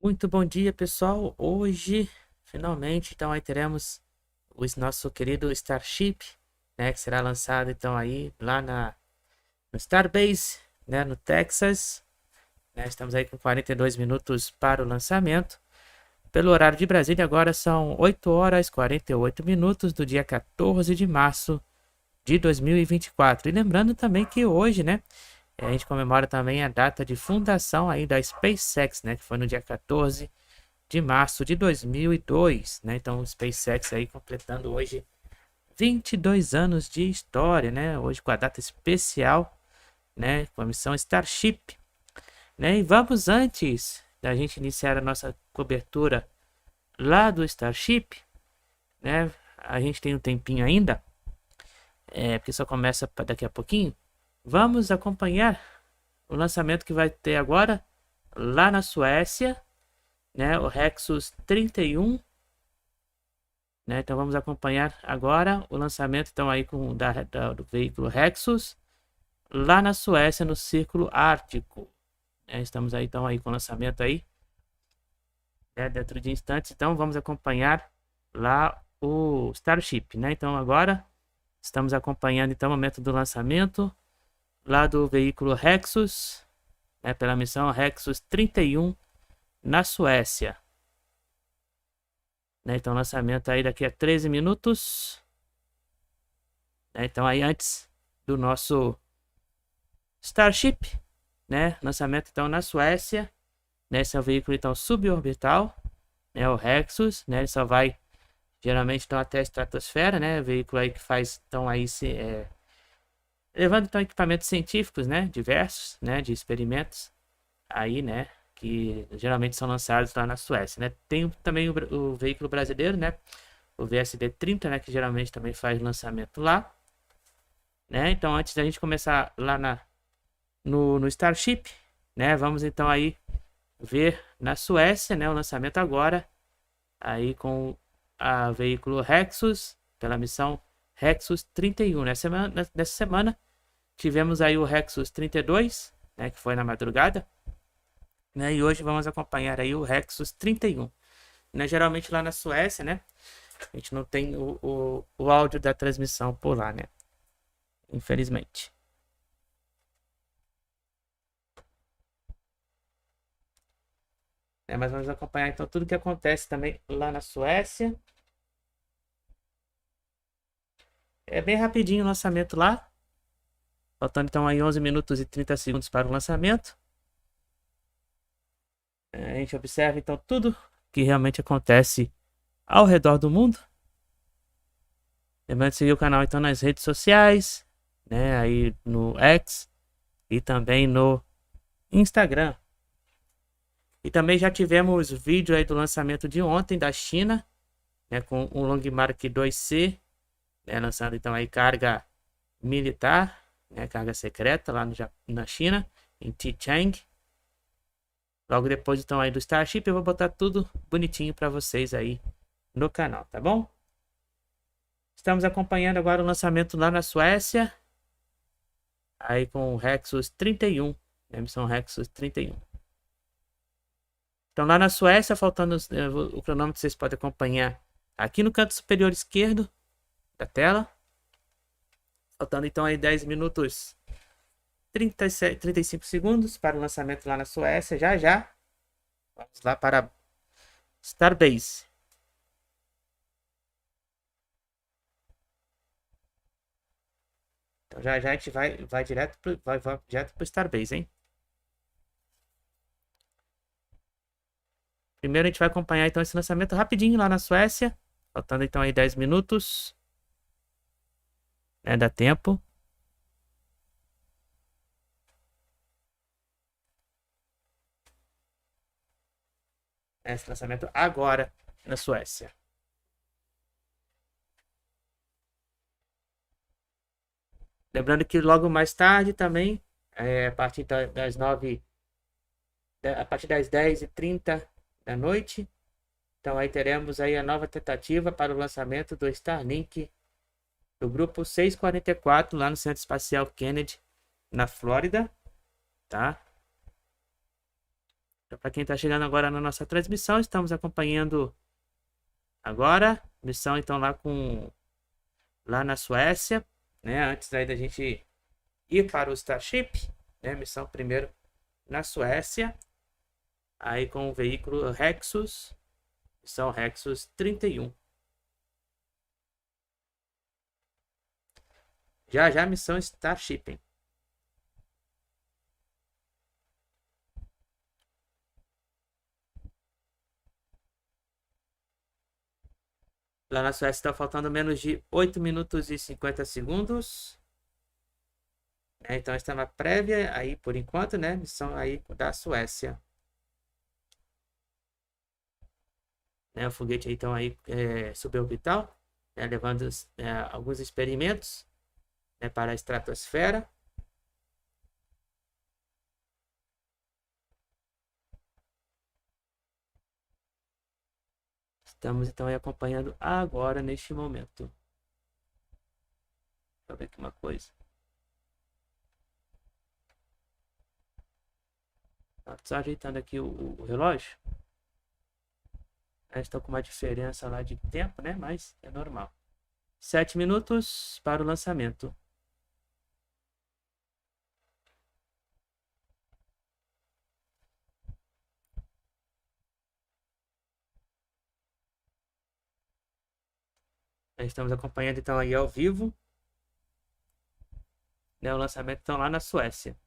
Muito bom dia, pessoal. Hoje, finalmente, então aí teremos o nosso querido Starship, né, que será lançado então aí lá no Starbase, né, no Texas, né? Estamos aí com 42 minutos para o lançamento. Pelo horário de Brasília, agora são 8 horas e 48 minutos do dia 14 de março de 2024. E lembrando também que hoje, né, a gente comemora também a data de fundação aí da SpaceX, né, que foi no dia 14 de março de 2002, né? Então, o SpaceX aí completando hoje 22 anos de história, né? Hoje com a data especial, né? Com a missão Starship, né? E vamos antes da gente iniciar a nossa cobertura lá do Starship, né? A gente tem um tempinho ainda, porque só começa daqui a pouquinho. Vamos acompanhar o lançamento que vai ter agora lá na Suécia, né? O Hexus 31, né? Então vamos acompanhar agora o lançamento então aí do veículo Hexus lá na Suécia, no Círculo Ártico, né? Estamos aí então aí com o lançamento aí, né? Dentro de instantes, então vamos acompanhar lá o Starship, né? Então agora estamos acompanhando então o momento do lançamento lá do veículo Hexus, né? Pela missão Hexus 31 na Suécia, né? Então lançamento aí daqui a 13 minutos, né? Então aí antes do nosso Starship, né? Lançamento então na Suécia, né? Esse é o veículo então suborbital, né? O Hexus, né? Ele só vai geralmente então até a estratosfera, né? O veículo aí que faz então aí levando então equipamentos científicos, né? Diversos, né? De experimentos aí, né? Que geralmente são lançados lá na Suécia, né? Tem também o veículo brasileiro, né? O VSD-30, né? Que geralmente também faz lançamento lá, né? Então antes da gente começar lá no Starship, né? Vamos então aí ver na Suécia, né? O lançamento agora aí com a veículo Hexus pela missão Hexus 31. Nessa semana tivemos aí o Hexus 32, né? Que foi na madrugada, né? E hoje vamos acompanhar aí o Hexus 31, né? Geralmente lá na Suécia, né? A gente não tem o áudio da transmissão por lá, né? Infelizmente. Mas vamos acompanhar então tudo que acontece também lá na Suécia. É bem rapidinho o lançamento lá. Faltando então aí 11 minutos e 30 segundos para o lançamento. A gente observa então tudo que realmente acontece ao redor do mundo. Lembrando de seguir o canal então nas redes sociais, né? Aí no X e também no Instagram. E também já tivemos vídeo aí do lançamento de ontem da China, né? Com um Longmark 2C, né? Lançando então aí carga militar, né? Carga secreta lá na China, em Tichang. Logo depois então aí do Starship eu vou botar tudo bonitinho para vocês aí no canal, tá bom? Estamos acompanhando agora o lançamento lá na Suécia, aí com o Hexus 31, né? Missão Hexus 31. Então lá na Suécia, faltando o cronômetro, vocês podem acompanhar aqui no canto superior esquerdo da tela. Faltando então aí 10 minutos 35 segundos para o lançamento lá na Suécia. Já já vamos lá para Starbase. Então já já a gente vai direto pro Starbase, hein? Primeiro a gente vai acompanhar então esse lançamento rapidinho lá na Suécia. Faltando então aí 10 minutos. Né, dá tempo. Esse lançamento agora na Suécia. Lembrando que logo mais tarde também, a partir das 9, a partir das 10h30 da noite, então aí teremos aí a nova tentativa para o lançamento do Starlink do grupo 644 lá no Centro Espacial Kennedy, na Flórida, tá? Para quem está chegando agora na nossa transmissão, estamos acompanhando agora missão então lá na Suécia, né? Antes aí da gente ir para o Starship, né? Missão primeiro na Suécia, aí com o veículo Rexus, missão Rexus 31. Já já missão Starship. Lá na Suécia está faltando menos de 8 minutos e 50 segundos. Então está na prévia aí por enquanto, né? Missão aí da Suécia. O foguete aí então aí suborbital, né? Levando alguns experimentos, né, para a estratosfera. Estamos então aí acompanhando agora neste momento. Deixa eu ver aqui uma coisa. Só ajeitando aqui o relógio. Estou com uma diferença lá de tempo, né? Mas é normal. 7 minutos para o lançamento. Estamos acompanhando então aí ao vivo, né, o lançamento então lá na Suécia.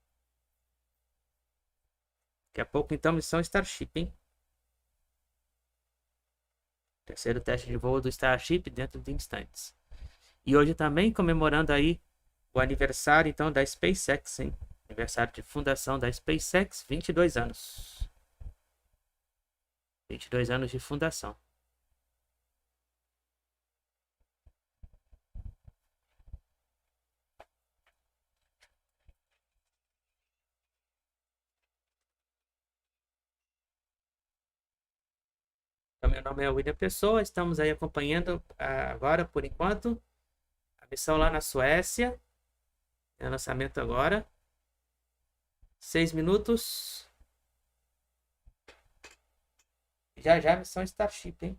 Daqui a pouco então missão Starship, hein? Terceiro teste de voo do Starship dentro de instantes. E hoje também comemorando aí o aniversário então da Spacex, hein? Aniversário de fundação da Spacex, 22 anos. 22 anos de fundação. Então, meu nome é William Pessoa, estamos aí acompanhando agora, por enquanto, a missão lá na Suécia. É lançamento agora. 6 minutos. Já já a missão Starship, hein?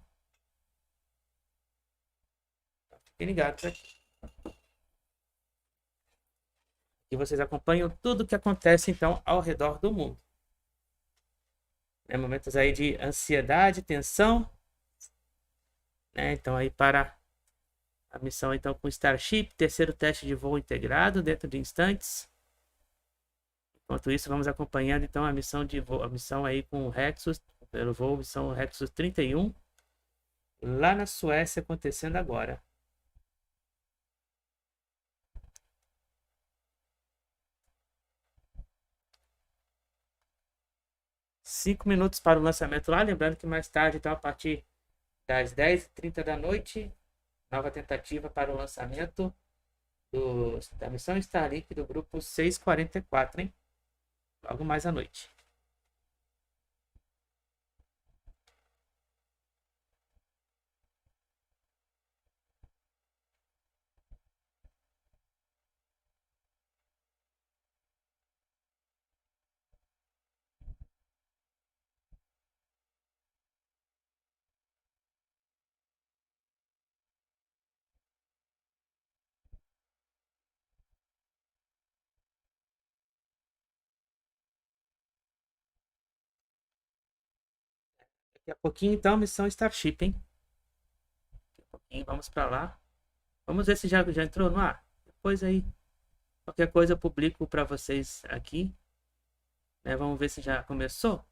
Fiquem ligados aqui. E vocês acompanham tudo que acontece, então, ao redor do mundo. Momentos aí de ansiedade, tensão. Então, aí para a missão, então, com Starship, terceiro teste de voo integrado dentro de instantes. Enquanto isso, vamos acompanhando, então, a missão de voo, a missão aí com o Rexus, pelo voo, missão Rexus 31, lá na Suécia, acontecendo agora. 5 minutos para o lançamento lá. Lembrando que mais tarde, então, a partir das 10h30 da noite, nova tentativa para o lançamento da missão Starlink do grupo 644, hein? Logo mais à noite. Daqui a pouquinho, então, missão Starship, hein? Daqui a pouquinho, vamos para lá. Vamos ver se já entrou no ar. Depois aí, qualquer coisa eu publico para vocês aqui. Vamos ver se já começou.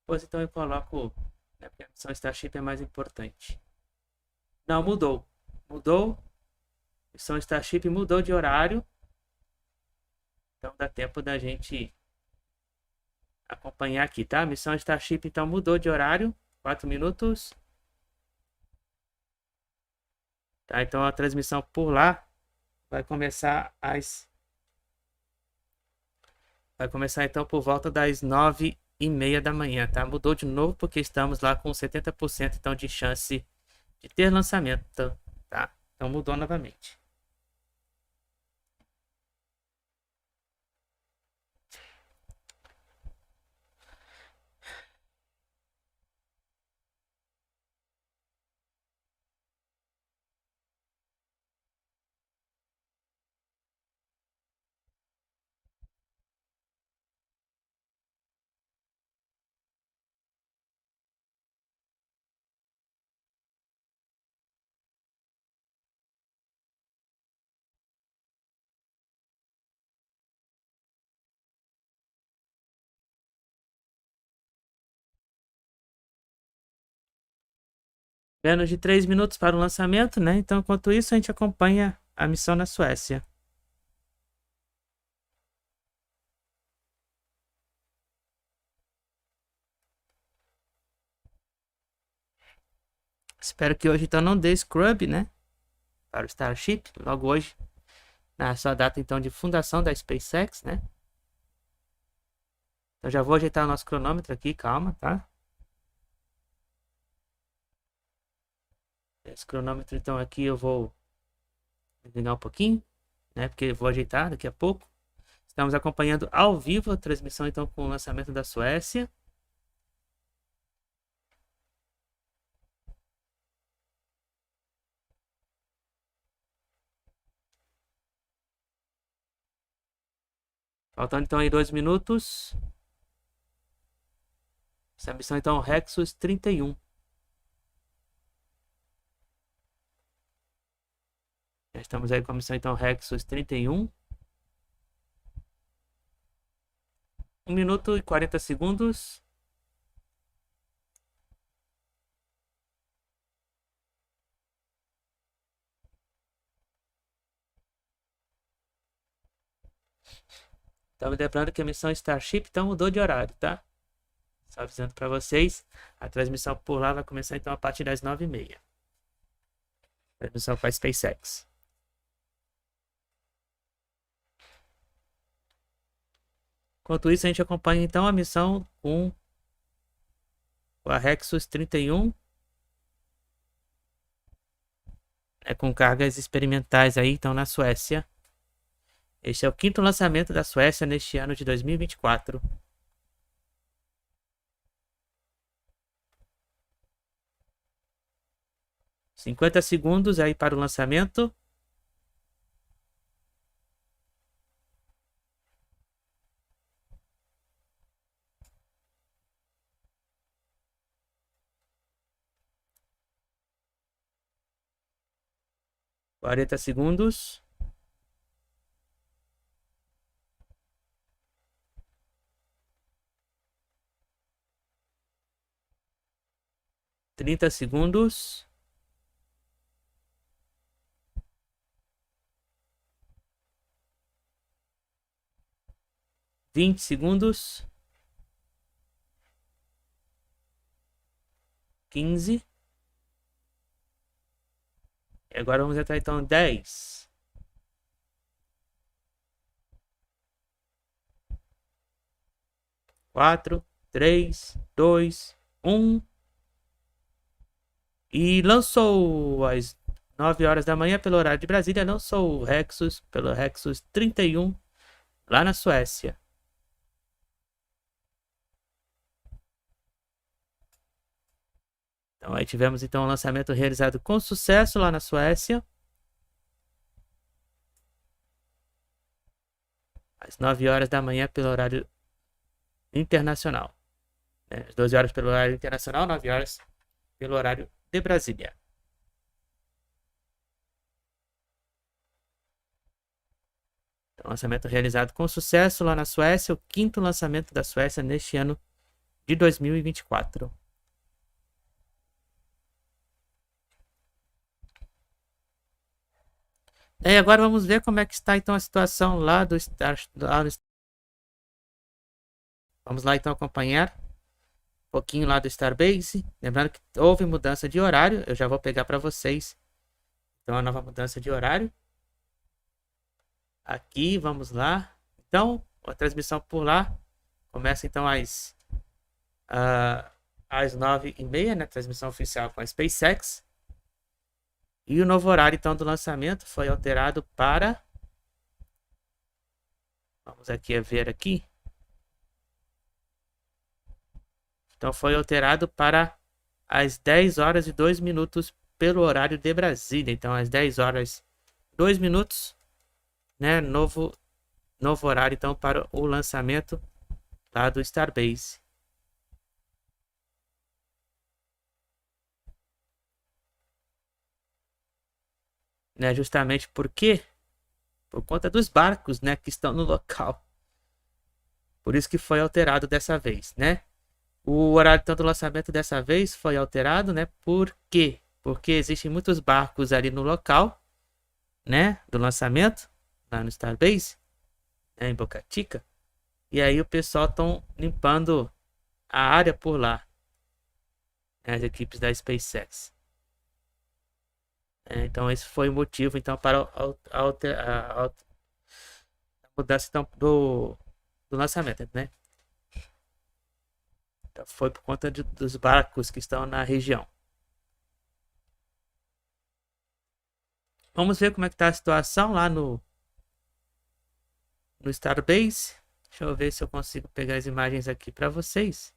Depois então eu coloco, porque a missão Starship é mais importante. Não, mudou. Mudou. Missão Starship mudou de horário. Então dá tempo da gente acompanhar aqui, tá? Missão Starship então mudou de horário. 4 minutos. Tá, então a transmissão por lá vai começar Vai começar então por volta das 9h30 da manhã, tá? Mudou de novo porque estamos lá com 70% então de chance de ter lançamento, tá? Então mudou novamente. Menos de 3 minutos para o lançamento, né? Então, enquanto isso, a gente acompanha a missão na Suécia. Espero que hoje, então, não dê scrub, né? Para o Starship, logo hoje, na sua data, então, de fundação da SpaceX, né? Então, já vou ajeitar o nosso cronômetro aqui, calma, tá? Esse cronômetro, então, aqui eu vou desligar um pouquinho, né? Porque eu vou ajeitar daqui a pouco. Estamos acompanhando ao vivo a transmissão, então, com o lançamento da Suécia. Faltando, então, aí 2 minutos. Essa missão, então, Rexus 31. Já estamos aí com a missão, então, Rexus 31. 1 minuto e 40 segundos. Então, lembrando que a missão Starship, então, mudou de horário, tá? Só avisando para vocês. A transmissão por lá vai começar, então, a partir das 9h30. Transmissão com a SpaceX. Enquanto isso, a gente acompanha, então, a missão com a Rexus 31. Com cargas experimentais aí, então, na Suécia. Este é o 5º lançamento da Suécia neste ano de 2024. $50 segundos aí para o lançamento. $40 segundos. $30 segundos. $20 segundos. 15. E agora vamos entrar então 10. 4, 3, 2, 1. E lançou às 9 horas da manhã pelo horário de Brasília. Lançou o Rexus pelo Rexus 31 lá na Suécia. Então aí tivemos então o lançamento realizado com sucesso lá na Suécia. Às 9 horas da manhã pelo horário internacional. Às 12 horas pelo horário internacional, 9 horas pelo horário de Brasília. Então, lançamento realizado com sucesso lá na Suécia, o 5º lançamento da Suécia neste ano de 2024. E agora vamos ver como é que está então a situação lá do Vamos lá então acompanhar um pouquinho lá do Starbase. Lembrando que houve mudança de horário. Eu já vou pegar para vocês então a nova mudança de horário. Aqui, vamos lá. Então, a transmissão por lá começa então às 9h30, né? Transmissão oficial com a SpaceX. E o novo horário então do lançamento foi alterado para... Vamos aqui ver aqui. Então foi alterado para as 10 horas e 2 minutos pelo horário de Brasília. Então às 10 horas e 2 minutos, né? Novo horário então para o lançamento lá do Starbase. Né? Justamente porque por conta dos barcos, né, que estão no local. Por isso que foi alterado dessa vez, né? O horário então do lançamento dessa vez foi alterado, né? Por quê? porque existem muitos barcos ali no local, né, do lançamento, lá no Starbase, né, em Boca Chica, e aí o pessoal estão limpando a área por lá, né, as equipes da SpaceX. Então esse foi o motivo então para a mudança então, do lançamento, né? Então, foi por conta dos barcos que estão na região. Vamos ver como é que está a situação lá no Starbase. Deixa eu ver se eu consigo pegar as imagens aqui para vocês.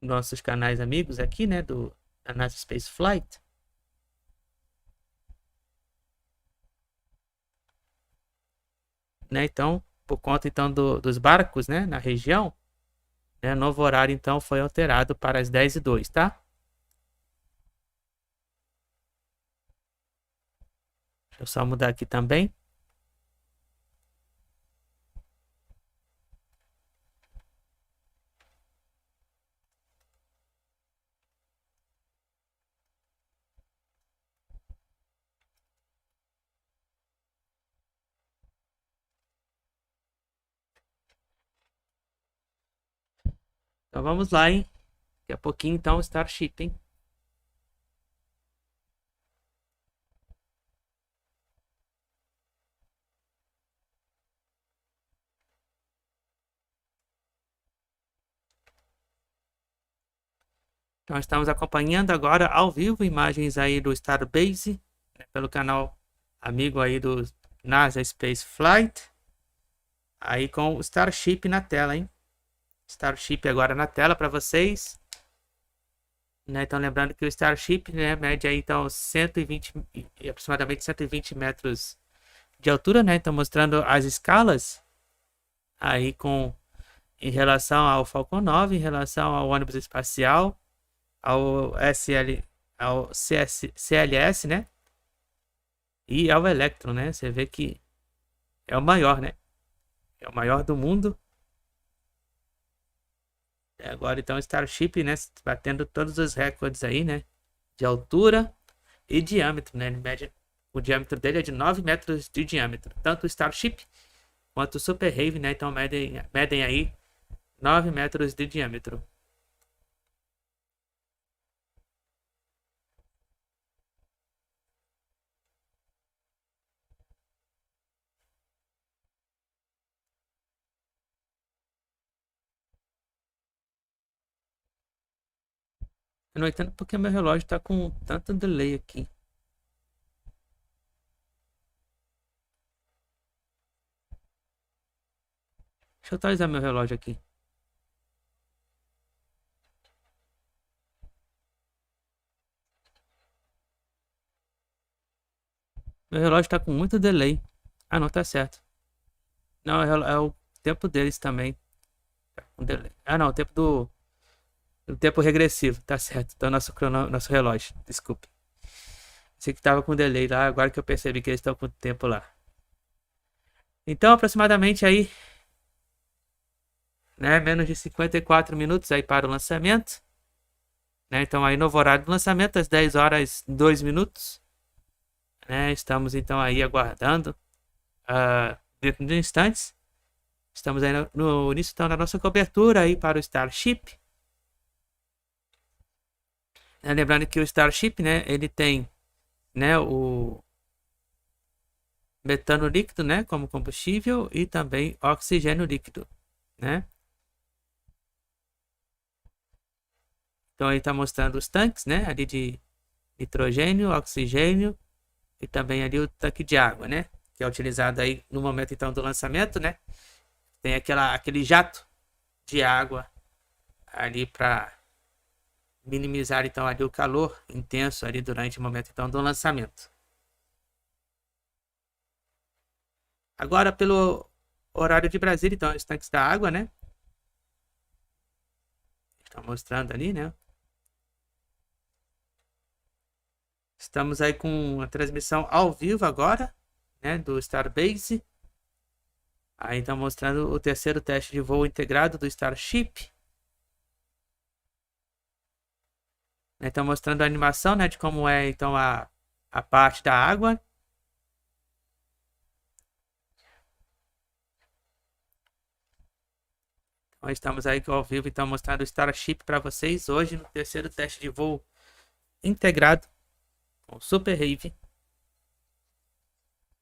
Nossos canais amigos aqui, né, da NASA Space Flight. Né, então, por conta então dos barcos, né, na região, né, novo horário então foi alterado para as 10h02, tá? Deixa eu só mudar aqui também. Então vamos lá, hein? Daqui a pouquinho então Starship, hein? Então estamos acompanhando agora ao vivo imagens aí do Starbase, né, pelo canal amigo aí do NASA Space Flight. Aí com o Starship na tela, hein? Starship agora na tela para vocês. Né, então lembrando que o Starship, né, mede aí então 120, aproximadamente 120 metros de altura, né? Então mostrando as escalas aí em relação ao Falcon 9, em relação ao ônibus espacial, ao CLS, né? E ao Electron, né? Você vê que é o maior, né? É o maior do mundo. Agora então Starship, né, batendo todos os recordes aí, né, de altura e diâmetro, né? O diâmetro dele é de 9 metros de diâmetro. Tanto o Starship quanto o Super Heavy, né, então medem aí 9 metros de diâmetro. Eu não entendo porque meu relógio está com tanto delay aqui. Deixa eu atualizar meu relógio aqui. Meu relógio está com muito delay. Ah, não, tá certo. Não, é o tempo deles também. Tá com delay. Ah, não, o tempo do tempo regressivo. Tá certo. Então, nosso relógio. Desculpe. Sei que tava com delay lá, agora que eu percebi que eles estão com tempo lá. Então, aproximadamente aí, né, menos de 54 minutos aí para o lançamento. Né, então, aí novo horário do lançamento, às 10 horas 2 minutos. Né, estamos então aí aguardando dentro de instantes. Estamos aí no início então, da nossa cobertura aí para o Starship. Lembrando que o Starship, né, ele tem, né, o metano líquido, né, como combustível e também oxigênio líquido, né? Então aí está mostrando os tanques, né, ali de nitrogênio, oxigênio e também ali o tanque de água, né, que é utilizado aí no momento então do lançamento, né? Tem aquele jato de água ali para minimizar então ali o calor intenso ali durante o momento então do lançamento. Agora pelo horário de Brasília, então os tanques da água, né? Estão mostrando ali, né? Estamos aí com a transmissão ao vivo agora, né, do Starbase. Aí estão mostrando o terceiro teste de voo integrado do Starship. Estão mostrando a animação, né, de como é então a parte da água. Então, estamos aí ao vivo, então mostrando o Starship para vocês hoje no terceiro teste de voo integrado com Super Heavy.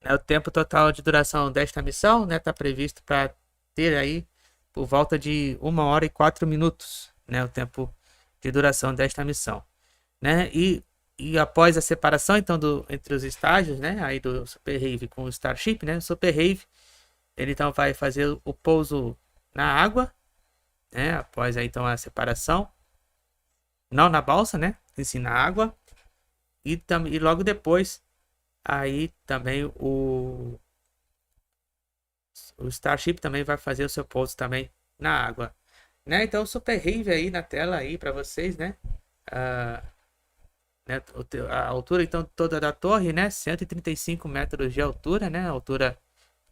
O tempo total de duração desta missão, né, está previsto para ter aí por volta de 1 hora e 4 minutos, né, o tempo de duração desta missão, né, e após a separação então entre os estágios, né, aí do Super Heavy com o Starship, né, o Super Heavy ele então vai fazer o pouso na água, né, após aí então a separação, não na balsa, né, e sim na água, e logo depois aí também o Starship também vai fazer o seu pouso também na água, né? Então, Super Heavy aí na tela aí para vocês, né? Ah, né? A altura então toda da torre, né? 135 metros de altura, né? A altura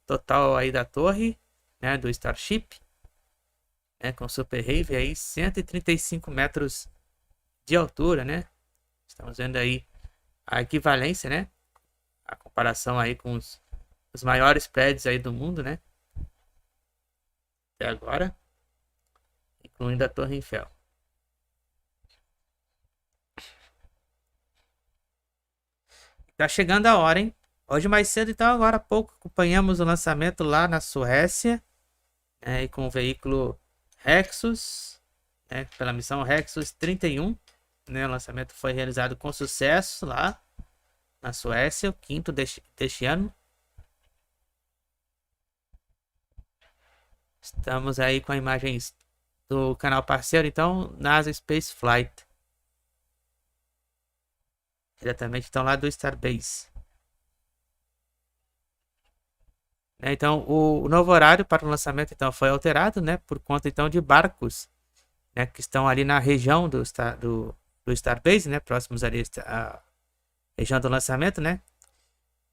total aí da torre, né? Do Starship, né? Com Super Heavy aí 135 metros de altura, né? Estamos vendo aí a equivalência, né? A comparação aí com os maiores prédios aí do mundo, né? Até agora, incluindo a Torre Eiffel. Tá chegando a hora, hein? Hoje mais cedo, então, agora há pouco, acompanhamos o lançamento lá na Suécia, né, e com o veículo Rexus, né, pela missão Rexus 31, né, o lançamento foi realizado com sucesso lá na Suécia, o quinto deste ano. Estamos aí com imagens do canal parceiro, então, NASA Space Flight. Diretamente, então, lá do Starbase. Então, o novo horário para o lançamento então foi alterado, né, por conta então de barcos, né, que estão ali na região do Starbase, né, próximos ali à região do lançamento, né,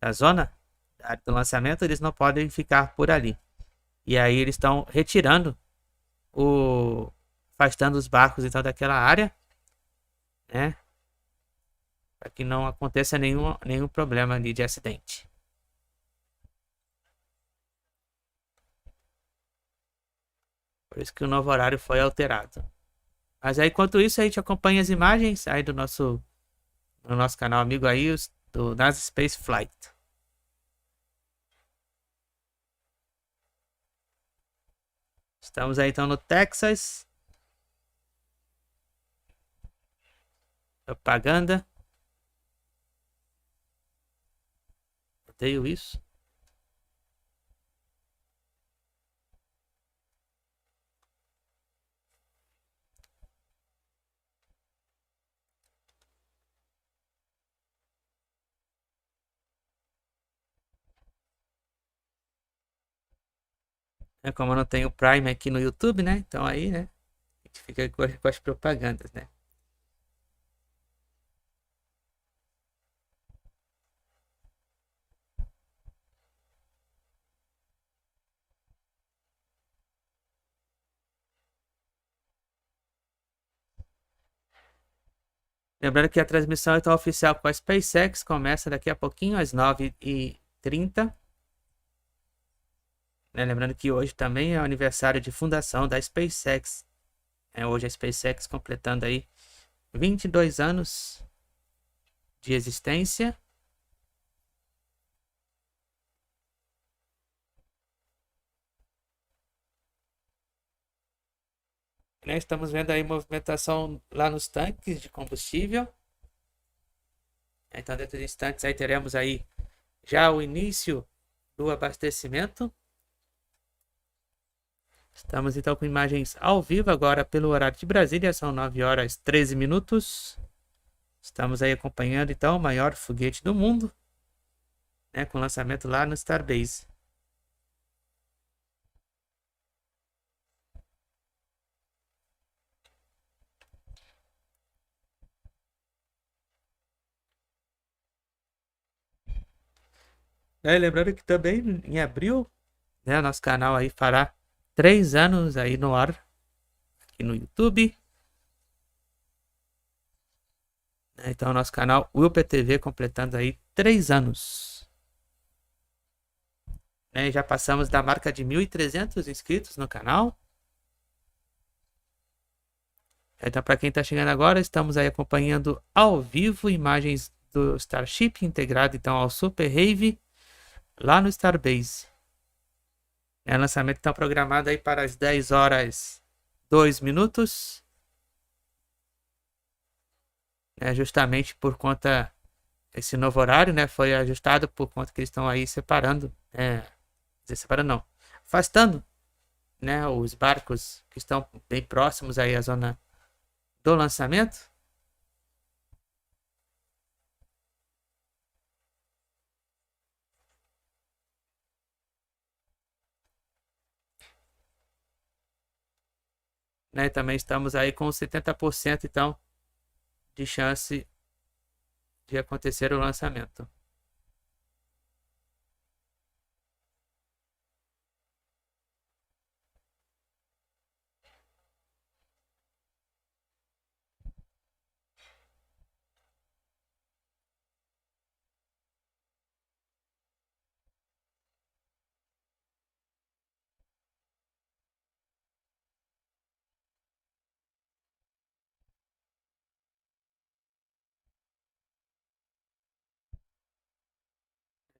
da zona da área do lançamento, eles não podem ficar por ali. E aí eles estão retirando afastando os barcos então daquela área, né, para que não aconteça nenhum problema ali de acidente. Por isso que o novo horário foi alterado. Mas aí, enquanto isso, a gente acompanha as imagens aí no nosso canal amigo aí, do NASA Space Flight. Estamos aí então no Texas. Propaganda. Odeio isso. Como eu não tenho Prime aqui no YouTube, né? Então aí, né? A gente fica com as propagandas, né? Lembrando que a transmissão então, oficial com a SpaceX começa daqui a pouquinho, às 9h30. Né? Lembrando que hoje também é o aniversário de fundação da SpaceX. Hoje a SpaceX completando aí 22 anos de existência. Né? Estamos vendo aí movimentação lá nos tanques de combustível. Então dentro de instantes aí teremos aí já o início do abastecimento. Estamos então com imagens ao vivo agora pelo horário de Brasília, são 9h13. Estamos aí acompanhando então o maior foguete do mundo, né, com lançamento lá no Starbase. Lembrando que também em abril, né, nosso canal aí fará 3 anos aí no ar, aqui no YouTube. Então, nosso canal WillPTV completando aí 3 anos. Já passamos da marca de 1.300 inscritos no canal. Então, para quem está chegando agora, estamos aí acompanhando ao vivo imagens do Starship integrado então ao Super Rave lá no Starbase. O lançamento está programado aí para as 10 horas 2 minutos. Justamente por conta esse novo horário, né, foi ajustado por conta que eles estão aí separando, separando não, afastando, né, os barcos que estão bem próximos aí à zona do lançamento. Também estamos aí com 70% então de chance de acontecer o lançamento.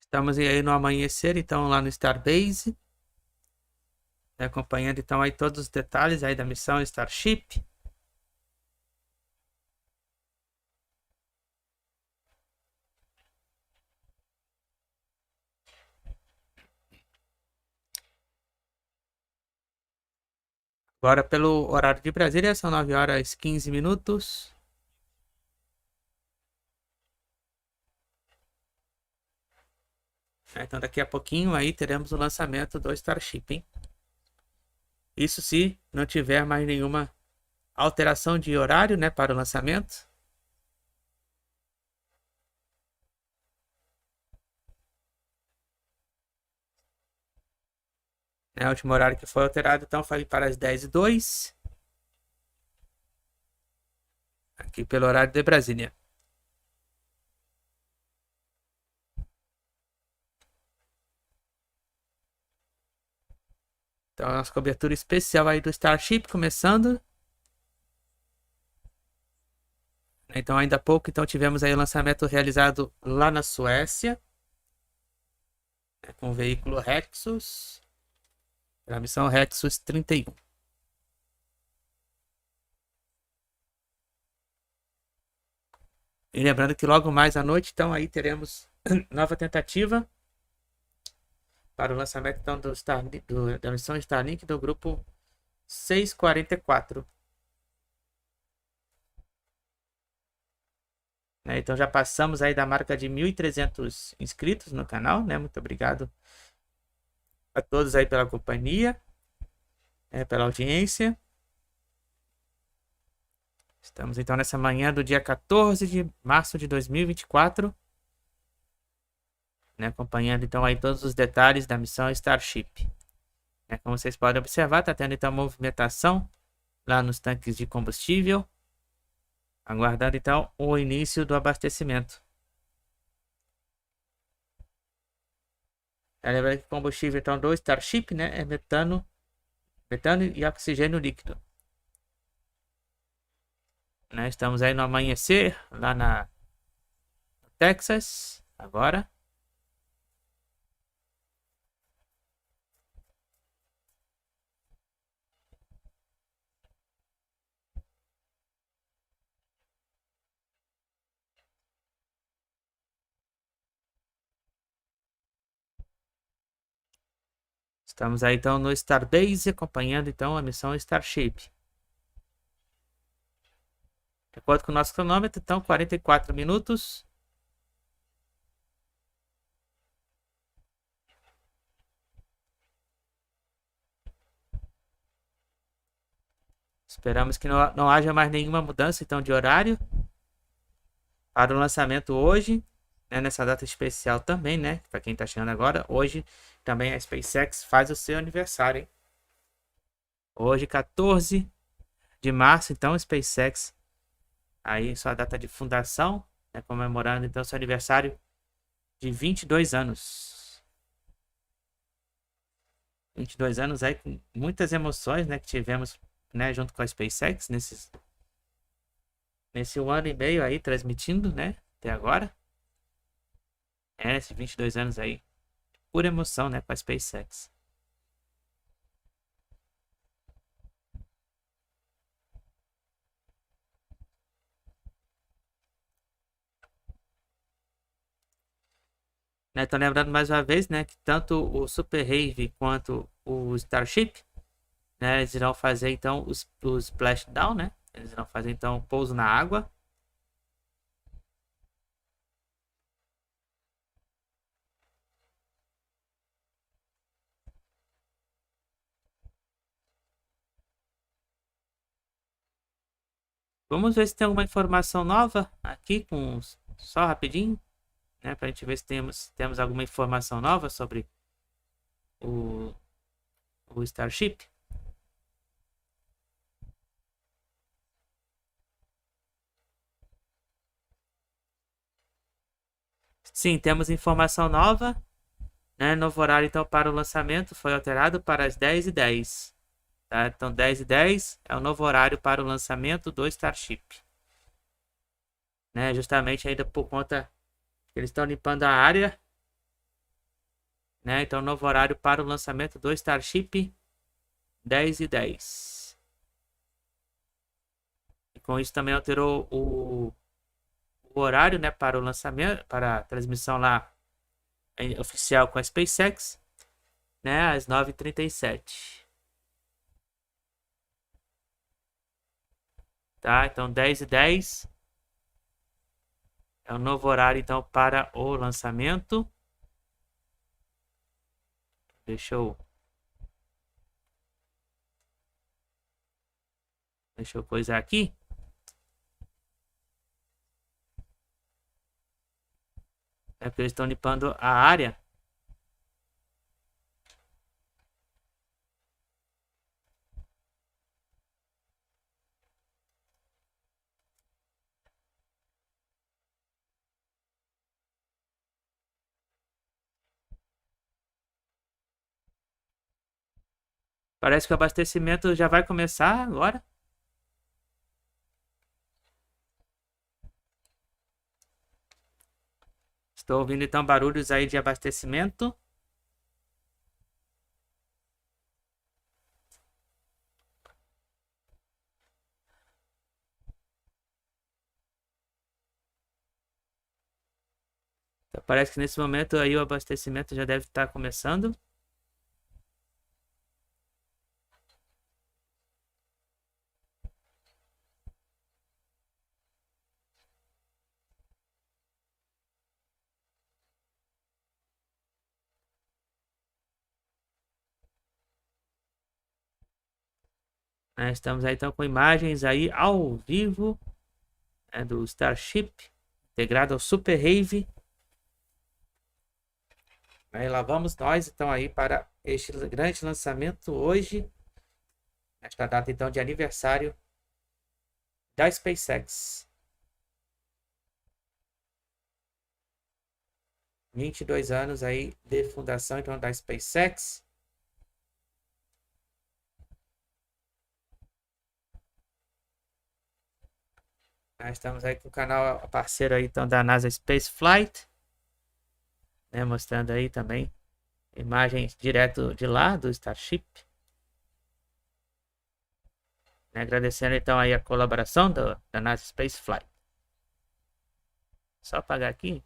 Estamos aí no amanhecer, então lá no Starbase, acompanhando então aí todos os detalhes aí da missão Starship. Agora pelo horário de Brasília são 9 horas 15 minutos. Então daqui a pouquinho aí teremos o lançamento do Starship, hein? Isso se não tiver mais nenhuma alteração de horário, né, para o lançamento. O último horário que foi alterado, então, foi para as 10h02. Aqui pelo horário de Brasília. Então, a nossa cobertura especial aí do Starship começando. Então, ainda há pouco, então, tivemos aí o lançamento realizado lá na Suécia. Com o veículo Rexus. A missão Rexus 31. E lembrando que logo mais à noite, então, aí teremos nova tentativa para o lançamento então, da missão Starlink do grupo 644. Então já passamos aí da marca de 1.300 inscritos no canal, né? Muito obrigado a todos aí pela companhia, pela audiência. Estamos então nessa manhã do dia 14 de março de 2024. Acompanhando então aí todos os detalhes da missão Starship. Como vocês podem observar, está tendo então movimentação lá nos tanques de combustível, aguardando então o início do abastecimento. Lembrando que o combustível então do Starship, é metano e oxigênio líquido. Estamos aí no amanhecer lá no Texas agora. Estamos aí então no Starbase acompanhando então a missão Starship. De acordo com o nosso cronômetro, então 44 minutos. Esperamos que não haja mais nenhuma mudança então de horário para o lançamento hoje. né, nessa data especial também, né? Para quem tá chegando agora, hoje também a SpaceX faz o seu aniversário, hein? Hoje, 14 de março, então, a SpaceX, aí sua data de fundação, né, comemorando então seu aniversário de 22 anos. 22 anos aí com muitas emoções, né, que tivemos, né, junto com a SpaceX nesse 1 ano e meio aí transmitindo, né, até agora. Esses 22 anos aí, pura emoção, né, com a SpaceX. Né, tô lembrando mais uma vez, né, que tanto o Super Heavy quanto o Starship, né, eles irão fazer então os splashdown, né, eles irão fazer então pouso na água. Vamos ver se tem alguma informação nova aqui, só rapidinho, né, pra gente ver se temos alguma informação nova sobre o, o Starship. Sim, temos informação nova, né? Novo horário então para o lançamento foi alterado para as 10h10. Tá? Então 10h10 é o novo horário para o lançamento do Starship. Né? Justamente ainda por conta que eles estão limpando a área. Né? Então novo horário para o lançamento do Starship 10h10. E com isso também alterou o horário, né, para o lançamento, para a transmissão lá oficial com a SpaceX, né, às 9h37. Tá? Então 10h10 é o novo horário então para o lançamento. Deixa eu coisar aqui. É porque eles estão limpando a área. Parece que o abastecimento já vai começar agora. Estou ouvindo então barulhos aí de abastecimento. Então, parece que nesse momento aí o abastecimento já deve estar começando. Estamos aí então com imagens aí ao vivo, do Starship integrado ao Super Heavy. Aí lá vamos nós então aí para este grande lançamento hoje, nesta data então de aniversário da SpaceX. 22 anos aí de fundação então da SpaceX. Nós estamos aí com o canal parceiro aí então da NASA Space Flight, né, mostrando aí também imagens direto de lá do Starship. Né, agradecendo então aí a colaboração da NASA Space Flight. Só apagar aqui.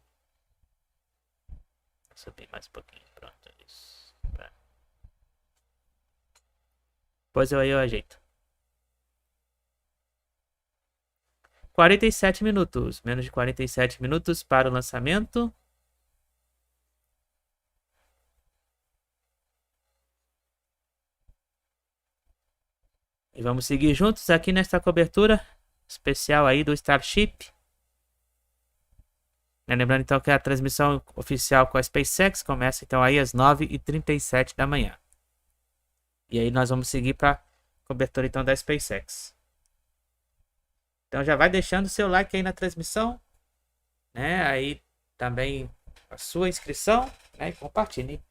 Vou subir mais um pouquinho. Pronto, isso. Depois eu ajeito. 47 minutos. Menos de 47 minutos para o lançamento. E vamos seguir juntos aqui nesta cobertura especial aí do Starship. Lembrando então que a transmissão oficial com a SpaceX começa então aí às 9h37 da manhã. E aí nós vamos seguir para cobertura então da SpaceX. Então já vai deixando o seu like aí na transmissão, né? Aí também a sua inscrição, né? E compartilhe.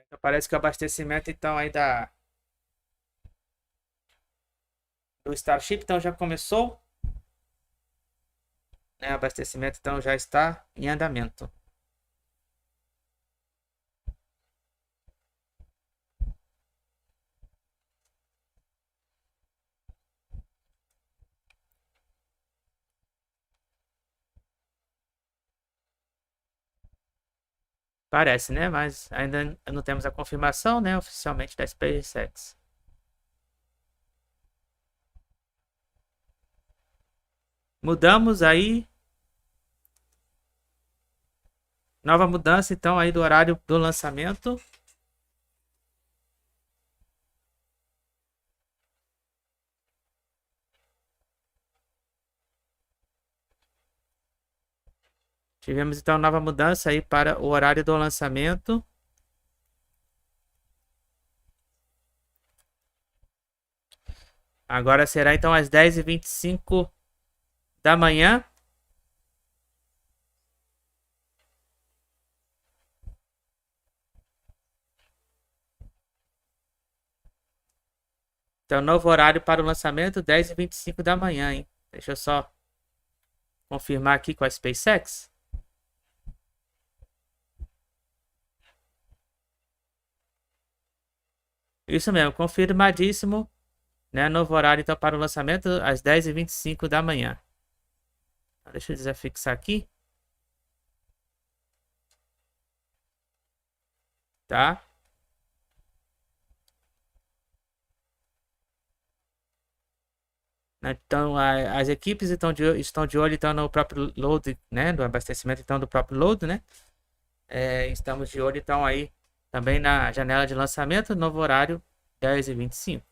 Então, parece que o abastecimento então aí do Starship então já começou, né? O abastecimento então já está em andamento. Parece, né? Mas ainda não temos a confirmação, né, oficialmente da SpaceX. Mudamos aí. Nova mudança, então, aí do horário do lançamento. Tivemos, então, nova mudança aí para o horário do lançamento. Agora será, então, às 10h25 da manhã. Então, novo horário para o lançamento, 10h25 da manhã, hein? Deixa eu só confirmar aqui com a SpaceX. Isso mesmo, confirmadíssimo, né? Novo horário, então, para o lançamento, às 10h25 da manhã. Deixa eu desafixar aqui. Tá? Então, as equipes estão de olho então, no próprio load, né? Do abastecimento então, do próprio load, né? Estamos de olho então aí também na janela de lançamento, novo horário, 10h25.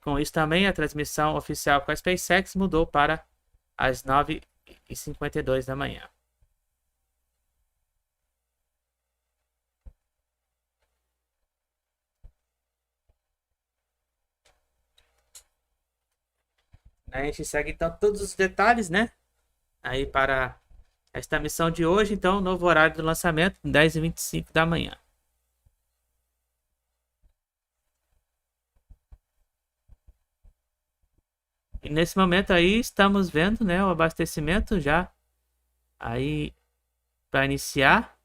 Com isso também a transmissão oficial com a SpaceX mudou para as 9h52 da manhã. A gente segue então todos os detalhes, né? Aí para esta missão de hoje, então, novo horário do lançamento, 10h25 da manhã. E nesse momento aí estamos vendo, né, o abastecimento já aí para iniciar.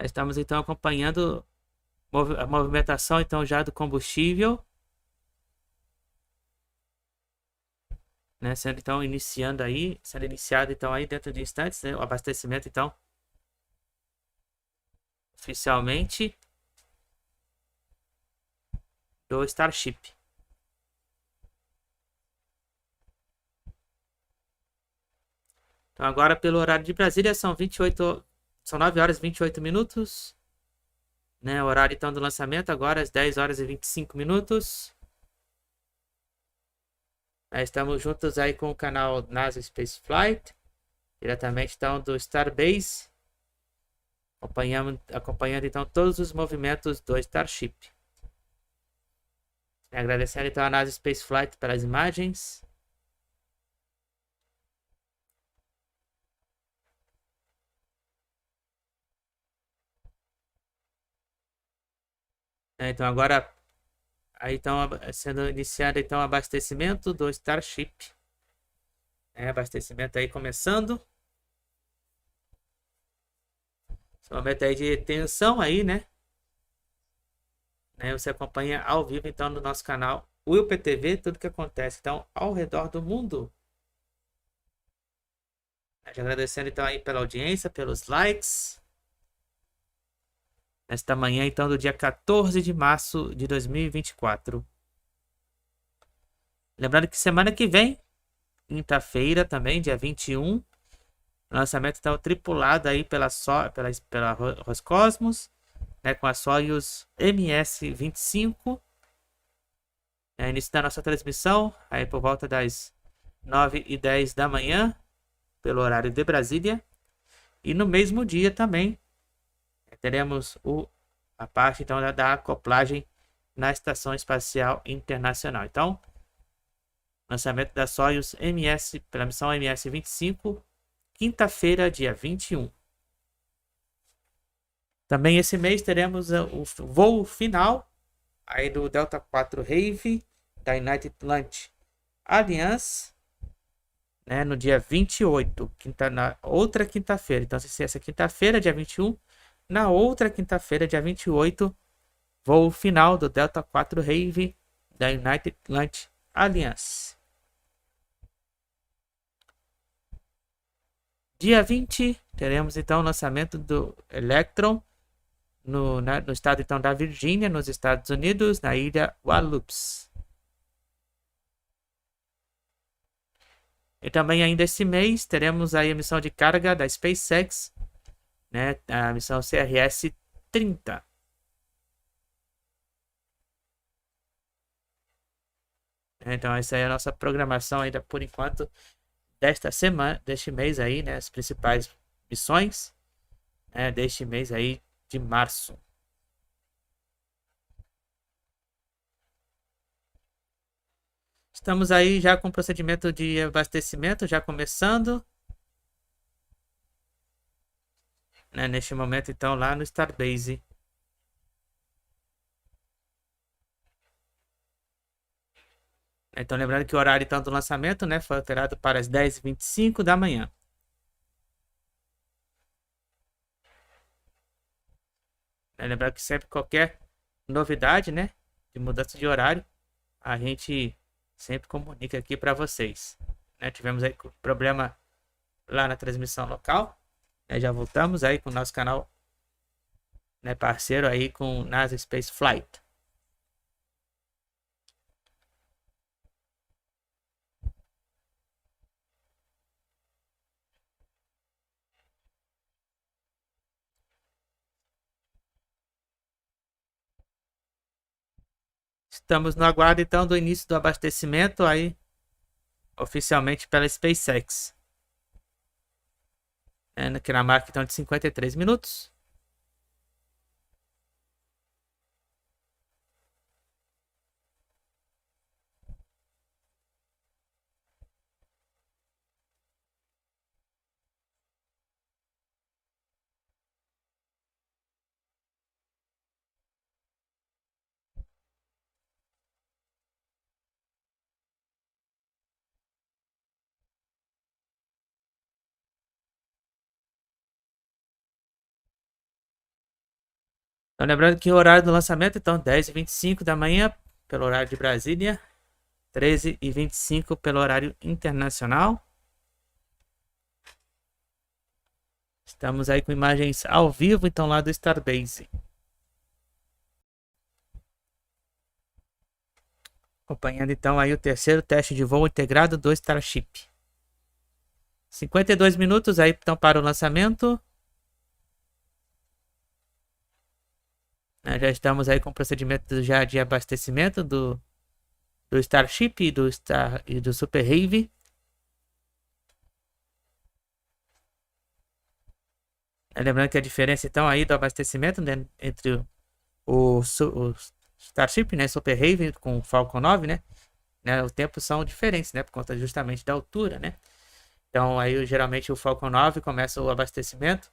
Estamos então acompanhando a movimentação então já do combustível, né, sendo então sendo iniciado então aí dentro de instantes, né, o abastecimento então oficialmente do Starship. Então agora pelo horário de Brasília são 9h28 né, o horário então do lançamento agora às 10h25. Estamos juntos aí com o canal NASA Space Flight, diretamente então do Starbase, acompanhando então todos os movimentos do Starship. Agradecendo então a NASA Spaceflight pelas imagens. Então agora aí então sendo iniciado então o abastecimento do Starship. Abastecimento aí começando. Esse momento aí de tensão aí, né? Você acompanha ao vivo então no nosso canal WillPTV tudo que acontece então ao redor do mundo. Agradecendo então aí pela audiência, pelos likes. Nesta manhã então do dia 14 de março de 2024. Lembrando que semana que vem, quinta-feira também, dia 21, lançamento então tripulado aí pela Roscosmos, com a Soyuz MS-25. Início da nossa transmissão aí por volta das 9h10 da manhã, pelo horário de Brasília. E no mesmo dia também teremos a parte então da acoplagem na Estação Espacial Internacional. Então, lançamento da Soyuz MS pela missão MS-25, quinta-feira, dia 21. Também esse mês teremos o voo final aí do Delta 4 Heavy da Untitled Alliance, no dia 28, na outra quinta-feira. Então, se essa quinta-feira, dia 21, na outra quinta-feira, dia 28, voo final do Delta 4 Heavy da Untitled Alliance. Dia 20, teremos então o lançamento do Electron no estado então da Virgínia, nos Estados Unidos, na ilha Wallops. E também ainda esse mês teremos aí a missão de carga da SpaceX, a missão CRS-30. Então essa é a nossa programação ainda por enquanto desta semana, deste mês aí, as principais missões, deste mês aí de março. Estamos aí já com o procedimento de abastecimento já começando. Neste momento então lá no Starbase. Então lembrando que o horário então do lançamento foi alterado para as 10h25 da manhã. Lembrando que sempre qualquer novidade, de mudança de horário, a gente sempre comunica aqui para vocês. Tivemos aí problema lá na transmissão local. Já voltamos aí com o nosso canal, parceiro aí com NASA Spaceflight. Estamos no aguardo então do início do abastecimento aí oficialmente pela SpaceX. Aqui na marca então de 53 minutos. Então, lembrando que o horário do lançamento, então, 10h25 da manhã, pelo horário de Brasília, 13h25 pelo horário internacional. Estamos aí com imagens ao vivo, então, lá do Starbase. Acompanhando, então, aí o terceiro teste de voo integrado do Starship. 52 minutos aí, então, para o lançamento. Já estamos aí com o procedimento já de abastecimento do Starship e do Super Heavy. Lembrando que a diferença então aí do abastecimento, né, entre o Starship, né, Super Raven com o Falcon 9, né, o tempo são diferentes, né, por conta justamente da altura, né. Então aí geralmente o Falcon 9 começa o abastecimento,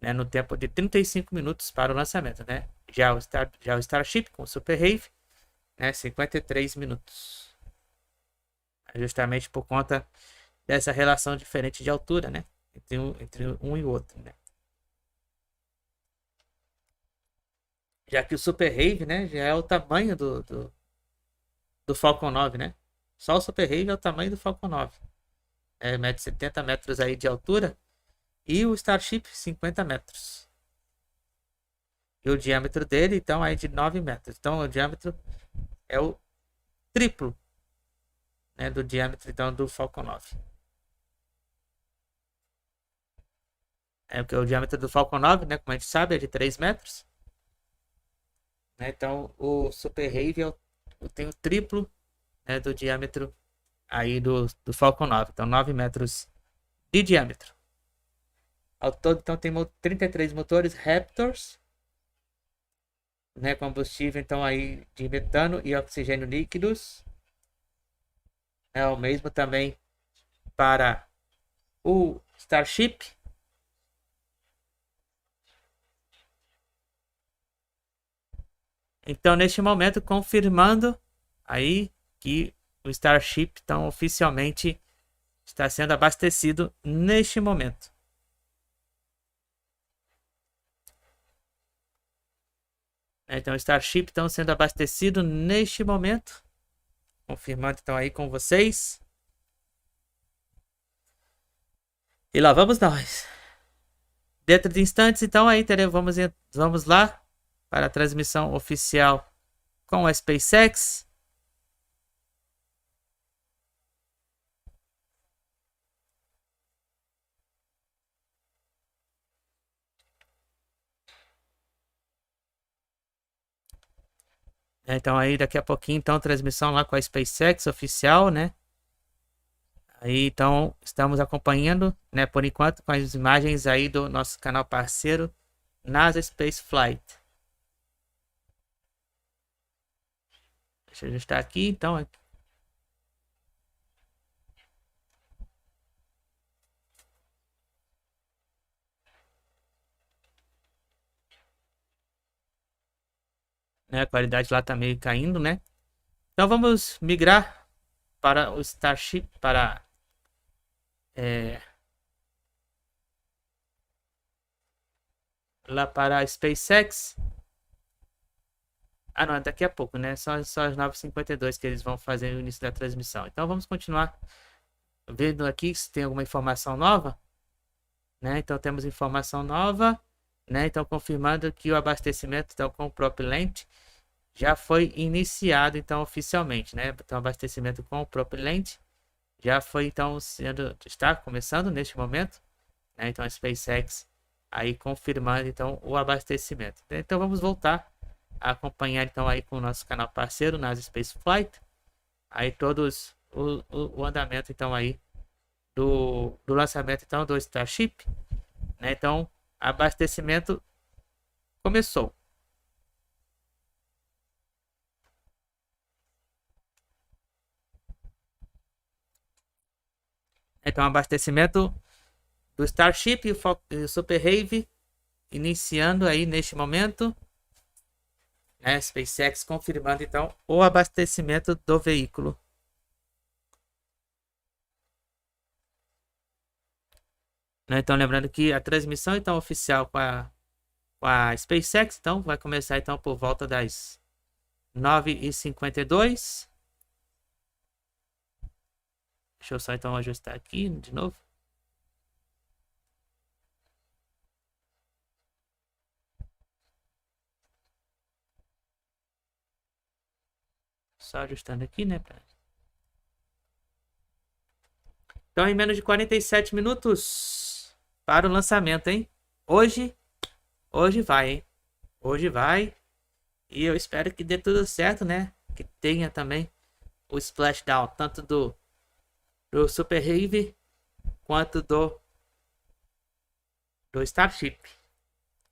né, no tempo de 35 minutos para o lançamento, né. Já o Starship com o Super Raven, né, 53 minutos. Justamente por conta dessa relação diferente de altura, né, entre um e o outro, né. Já que o Super Rave, né, já é o tamanho do Falcon 9, né? Só o Super Rave é o tamanho do Falcon 9. Mede 70 metros aí de altura. E o Starship, 50 metros. E o diâmetro dele, então, é de 9 metros. Então, o diâmetro é o triplo, né, do diâmetro, então, do Falcon 9. Porque o diâmetro do Falcon 9, né, como a gente sabe, é de 3 metros. Né? Então, o Super Rave tem o triplo, né, do diâmetro aí do Falcon 9. Então, 9 metros de diâmetro. Ao todo, então, tem 33 motores Raptors, né, combustível, então, aí de metano e oxigênio líquidos. É o mesmo também para o Starship. Então, neste momento, confirmando aí que o Starship, então, oficialmente está sendo abastecido neste momento. Então, o Starship estão sendo abastecido neste momento. Confirmando então aí com vocês. E lá vamos nós. Dentro de instantes, então, aí vamos lá para a transmissão oficial com a Spacex. Então aí daqui a pouquinho, então, transmissão lá com a Spacex oficial, né? Aí então estamos acompanhando, né, por enquanto, com as imagens aí do nosso canal parceiro NASA Space Flight. Deixa eu ajustar aqui, então. Né, a qualidade lá tá meio caindo, né? Então vamos migrar para o Starship, lá para a SpaceX. Ah, não, daqui a pouco, né? Só às 9h52 que eles vão fazer o início da transmissão. Então vamos continuar vendo aqui se tem alguma informação nova, né? Então temos informação nova, né? Então confirmando que o abastecimento então com o propelente já foi iniciado então oficialmente, né? Então abastecimento com o propelente já foi então está começando neste momento, né? Então a SpaceX aí confirmando então o abastecimento. Então vamos voltar a acompanhar então aí com o nosso canal parceiro NASA Space Flight, aí todos o andamento então aí do lançamento então do Starship, né? Então abastecimento começou. Então abastecimento do Starship e o Super Rave iniciando aí neste momento, né? SpaceX confirmando então o abastecimento do veículo. Né? Então lembrando que a transmissão então oficial com a SpaceX então vai começar então por volta das 9h52. Deixa eu só então ajustar aqui de novo. Só ajustando aqui, né? Então, em menos de 47 minutos para o lançamento, hein? Hoje vai, hein? Hoje vai. E eu espero que dê tudo certo, né? Que tenha também o splashdown, tanto do Super Heavy quanto do Starship.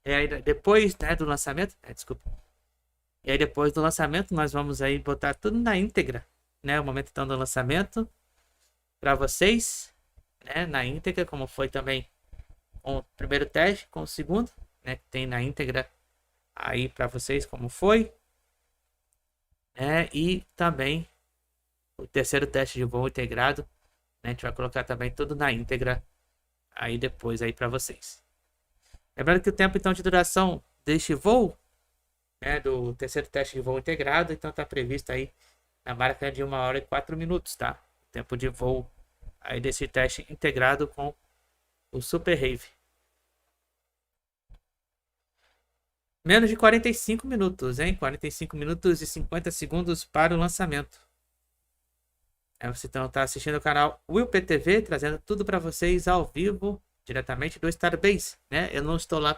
E aí depois, né, do lançamento, desculpa. E aí depois do lançamento nós vamos aí botar tudo na íntegra, né, o momento então do lançamento para vocês, né, na íntegra, como foi também com o primeiro teste, com o segundo, né, que tem na íntegra aí para vocês como foi, né, e também o terceiro teste de voo integrado, né, a gente vai colocar também tudo na íntegra aí depois aí para vocês. Lembrando que o tempo então de duração deste voo, né, do terceiro teste de voo integrado, então está previsto aí na marca de 1 hora e 4 minutos, tá? O tempo de voo aí desse teste integrado com o Super Rave. Menos de 45 minutos, hein? 45 minutos e 50 segundos para o lançamento. Você então está assistindo o canal WillPTV, trazendo tudo para vocês ao vivo, diretamente do Starbase, né? Eu não estou lá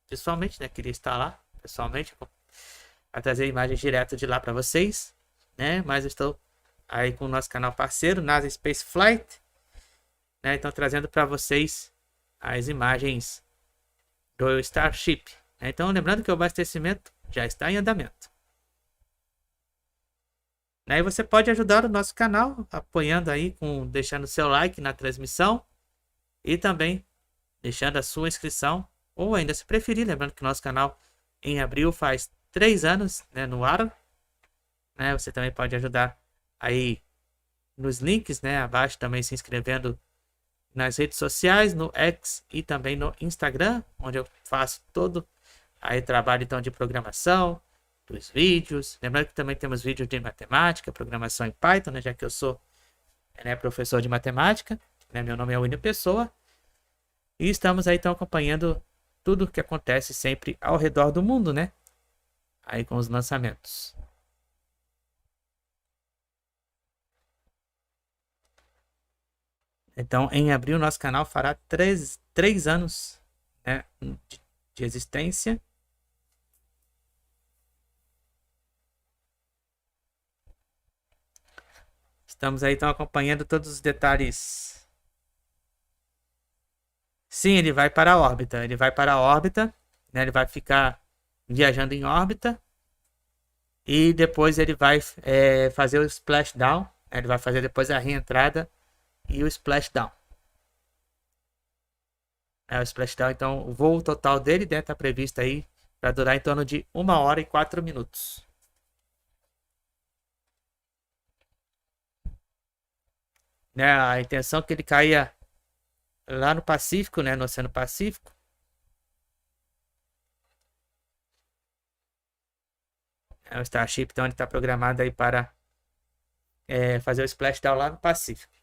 pessoalmente, né? Queria estar lá pessoalmente, a trazer imagens direto de lá para vocês, né? Mas eu estou aí com o nosso canal parceiro, NASA Space Flight, né? Então trazendo para vocês as imagens do Starship. Então lembrando que o abastecimento já está em andamento. Aí você pode ajudar o nosso canal apoiando aí, deixando seu like na transmissão e também deixando a sua inscrição, ou ainda se preferir, lembrando que nosso canal em abril faz 3 anos, né, no ar, né? Você também pode ajudar aí nos links, né, abaixo, também se inscrevendo nas redes sociais, no X e também no Instagram, onde eu faço todo aí trabalho então de programação, dos vídeos. Lembrando que também temos vídeos de matemática, programação em Python, né, já que eu sou, né, professor de matemática, né, meu nome é William Pessoa. E estamos aí então acompanhando tudo o que acontece sempre ao redor do mundo, né? Aí com os lançamentos. Então, em abril, nosso canal fará 3 anos, né, de existência. Estamos aí então acompanhando todos os detalhes. Sim, ele vai para a órbita. Ele vai para a órbita, né? Ele vai ficar viajando em órbita. E depois ele vai fazer o splashdown. Né? Ele vai fazer depois a reentrada e o splashdown. O splashdown, então, o voo total dele está previsto aí para durar em torno de 1 hora e 4 minutos. Né? A intenção é que ele caia lá no Pacífico, né? No Oceano Pacífico. O Starship, então, ele está programado aí para fazer o splashdown lá no Pacífico.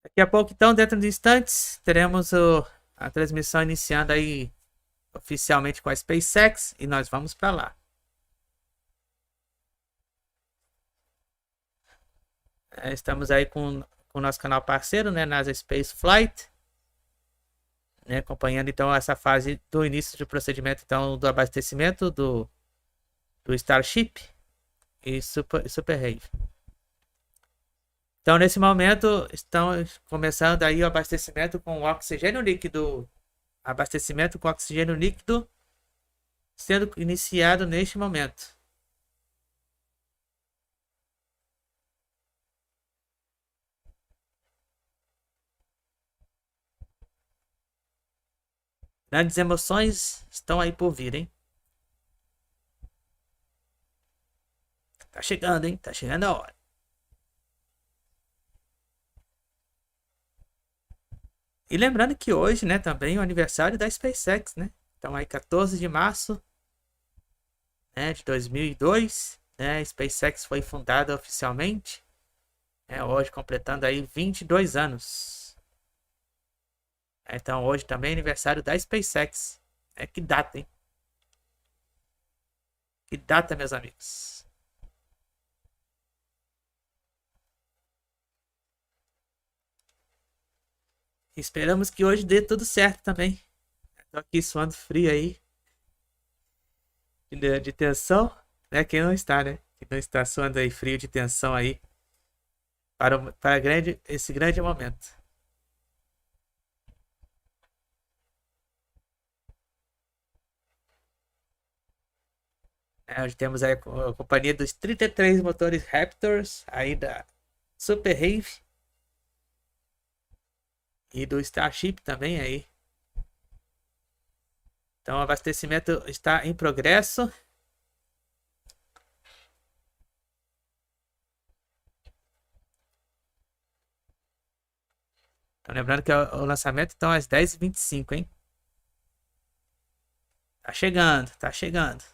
Daqui a pouco, então, dentro de instantes, teremos a transmissão iniciando aí oficialmente com a SpaceX e nós vamos para lá. Estamos aí com o nosso canal parceiro, né, NASA Space Flight, né, acompanhando então essa fase do início do procedimento então do abastecimento do Starship e Super Rave. Então nesse momento estão começando aí o abastecimento com oxigênio líquido, sendo iniciado neste momento. Grandes emoções estão aí por vir, hein? Tá chegando, hein? Tá chegando a hora. E lembrando que hoje, né, também é o aniversário da SpaceX, né? Então aí 14 de março, né, de 2002, né, a SpaceX foi fundada oficialmente, né, hoje completando aí 22 anos. Então hoje também é aniversário da SpaceX. Que data, hein? Que data, meus amigos. Esperamos que hoje dê tudo certo também. Tô aqui suando frio aí. De tensão, né? Quem não está, né? Quem não está suando aí frio de tensão aí para esse grande momento. Hoje temos aí a companhia dos 33 motores Raptors aí da Super Rave e do Starship também aí. Então o abastecimento está em progresso. Então, lembrando que o lançamento então às 10h25, hein? Tá chegando, tá chegando.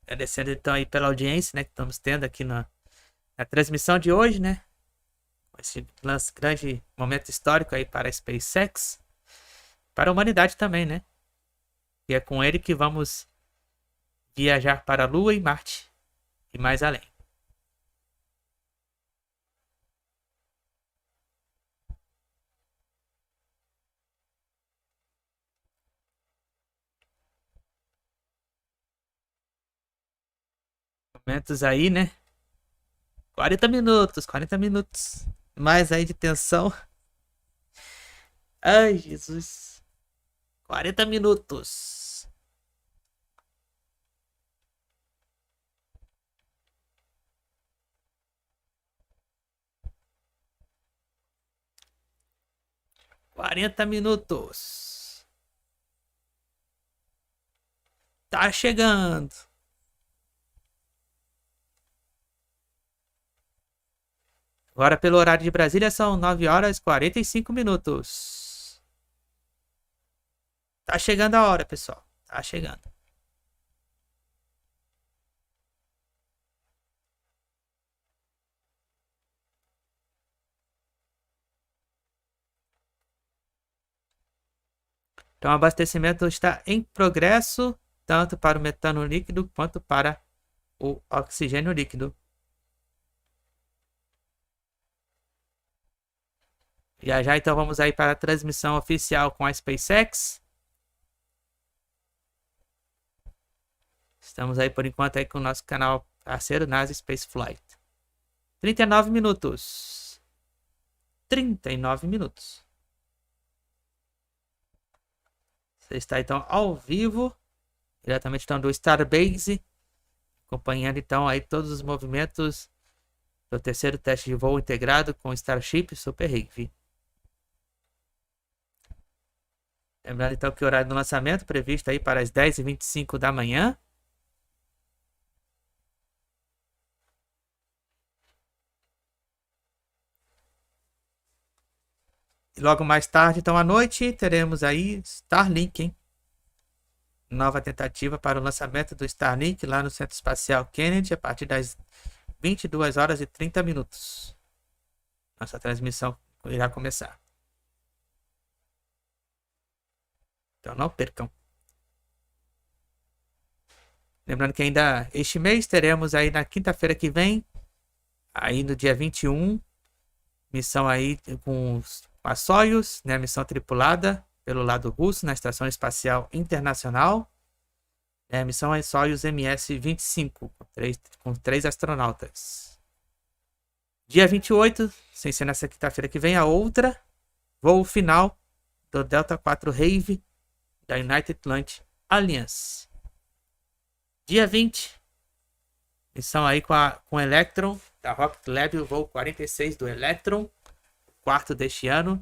Agradecendo então aí pela audiência, né, que estamos tendo aqui na transmissão de hoje, né? Esse grande momento histórico aí para a SpaceX, para a humanidade também, né? E é com ele que vamos viajar para a Lua e Marte e mais além. Momentos aí, né? 40 minutos, 40 minutos. Mais aí de tensão. Ai, Jesus. 40 minutos. Quarenta minutos. Tá chegando. Agora, pelo horário de Brasília, são 9h45 minutos. Tá chegando a hora, pessoal. Tá chegando. Então, o abastecimento está em progresso, tanto para o metano líquido quanto para o oxigênio líquido. Já já, então, vamos aí para a transmissão oficial com a SpaceX. Estamos aí, por enquanto, aí com o nosso canal parceiro NASA Spaceflight. 39 minutos. 39 minutos. Você está, então, ao vivo, diretamente, então, do Starbase, acompanhando, então, aí todos os movimentos do terceiro teste de voo integrado com Starship e Super Heavy. Lembrando, então, que o horário do lançamento previsto aí para as 10h25 da manhã. E logo mais tarde, então, à noite, teremos aí Starlink, hein? Nova tentativa para o lançamento do Starlink lá no Centro Espacial Kennedy a partir das 22h30. Nossa transmissão irá começar. Então não percam. Lembrando que ainda este mês teremos aí na quinta-feira que vem, aí no dia 21, missão aí com a Soyuz, né, missão tripulada pelo lado russo na Estação Espacial Internacional. Missão é Soyuz MS-25, com três astronautas. Dia 28, sem ser nessa quinta-feira que vem, a outra, voo final do Delta 4 Rave da Untitled Alliance. Dia 20, missão aí com Electron, da Rocket Lab, o voo 46 do Electron, quarto deste ano,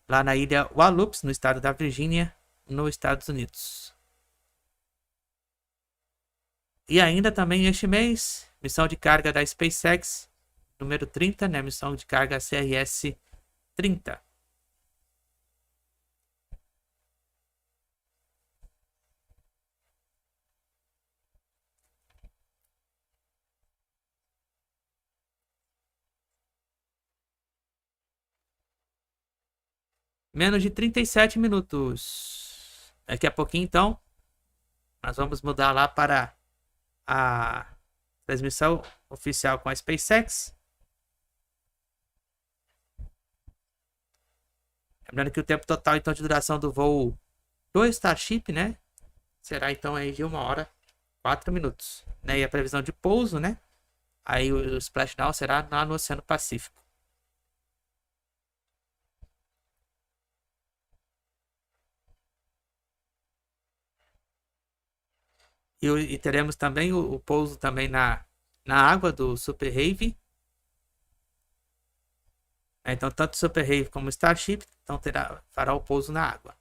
lá na ilha Wallops, no estado da Virgínia, nos Estados Unidos. E ainda também este mês, missão de carga da SpaceX, número 30, né? Missão de carga CRS-30. Menos de 37 minutos. Daqui a pouquinho, então, nós vamos mudar lá para a transmissão oficial com a SpaceX. Lembrando que o tempo total então de duração do voo do Starship, né, será então aí de 1 hora 4 minutos, né? E a previsão de pouso, né? Aí o splashdown será lá no Oceano Pacífico. E teremos também o pouso também na água do Super Heavy. Então, tanto o Super Heavy como o Starship então fará o pouso na água.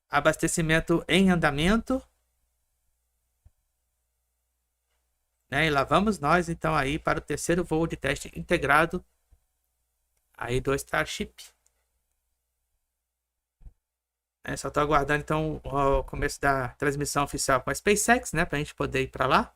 Abastecimento em andamento. Né? E lá vamos nós então aí para o terceiro voo de teste integrado aí do Starship. Só estou aguardando então o começo da transmissão oficial com a SpaceX, né, para a gente poder ir para lá.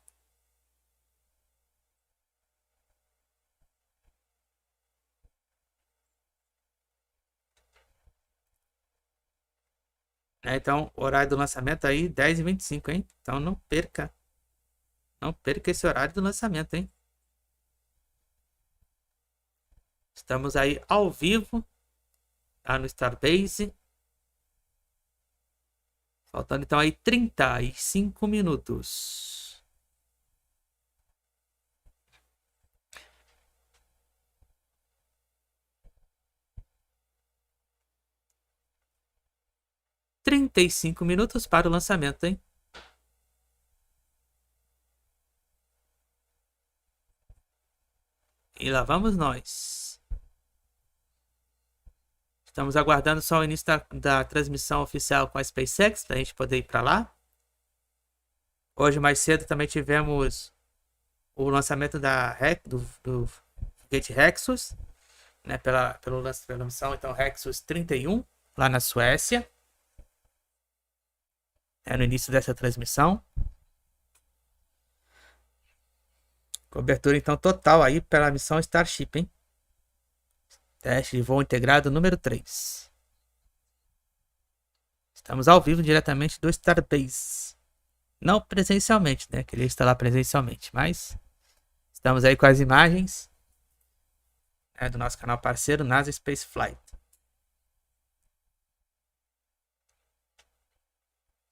Então, horário do lançamento aí 10h25, hein? Então não perca. Não perca esse horário do lançamento, hein? Estamos aí ao vivo lá no Starbase. Faltando então aí 35 minutos. $35 para o lançamento, hein? E lá vamos nós. Estamos aguardando só o início da transmissão oficial com a SpaceX, para a gente poder ir para lá. Hoje mais cedo também tivemos o lançamento do foguete Hexus, né, pela missão então Hexus 31, lá na Suécia. No início dessa transmissão. Cobertura então total aí pela missão Starship, hein? Teste de voo integrado número 3. Estamos ao vivo diretamente do Starbase. Não presencialmente, né? Queria estar lá presencialmente, mas estamos aí com as imagens, né, do nosso canal parceiro NASA Space Flight.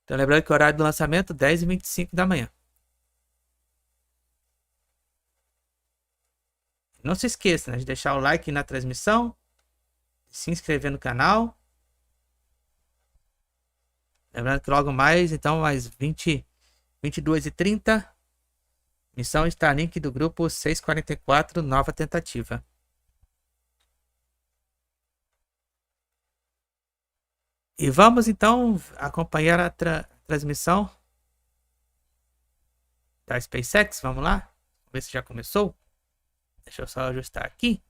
Então lembrando que o horário do lançamento 10h25 da manhã. Não se esqueça, né, de deixar o like na transmissão, se inscrever no canal. Lembrando que logo mais, então, às 22h30, missão Starlink do grupo 644, nova tentativa. E vamos então acompanhar a transmissão da SpaceX. Vamos lá? Vamos ver se já começou. Deixa eu só ajustar aqui.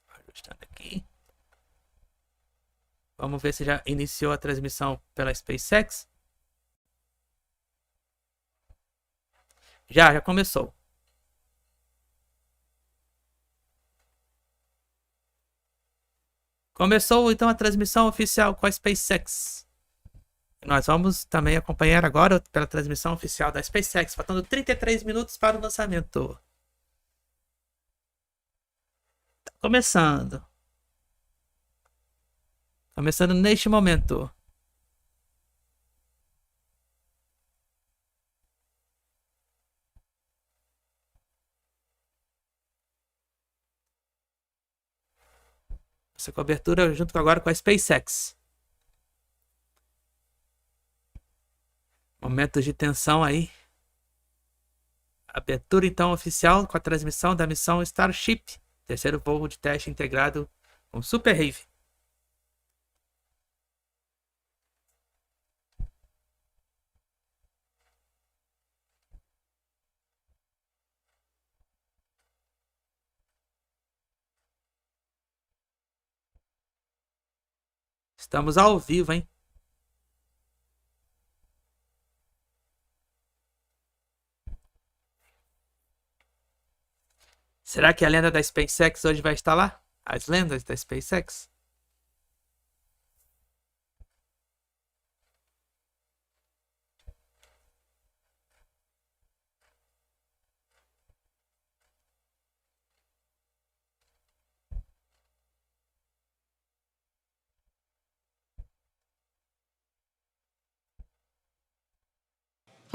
Ajustando aqui. Vamos ver se já iniciou a transmissão pela SpaceX. Já começou. Começou então a transmissão oficial com a SpaceX. Nós vamos também acompanhar agora pela transmissão oficial da SpaceX, faltando 33 minutos para o lançamento. Tá começando. Começando neste momento. Essa cobertura junto agora com a SpaceX. Momentos de tensão aí. Abertura então oficial com a transmissão da missão Starship, terceiro voo de teste integrado com Super Heavy. Estamos ao vivo, hein? Será que a lenda da SpaceX hoje vai estar lá? As lendas da SpaceX?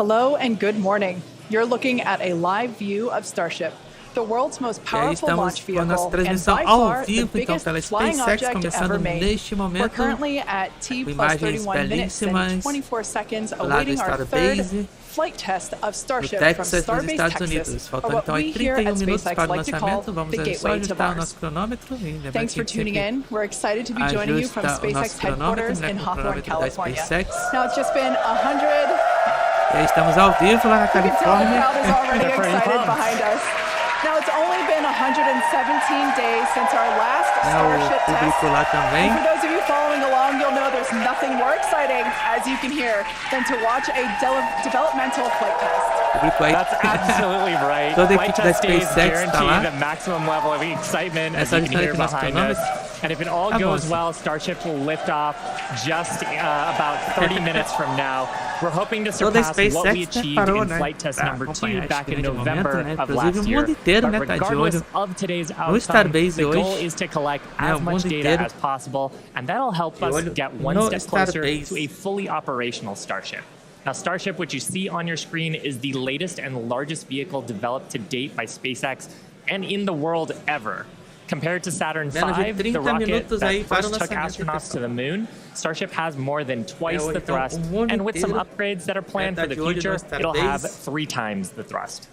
Hello and good morning. You're looking at a live view of Starship, the world's most powerful launch vehicle nossa and transmissão by ao far the vivo, então, biggest pela flying SpaceX, object começando ever made. neste We're momento, currently at T com plus imagens 31 minutes and belíssimas 24 seconds lá do awaiting our third Starbase, flight test of no Starship from Texas, nos Starbase, Estados Texas, Unidos. or Faltando what então we aí here 31 at minutos SpaceX para o like to call lançamento. Vamos the só gateway to ajustar o Mars. nosso cronômetro. Thanks for tuning in. We're excited to be joining you from ajusta o SpaceX nosso cronômetro, headquarters né, in com o Hawthorne, cronômetro da California. SpaceX. Now it's just been 100. E aí estamos ao vivo lá na You can tell the Califórnia. crowd is already They're pretty excited pumped. behind us. Now it's only been 117 days since our last O Starship test. público lá também. And for those of you following along, you'll know there's nothing more exciting, as you can hear, than to watch a developmental flight test. O público aí. That's absolutely right. Toda a Flight equipe da test days SpaceX tá lá. guarantee the maximum level of excitement, as Essa you can hear distância nosso behind us. cronômetro. And if it all Tá bom, goes assim. well, Starship will lift off just about 30 minutes from now. We're hoping to Toda a surpass what we SpaceX achieved preparou, in né, flight test pra number 2 acompanhar back esse in grande November momento, né? of Inclusive, last o year. mundo inteiro, But né, tá de regardless olho of today's no outcome, Starbase the goal hoje. is to collect Né, as o much mundo data inteiro as possible, and that'll help de us olho get one no step closer Starbase. to a fully operational Starship. Now, Starship, which you see on your screen, is the latest and largest vehicle developed to date by SpaceX and in the world ever. Compared to Saturn Menos de V, 30 the rocket minutos aí that para o first took lançamento, astronauts to the moon, Starship has more than twice the então, thrust, o mundo and with some inteiro upgrades that are planned tá for the de olho no future, it'll have Starbase. 3 times the thrust.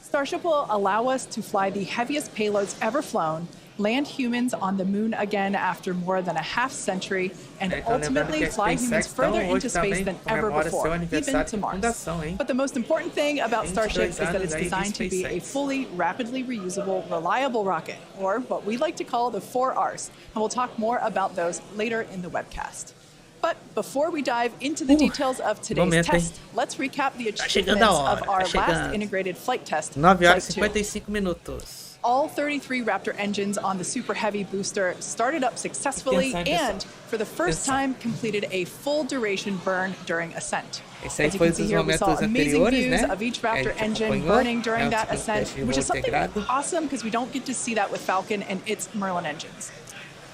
Starship will allow us to fly the heaviest payloads ever flown, land humans on the moon again after more than a half century, and Então, lembrando ultimately que a fly humans SpaceX further então, into hoje space também than ever comemora seu before, even aniversário to de Mars. fundação, hein? But the most important thing about 22 Starship is that anos it's aí de designed to be a SpaceX. fully, rapidly reusable, reliable rocket, or what we like to call the 4 Rs, and we'll talk more about those later in the webcast. But before we dive into the details of today's momento, hein? test, let's recap the chegando achievements a hora, of our tá last chegando. integrated flight test, 9 horas e Flight 2. 55 minutos. All 33 Raptor engines on the Super Heavy booster started up successfully Atenção, pessoal. and, for the first Atenção. time, completed a full duration burn during ascent. Esse aí As you foi can see dos here, we saw momentos amazing anteriores, views né? of each Que a Raptor gente engine acompanhou, burning during né, o that segundo ascent, teste de which voo is something integrado. awesome because we don't get to see that with Falcon and its Merlin engines.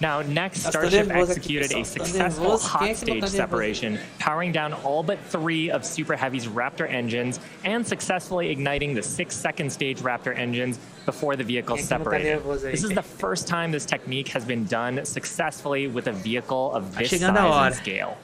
Now, next, Nossa, tô Starship nervoso aqui, executed a pessoal. Tô successful nervoso. Quem hot é que não stage tá nervoso? separation, powering down all but 3 of Super Heavy's Raptor engines and successfully igniting the 6-second stage Raptor engines before the vehicle Quem é que não tá separated. nervoso aí? This is the first time this technique has been done successfully with a vehicle of this chegando a size hora. and scale.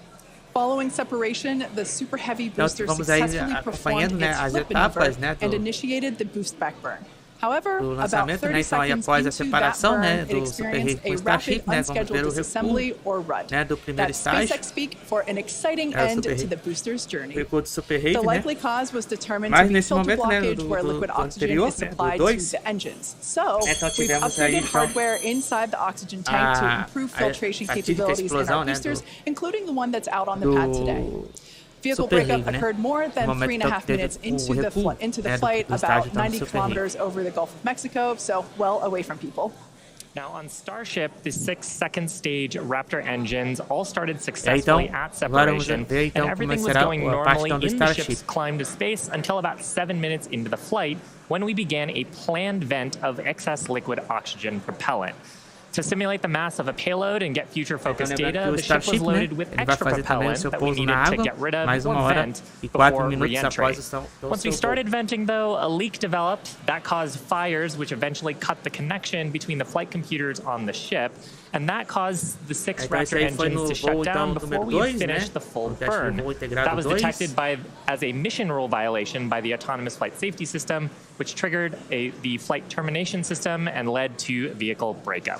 Following separation, the Super Heavy Então, booster vamos aí successfully acompanhando, performed né, its as flip etapas, maneuver né, and do initiated the boost back burn. However, do about lançamento, 30 né? Então aí seconds após a into that separação, burn, né, it do Super Heavy experienced com a o Starship, rapid né, vamos unscheduled ver o disassembly recuo, or RUD. né, do primeiro That's estágio. SpaceX speak for an exciting É o end Super to Heavy. the booster's journey. O recuo do Super The Heavy, né? likely cause was determined Mas to be nesse filter momento, né, blockage where liquid oxygen anterior, is né, do supplied to 2, the engines. So, então we've tivemos aí, updated então, hardware inside the oxygen tank to improve filtration fatídica capabilities in explosão, our né, boosters, do- including the one that's out on the pad today. do Vehicle Super breakup Heavy, né? occurred more No than momento 3.5 teve minutes o into the, recuo, into the né, do flight, estágio, about então, do 90 Super Heavy. kilometers over the Gulf of Mexico, so well away from people. Now, on Starship, the 6-second stage Raptor engines all started então, successfully at agora vamos separation, ver, então, and everything como was será going a parte, normally então, do in the Starship. ship's climb to space until about 7 minutes into the flight, when we began a planned vent of excess liquid oxygen propellant. To simulate the mass of a payload and get future-focused Então, lembrando data, que o the ship was Starship, né, loaded with ele vai extra fazer também o propellant seu that we pouso na needed to água, get rid of mais or 1 hora vent e 4 before minutos re-entry. após o Once we seu started voo. venting, though, a leak developed that caused fires, which eventually cut the connection between the flight computers on the ship, and that caused the 6 Então, esse Raptor aí foi engines no to shut voo, down então, before número we 2, had né? finished the full O teste de burn. voo integrado That was 2. detected as a mission rule violation by the autonomous flight safety system, which triggered the flight termination system and led to vehicle breakup.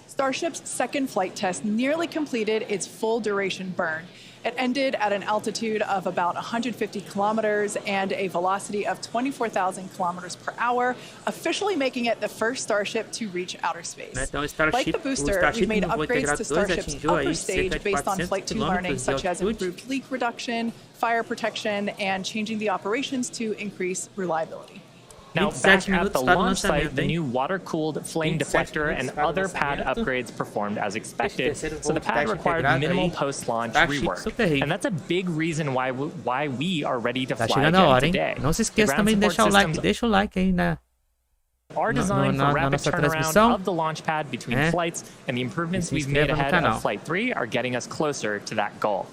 Starship's second flight test nearly completed its full duration burn. It ended at an altitude of about 150 kilometers and a velocity of 24,000 kilometers per hour, officially making it the first Starship to reach outer space. Então, o Starship, Like the booster, Starship we've made no voo upgrades to integrado 2 Starship's atingiu aí upper cerca stage de based on 400 Flight 2 learning, quilômetros de such as altitude. improved leak reduction, fire protection, and changing the operations to increase reliability. Now, 27 back at the minutos para o launch site, lançamento, the hein? new water-cooled flame 27 deflector and minutos para o other pad lançamento. upgrades performed as expected, terceiro so the voo pad teste required integrado minimal aí, post-launch Starship rework. Super Heavy. And that's a big reason why we are ready to Tá fly chegando a again hora, hein? today. Não se The esqueça ground também de deixar o support like. systems Deixa o like aí na... are designed na for rapid nossa turnaround transmissão. of the launch pad between É. flights, and the improvements Se we've made inscreva no ahead canal. of Flight 3 are getting us closer to that goal.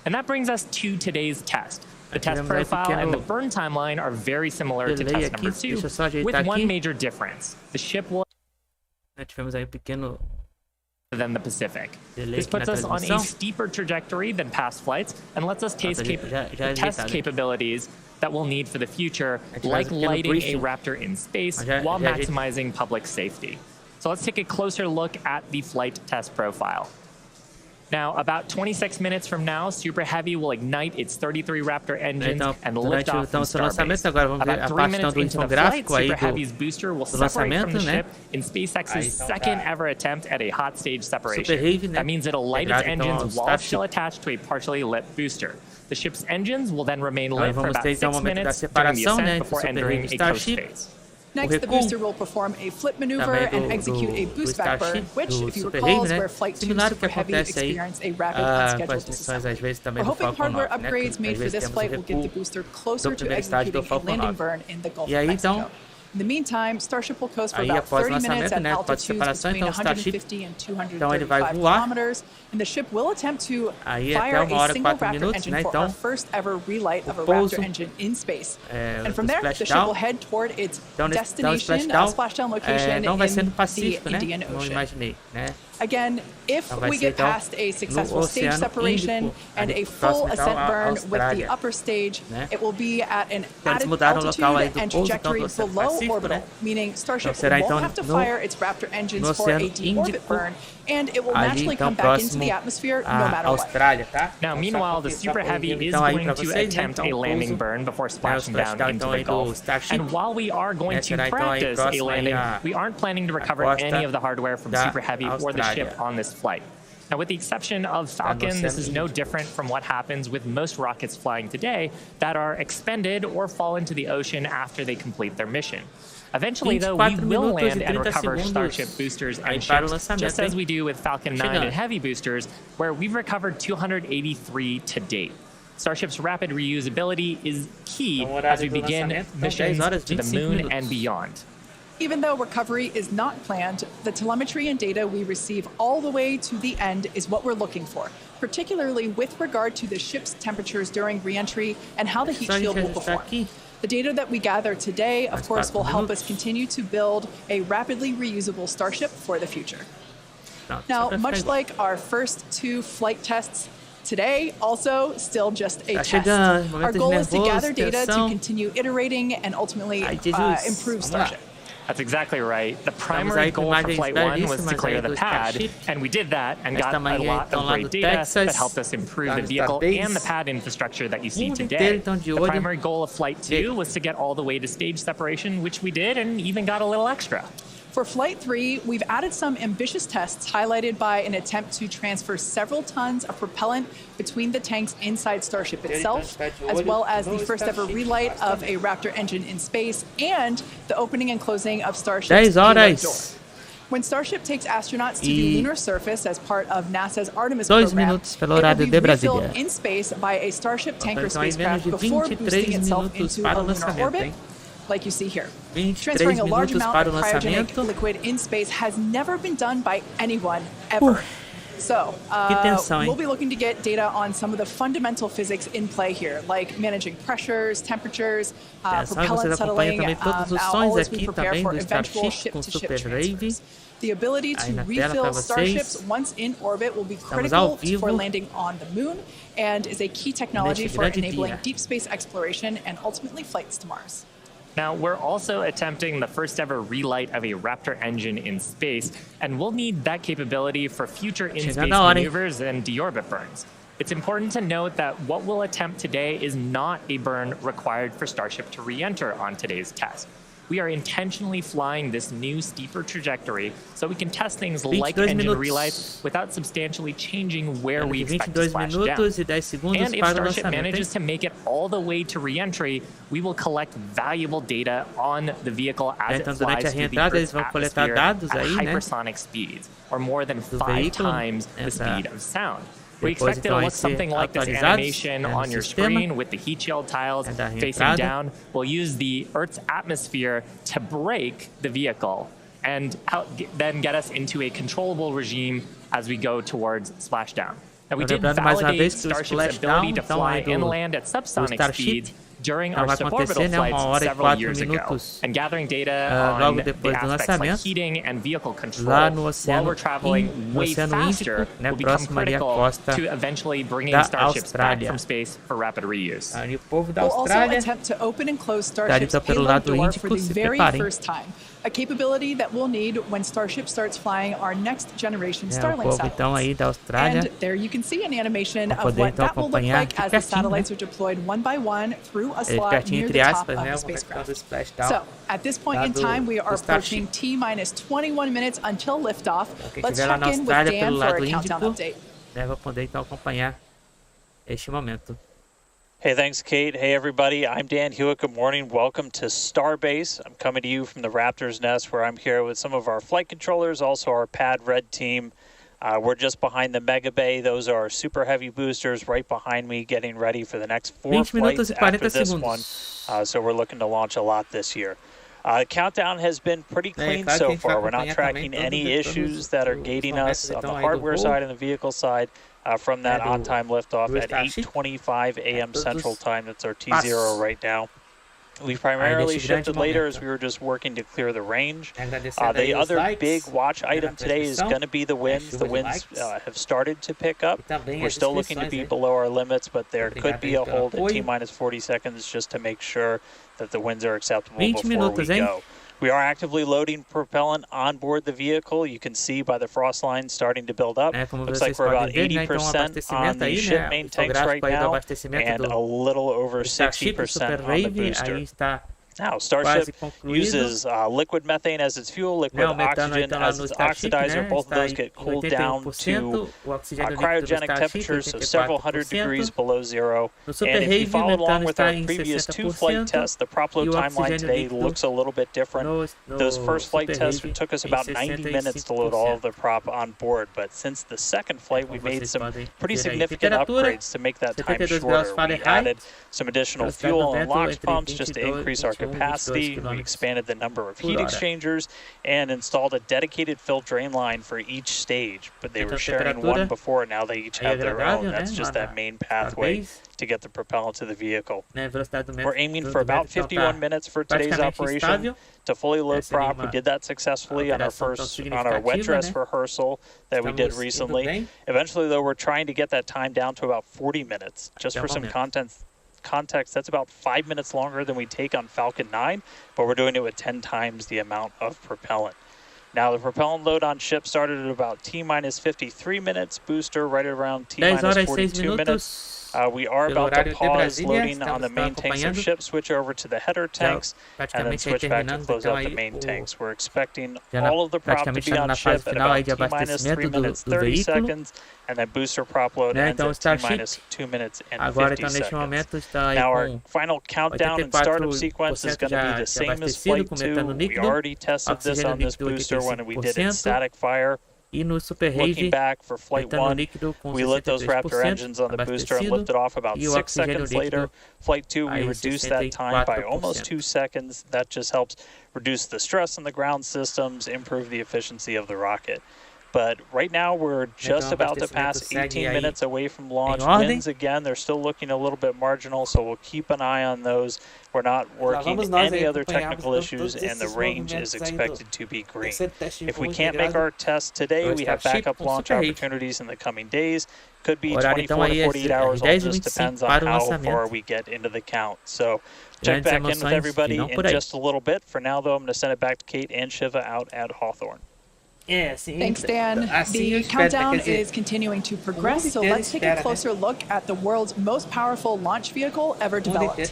And that brings us to today's test. The test profile and the burn timeline are very similar to test number 2, with one major difference. The ship will tivemos aí pequeno than the Pacific. This puts us on a steeper trajectory than past flights and lets us test capabilities that we'll need for the future, like lighting a Raptor in space while maximizing public safety. So let's take a closer look at the flight test profile. Now, about 26 minutes from now, Super Heavy will ignite its 33 Raptor engines and lift off from Starbase. About 3 minutes into the flight, Super Heavy's booster will separate from the ship in SpaceX's second ever attempt at a hot stage separation. That means it'll light its engines while still attached to a partially lit booster. The ship's engines will then remain lit for about 6 minutes during the ascent before entering a coast phase. Next, the booster will perform a flip maneuver and execute a boost back burn, which, if you recall, is where Flight 2 Super Heavy experienced a rapid unscheduled disassembly. We're hoping hardware upgrades made for this flight will get the booster closer to executing a landing burn in the Gulf of Mexico. In the meantime, Starship will coast for about 30 minutes at altitudes between 150 and 235 kilometers, and the ship will attempt to fire a single Raptor engine for our first ever relight of a Raptor engine in space. And from there, the ship will head toward its destination, splashdown location in the Indian Ocean. Again, if we get past a successful stage separation and a full ascent burn with the upper stage, it will be at an added altitude and trajectory below orbital, meaning Starship won't have to fire its Raptor engines for a deorbit burn, and it will naturally come back into the atmosphere no matter what. Now, meanwhile, the Super Heavy is going to attempt a landing burn before splashing down into the Gulf. And while we are going to practice a landing, we aren't planning to recover any of the hardware from Super Heavy or the ship on this flight. Now, with the exception of Falcon, this is no different from what happens with most rockets flying today that are expended or fall into the ocean after they complete their mission. Eventually, though, we will land and recover Starship boosters and ships, just as we do with Falcon 9 and Heavy boosters, where we've recovered 283 to date. Starship's rapid reusability is key as we begin missions to the moon and beyond. Even though recovery is not planned, the telemetry and data we receive all the way to the end is what we're looking for, particularly with regard to the ship's temperatures during re-entry and how the heat shield will perform. The data that we gather today, of course, will help us continue to build a rapidly reusable Starship for the future. Now, much like our first 2 flight tests, today also still just a test. Our goal is to gather data to continue iterating and ultimately improve Starship. That's exactly right. The primary goal for Flight 1 was to clear the pad, and we did that and got a lot of great data that helped us improve the vehicle and the pad infrastructure that you see today. The primary goal of Flight 2 was to get all the way to stage separation, which we did, and even got a little extra. For Flight 3, we've added some ambitious tests highlighted by an attempt to transfer several tons of propellant between the tanks inside Starship itself, as well as the first ever relight of a Raptor engine in space and the opening and closing of Starship's payload door. When Starship takes astronauts to the lunar surface as part of NASA's Artemis program, it will be refilled in space by a Starship tanker spacecraft before boosting itself into a lunar orbit, like you see here. Transferring a large amount of cryogenic liquid in space has never been done by anyone, ever. So, we'll be looking to get data on some of the fundamental physics in play here, like managing pressures, temperatures, propellant settling, all as we prepare for eventual ship-to-ship transfers. The ability to refill Starships once in orbit will be critical for landing on the moon and is a key technology for enabling deep space exploration and ultimately flights to Mars. Now, we're also attempting the first ever relight of a Raptor engine in space, and we'll need that capability for future in-space maneuvers and deorbit burns. It's important to note that what we'll attempt today is not a burn required for Starship to re-enter on today's test. We are intentionally flying this new steeper trajectory so we can test things like engine relights without substantially changing where we expect to splash down. And if Starship manages to make it all the way to re-entry, we will collect valuable data on the vehicle as it flies through the Earth's atmosphere at hypersonic speeds, or more than 5 times the speed of sound. We expect it to look something like this animation on your screen with the heat shield tiles facing down. We'll use the Earth's atmosphere to brake the vehicle and then get us into a controllable regime as we go towards splashdown. Now, we did validate Starship's ability to fly and land at subsonic speeds during our suborbital flights several years ago, and gathering data on the aspects like heating and vehicle control while we're traveling way faster will become critical to eventually bringing Starships back from space for rapid reuse. We'll also attempt to open and close Starship's payload door for the very first time, a capability that we'll need when Starship starts flying our next generation Starlink satellites. And there you can see an animation of what that will look like as the satellites are deployed one by one through a slot near the top of the spacecraft. So, at this point in time, we are approaching T-minus 21 minutes until liftoff. Let's check in with Dan for a countdown update. Vou poder então acompanhar este momento. Hey, thanks, Kate. Hey, everybody. I'm Dan Hewitt. Good morning. Welcome to Starbase. I'm coming to you from the Raptor's Nest, where I'm here with some of our flight controllers, also our Pad Red team. We're just behind the Mega Bay. Those are super heavy boosters right behind me, getting ready for the next 4 flights after this one. So we're looking to launch a lot this year. Countdown has been pretty clean so far. We're not tracking any issues that are gating us on the hardware side and the vehicle side from that on-time liftoff at 8:25 a.m. Central Time. That's our T0 right now. We primarily shifted later as we were just working to clear the range. The other big watch item today is going to be the winds. The winds have started to pick up. We're still looking to be below our limits, but there could be a hold at T-minus 40 seconds just to make sure that the winds are acceptable before we go. We are actively loading propellant on board the vehicle. You can see by the frost lines starting to build up. Looks like we're about 80% on the ship main tanks right now, and a little over 60% on the booster. Now, Starship uses liquid methane as its fuel, liquid oxygen as its oxidizer. Both of those get cooled down to cryogenic temperatures, so several hundred degrees below zero. And if you followed along with our previous 2 flight tests, the prop load timeline today looks a little bit different. Those first flight tests took us about 90 minutes to load all of the prop on board, but since the second flight, we made some pretty significant upgrades to make that time shorter. We added some additional fuel and LOX pumps just to increase our capacity. We expanded the number of heat exchangers and installed a dedicated fill drain line for each stage, but they were sharing one before. Now they each have their own. That's just that main pathway to get the propellant to the vehicle. We're aiming for about 51 minutes for today's operation to fully load prop. We did that successfully on our wet dress rehearsal that we did recently. Eventually, though, we're trying to get that time down to about 40 minutes. Just for some context, that's about 5 minutes longer than we take on Falcon 9, but we're doing it with 10 times the amount of propellant. Now, the propellant load on ship started at about T-minus 53 minutes, booster right around T-minus 42 minutes. We are about to pause loading on the main tanks of ship, switch over to the header tanks, and then switch back to close out the main tanks. We're expecting all of the prop to be on ship at about T-minus 3 minutes 30 seconds, and then booster prop load ends at T-minus 2 minutes and 50 seconds. Now, our final countdown and startup sequence is going to be the same as Flight 2. We already tested this on this booster when we did it static fire. Looking back for Flight 1, we lit those Raptor engines on the booster and lifted off about 6 seconds later. Flight 2, we reduced that time by almost 2 seconds. That just helps reduce the stress on the ground systems, improve the efficiency of the rocket. But right now, we're just about to pass 18 minutes away from launch. Winds, again, they're still looking a little bit marginal, so we'll keep an eye on those. We're not working any other technical issues, and the range is expected to be green. If we can't make our test today, we have backup launch opportunities in the coming days. Could be 24 to 48 hours, all just depends on how far we get into the count. So check back in with everybody in just a little bit. For now, though, I'm going to send it back to Kate and Shiva out at Hawthorne. Thanks, Dan. The countdown is continuing to progress, so let's take a closer look at the world's most powerful launch vehicle ever developed.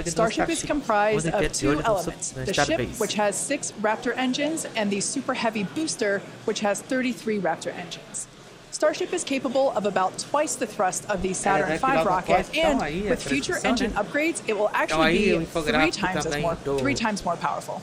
Starship is comprised of 2 elements, the ship, which has 6 Raptor engines, and the super heavy booster, which has 33 Raptor engines. Starship is capable of about twice the thrust of the Saturn V rocket, and with future engine upgrades, it will actually be 3 times more powerful.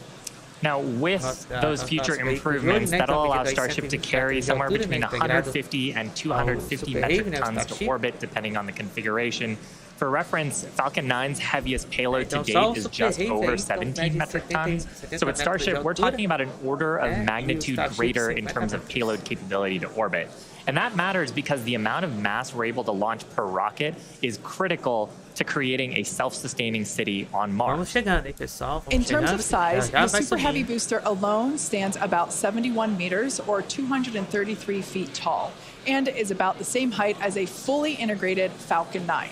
Now, with those future improvements, that'll allow Starship to carry somewhere between 150 and 250 metric tons to orbit, depending on the configuration. For reference, Falcon 9's heaviest payload to date is just over 17 metric tons. So with Starship, we're talking about an order of magnitude greater in terms of payload capability to orbit. And that matters because the amount of mass we're able to launch per rocket is critical to creating a self-sustaining city on Mars. In terms of size, the Super Heavy booster alone stands about 71 meters or 233 feet tall and is about the same height as a fully integrated Falcon 9.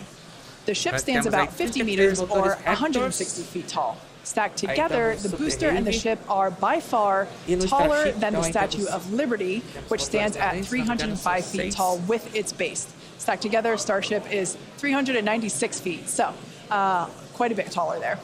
The ship stands about 50 meters or 160 feet tall. Stacked together, the booster and the ship are by far taller than the Statue of Liberty, which stands at 305 feet tall with its base. Stacked together, Starship is 396 feet, so quite a bit taller there.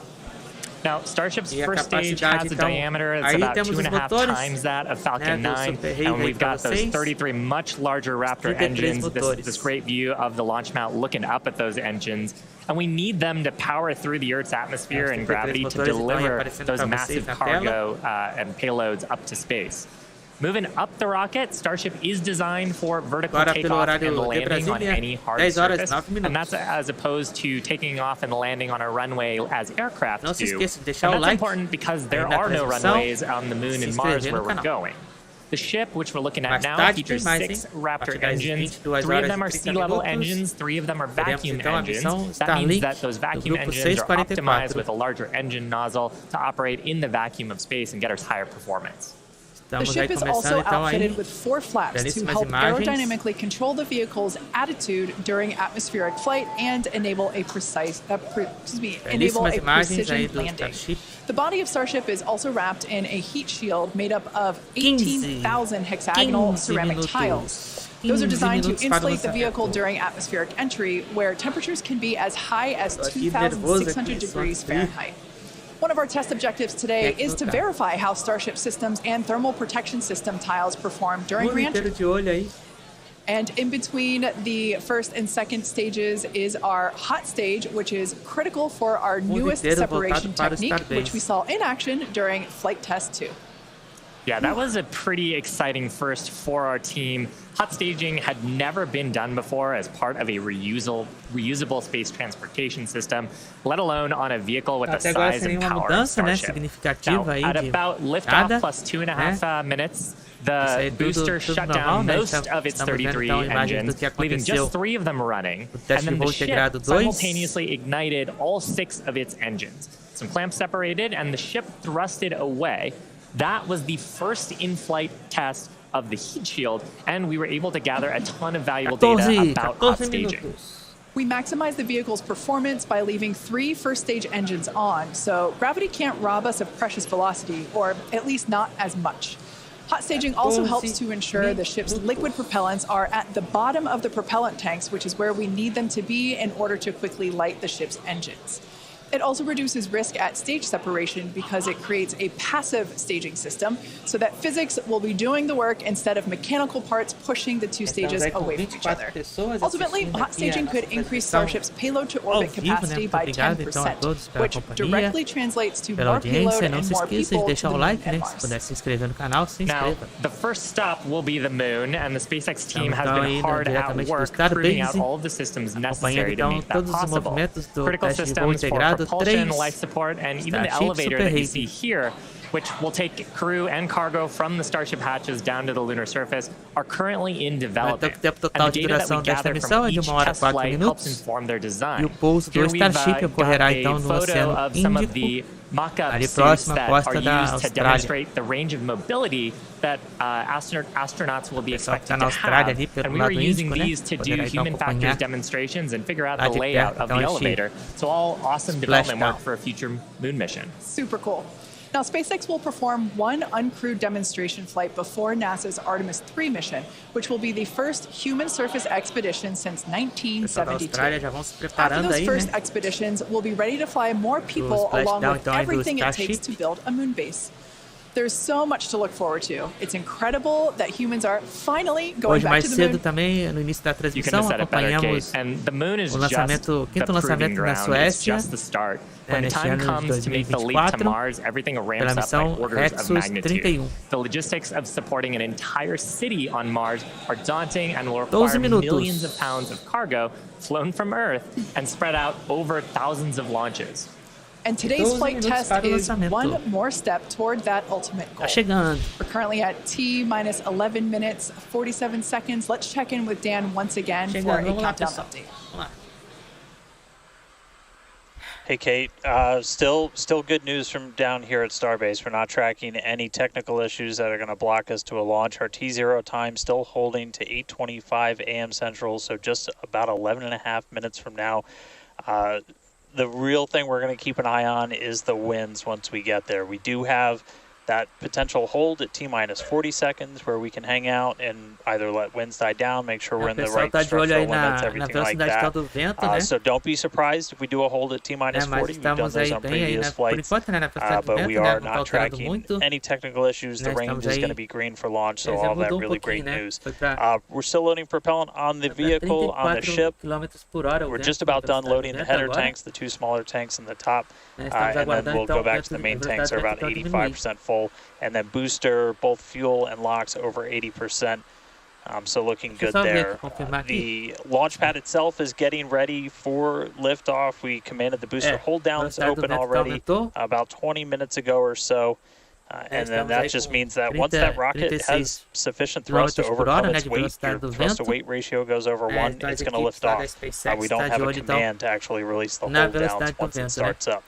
Now, Starship's first stage has a diameter that's about 2.5 times that of Falcon 9, and we've got those 33 much larger Raptor engines, this great view of the launch mount looking up at those engines, and we need them to power through the Earth's atmosphere and gravity to deliver those massive cargo and payloads up to space. Moving up the rocket, Starship is designed for vertical takeoff and landing on any hard surface, and that's as opposed to taking off and landing on a runway as aircraft do. And that's important because there are no runways on the Moon and Mars where we're going. The ship, which we're looking at now, features 6 Raptor engines. 3 of them are sea-level engines, 3 of them are vacuum engines. That means that those vacuum engines are optimized with a larger engine nozzle to operate in the vacuum of space and get us higher performance. The ship is also outfitted with 4 flaps to help aerodynamically control the vehicle's attitude during atmospheric flight and enable a precision landing. The body of Starship is also wrapped in a heat shield made up of 18,000 hexagonal ceramic tiles. Those are designed to insulate the vehicle during atmospheric entry, where temperatures can be as high as 2,600 degrees Fahrenheit. One of our test objectives today is to verify how Starship systems and thermal protection system tiles perform during reentry. And in between the first and second stages is our hot stage, which is critical for our newest separation technique, which we saw in action during Flight Test 2. Yeah, that was a pretty exciting first for our team. Hot staging had never been done before as part of a reusable space transportation system, let alone on a vehicle with the size and power of Starship. Now, at about liftoff plus 2.5 minutes, the booster shut down most of its 33 engines, leaving just 3 of them running, and then the ship simultaneously ignited all 6 of its engines. Some clamps separated, and the ship thrusted away. That was the first in-flight test of the heat shield, and we were able to gather a ton of valuable data about hot staging. We maximized the vehicle's performance by leaving 3 first-stage engines on, so gravity can't rob us of precious velocity, or at least not as much. Hot staging also helps to ensure the ship's liquid propellants are at the bottom of the propellant tanks, which is where we need them to be in order to quickly light the ship's engines. It also reduces risk at stage separation because it creates a passive staging system so that physics will be doing the work instead of mechanical parts pushing the 2 stages away from each other. Ultimately, hot staging could increase Starship's payload to orbit capacity by 10%, which directly translates to more payload and more people to the Moon and Mars. Now, the first stop will be the Moon, and the SpaceX team has been hard at work proving out all of the systems necessary to make that possible. Critical systems for propulsion, life support, and even the elevator that you see here, which will take crew and cargo from the Starship hatches down to the lunar surface, are currently in development. And the data that we gather from each test flight helps inform their design. Here we've got a photo of some of the mock-up suits that are used to demonstrate the range of mobility that astronauts will be expected to have. And we were using these to do human factors demonstrations and figure out the layout of the elevator. So all awesome development work for a future moon mission. Super cool. Now, SpaceX will perform 1 uncrewed demonstration flight before NASA's Artemis 3 mission, which will be the first human surface expedition since 1972. After those first expeditions, we'll be ready to fly more people along with everything it takes to build a moon base. There's so much to look forward to. It's incredible that humans are finally going back to the moon. Também, no início da You couldn't have said it better, Kate. And the moon is just the proving ground. It's just the start. When the time comes to make the leap to Mars, everything ramps up by orders of magnitude. The logistics of supporting an entire city on Mars are daunting and will require millions of pounds of cargo flown from Earth and spread out over thousands of launches. And today's flight test para o is lançamento. one more step toward that ultimate goal. Tá chegando. We're currently at T minus 11 minutes, 47 seconds. Let's check in with Dan once again for a Chegando. Vamos lá, countdown pessoal. update. Vamos lá. Hey, Kate. Still good news from down here at Starbase. We're not tracking any technical issues that are going to block us to a launch. Our T0 time still holding to 8:25 a.m. Central, so just about 11 and a half minutes from now. The real thing we're going to keep an eye on is the winds once we get there. We do have that potential hold at T minus 40 seconds where we can hang out and either let winds die down, make sure we're in the right structural limits, everything like that. So don't be surprised if we do a hold at T minus 40. We've done those on previous flights, but we are not tracking any technical issues. The range is going to be green for launch, so all that really great news. We're still loading propellant on the vehicle, on the ship. We're just about done loading the header tanks, the two smaller tanks in the top, and then we'll go back to the main tanks. They're about 85% full. And then booster, both fuel and LOX over 80%. So looking good there. The launch pad itself is getting ready for liftoff. We commanded the booster hold downs open already about 20 minutes ago or so. And then that just means that once that rocket has sufficient thrust to overcome its weight, your thrust to weight ratio goes over 1, it's going to lift off. We don't have a command to actually release the hold downs once it starts up.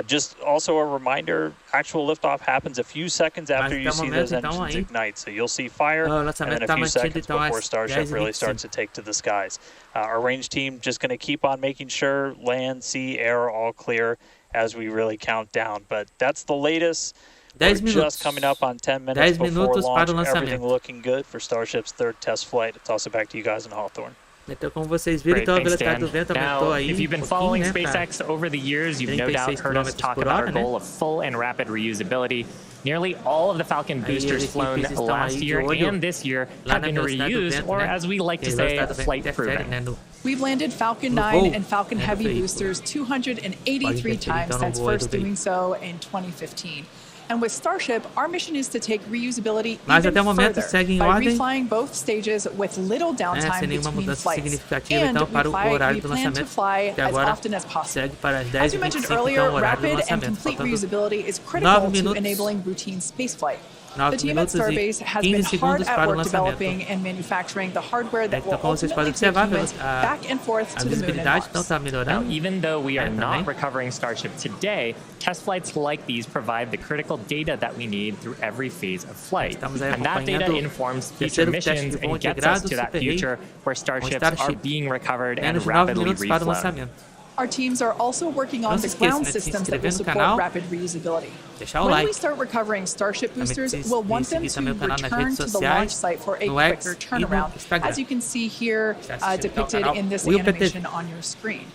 Just also a reminder, actual liftoff happens a few seconds after you see those engines ignite. So you'll see fire and then a few seconds before Starship really starts to take to the skies. Our range team just going to keep on making sure land, sea, air are all clear as we really count down. But that's the latest. We're just coming up on 10 minutes before launch. Everything looking good for Starship's third test flight. I'll toss it back to you guys in Hawthorne. Então, como vocês viram, então a velocidade do vento aumentou aí. If you've been following SpaceX over the years, you've no doubt heard us talk about our goal of full and rapid reusability. Nearly all of the Falcon boosters flown last year and this year have been reused, or as we like to say, flight proven. We've landed Falcon 9 and Falcon Heavy boosters 283 times since first doing so in 2015. And with Starship, our mission is to take reusability even further by reflying both stages with little downtime between flights. And we plan to fly as often as possible. As we mentioned earlier, rapid and complete reusability is critical to enabling routine spaceflight. The team at Starbase has been hard at work developing and manufacturing the hardware that will ultimately take humans back and forth to the moon and Mars. Now, even though we are not recovering Starship today, test flights like these provide the critical data that we need through every phase of flight. And that data informs future missions and gets us to that future where Starships are being recovered and rapidly reflown. Our teams are also working on the ground systems that will support rapid reusability. When we start recovering Starship boosters, we'll want them to return to the launch site for a quicker turnaround, as you can see here depicted in this animation on your screen.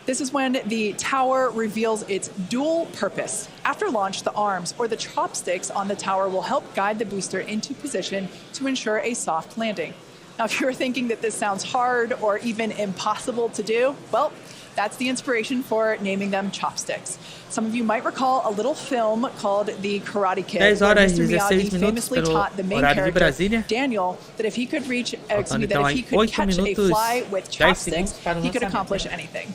This is when the tower reveals its dual purpose. After launch, the arms or the chopsticks on the tower will help guide the booster into position to ensure a soft landing. Now, if you're thinking that this sounds hard or even impossible to do, well, that's the inspiration for naming them chopsticks. Some of you might recall a little film called The Karate Kid, where Mr. Miyagi famously taught the main character, Daniel, that if he could catch a fly with chopsticks, he could accomplish anything.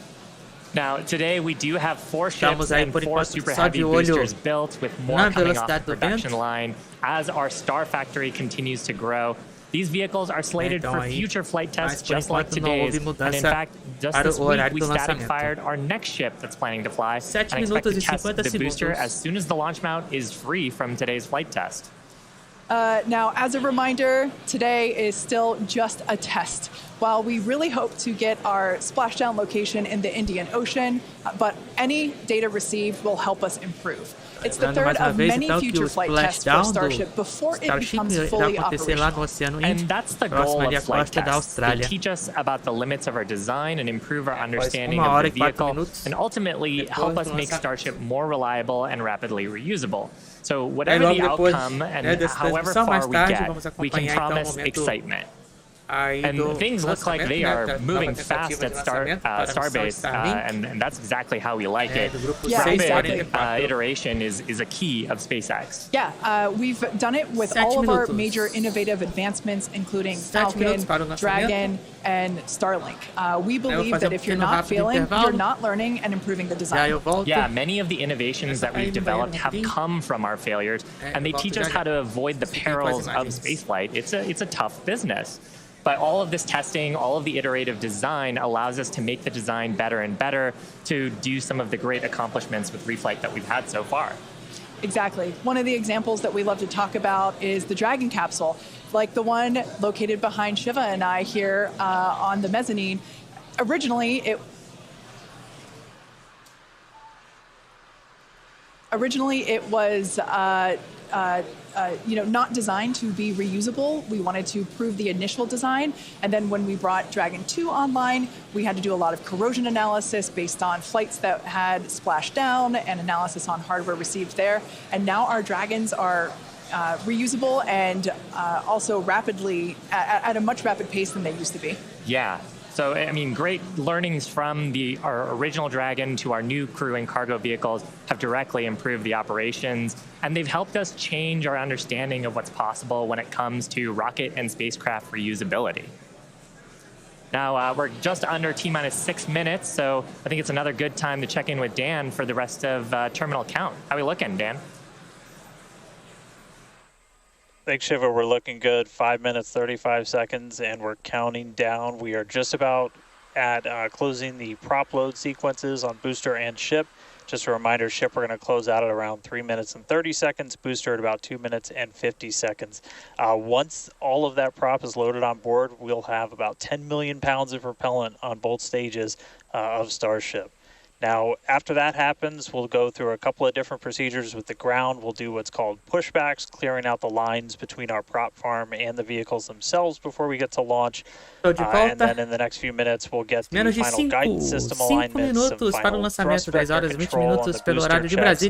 Now, today we do have 4 ships and 4 Super Heavy boosters built, with more coming off the production line as our Star Factory continues to grow. These vehicles are slated for future flight tests just like today's, and in fact, just this week we static fired our next ship that's planning to fly, and expect to test the booster as soon as the launch mount is free from today's flight test. Now, as a reminder, today is still just a test. While we really hope to get our splashdown location in the Indian Ocean, but any data received will help us improve. It's the third of many future flight tests for Starship before it becomes fully operational. And that's the goal of flight tests, to teach us about the limits of our design and improve our understanding of the vehicle, and ultimately help us make Starship more reliable and rapidly reusable. So whatever the outcome and however far we get, we can promise excitement. And things look like they are moving fast at Starbase, and that's exactly how we like it. Yeah, Rapid iteration is a key of SpaceX. Yeah, we've done it with all of our major innovative advancements, including Falcon, Dragon, and Starlink. We believe that if you're not failing, you're not learning and improving the design. Yeah, many of the innovations that we've developed have come from our failures, and they teach us how to avoid the perils of spaceflight. It's a tough business. But all of this testing, all of the iterative design allows us to make the design better and better to do some of the great accomplishments with reflight that we've had so far. Exactly. One of the examples that we love to talk about is the Dragon capsule, like the one located behind Shiva and I here on the mezzanine. Originally, it was not designed to be reusable. We wanted to prove the initial design. And then when we brought Dragon 2 online, we had to do a lot of corrosion analysis based on flights that had splashed down and analysis on hardware received there. And now our Dragons are reusable and also rapidly, at a much rapid pace than they used to be. Yeah. So, I mean, great learnings from our original Dragon to our new crew and cargo vehicles have directly improved the operations, and they've helped us change our understanding of what's possible when it comes to rocket and spacecraft reusability. Now, we're just under T-minus 6 minutes, so I think it's another good time to check in with Dan for the rest of terminal count. How are we looking, Dan? Thanks, Shiva. We're looking good. 5 minutes, 35 seconds, and we're counting down. We are just about at closing the prop load sequences on booster and ship. Just a reminder, ship we're going to close out at around 3 minutes and 30 seconds, booster at about 2 minutes and 50 seconds. Once all of that prop is loaded on board, we'll have about 10 million pounds of propellant on both stages of Starship. Now, after that happens, we'll go through a couple of different procedures with the ground. We'll do what's called pushbacks, clearing out the lines between our prop farm and the vehicles themselves before we get to launch. And then in the next few minutes, we'll get the final guidance system alignments, some final thrust vector control on the booster chest.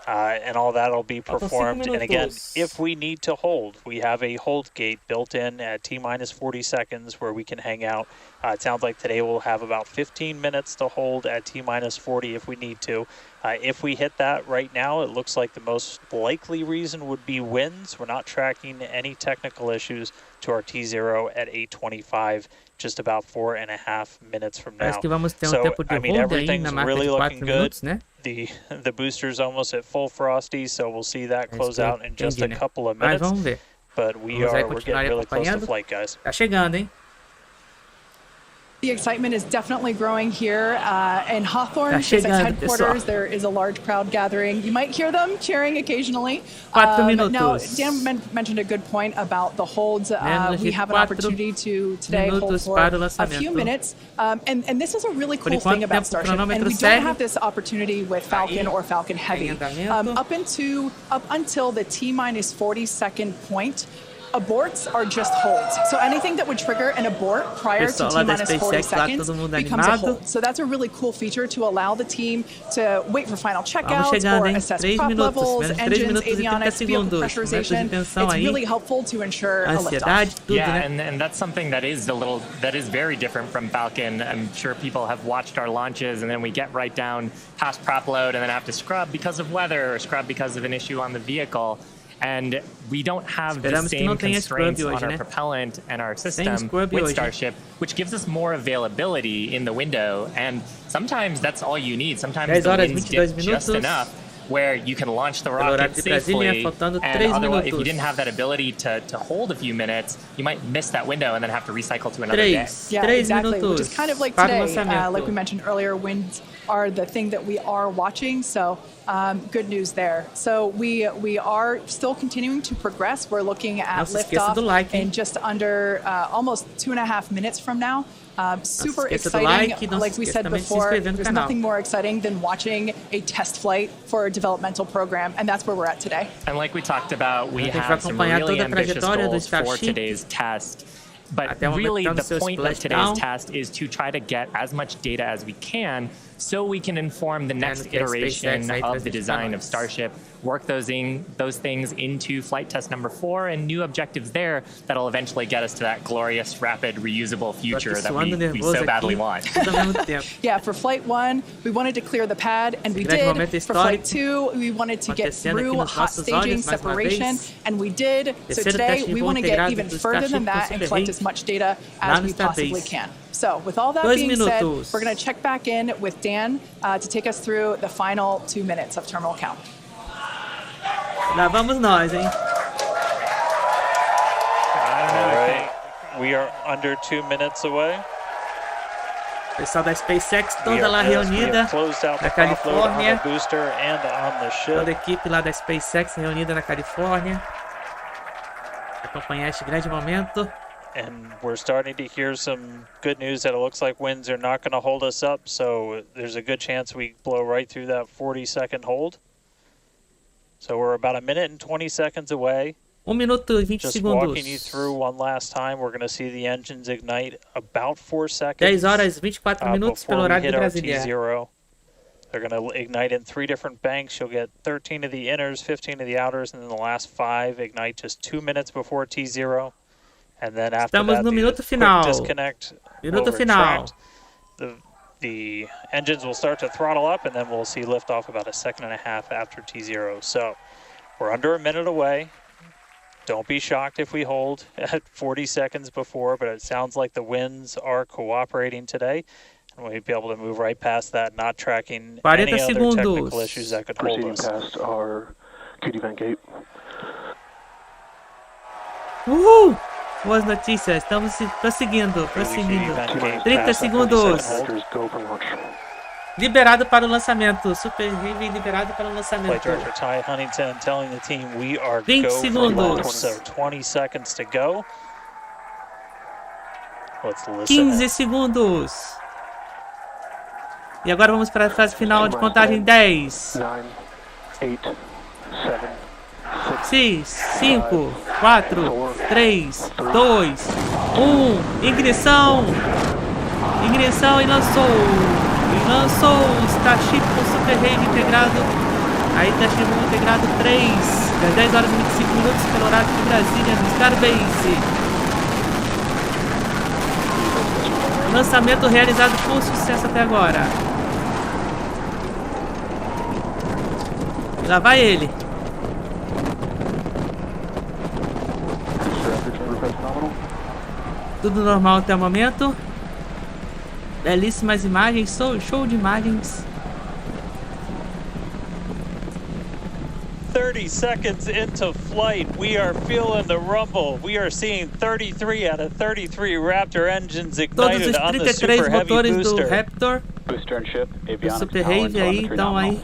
And all that will be performed. And again, if we need to hold, we have a hold gate built in at T-minus 40 seconds where we can hang out. It sounds like today we'll have about 15 minutes to hold at T-minus 40 if we need to. If we hit that right now, it looks like the most likely reason would be winds. We're not tracking any technical issues to our T0 at 8:25, just about 4.5 minutes from now. So, I mean, everything's really looking good. The booster's almost at full frosty, so we'll see that close out in just a couple of minutes. But we're getting really close to flight, guys. Tá chegando, hein? The excitement is definitely growing here in Hawthorne, SpaceX headquarters. There is a large crowd gathering. You might hear them cheering occasionally. Now, Dan mentioned a good point about the holds. We have an opportunity to today hold for a few minutes. And this is a really cool thing about Starship. And we don't have this opportunity with Falcon or Falcon Heavy. Up until the T-minus 40-second point, aborts are just holds. So anything that would trigger an abort prior to T-minus 40 seconds becomes a hold. So that's a really cool feature to allow the team to wait for final checkouts or assess prop levels, engines, avionics, vehicle pressurization. It's really helpful to ensure a liftoff. Yeah, and that's something that is very different from Falcon. I'm sure people have watched our launches, and then we get right down past prop load and then have to scrub because of weather or scrub because of an issue on the vehicle. And we don't have the same constraints on our propellant and our system with Starship, which gives us more availability in the window. And sometimes that's all you need. Sometimes the winds dip just enough where you can launch the rocket safely. And otherwise, if you didn't have that ability to hold a few minutes, you might miss that window and then have to recycle to another day. Yeah, exactly. Which is kind of like today. Like we mentioned earlier, winds are the thing that we are watching. So good news there. So we are still continuing to progress. We're looking at liftoff in just under almost 2.5 minutes from now. Super exciting. Like we said before, there's nothing more exciting than watching a test flight for a developmental program, and that's where we're at today. And like we talked about, we have some really ambitious goals for today's test. But really, the point of today's test is to try to get as much data as we can so we can inform the next iteration of the design of Starship, work those things into flight test number 4 and new objectives there that'll eventually get us to that glorious, rapid, reusable future that we so badly want. Yeah, for flight 1, we wanted to clear the pad, and we did. For flight 2, we wanted to get through hot staging separation, and we did. So today, we want to get even further than that and collect as much data as we possibly can. So with all that being said, we're going to check back in with Dan to take us through the final 2 minutes of terminal count. Lá vamos nós, hein? All right, we are under 2 minutes away. Pessoal da Spacex toda lá reunida na Califórnia. Toda a equipe lá da Spacex reunida na Califórnia. Acompanhar este grande momento. And we're starting to hear some good news that it looks like winds are not going to hold us up, so there's a good chance we blow right through that 40-second hold. So we're about 1 minute and 20 seconds away. 1 minuto e 20 Just segundos. walking you through one last time, we're going to see the engines ignite about 4 seconds. 10 horas 24 minutos pelo horário de Brasília. They're going to ignite in 3 different banks. You'll get 13 of the inners, 15 of the outers, and then the last 5 ignite just 2 minutes before T0. And then after Estamos that, no minuto the final. quick disconnect Minuto will final. retract. The engines will start to throttle up, and then we'll see liftoff about 1.5 seconds after T0. So we're under 1 minute away. Don't be shocked if we hold at 40 seconds before, but it sounds like the winds are cooperating today. And we'll be able to move right past that, not tracking any other technical issues that could hold us. Past our QD vent gate. Uhul! Boas notícias, estamos prosseguindo. 30 segundos. Liberado para o lançamento. Super Heavy liberado para o lançamento. 20 segundos. So 20 seconds to go. 15 segundos. E agora vamos para a fase final de contagem. 10. 6, 5, 4, 3, 2, 1. Ignição. Ignição e lançou. Starship com Super Heavy integrado. Aí Starship integrado 3. Das 10 horas e 25 minutos pelo horário de Brasília no Starbase. Lançamento realizado com sucesso até agora. E lá vai ele. Tudo normal até o momento. Belíssimas imagens, show de imagens. 30 seconds into flight, we are feeling the rumble. We are seeing 33 out of 33 Raptor engines ignited on the Super Heavy booster. Raptor. Booster and ship, O avionics, Super power, Heavy aí estão aí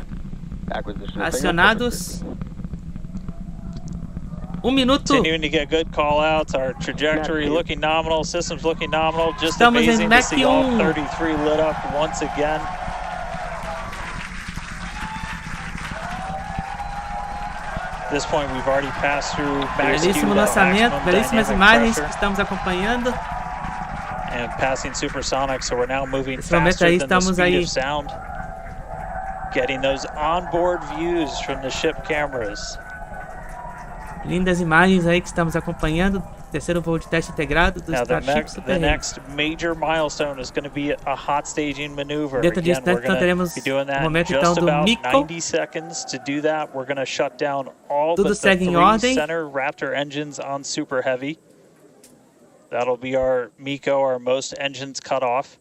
acionados. 1 minuto. Continuing to get good call outs. Our trajectory looking nominal. Systems looking nominal. Just Estamos amazing to see all 1. 33 lit up once again. At this point, we've already passed through max Belíssimo lançamento, belíssimas imagens que estamos acompanhando. And passing supersonic, so we're now moving Nesse momento faster aí than the estamos speed aí. of sound. Getting those onboard views from the ship cameras. Lindas imagens aí que estamos acompanhando. Terceiro voo de teste integrado do Starship Super The Heavy. next major milestone is going to be a hot staging maneuver. Dentro disso, Again, we're então, teremos be doing that o momento in então just do about Miko. 90 seconds. To do that, we're going to shut down all Tudo but the segue em 3 ordem. center Raptor engines on Super Heavy. That'll be our Miko, our most engines cut off.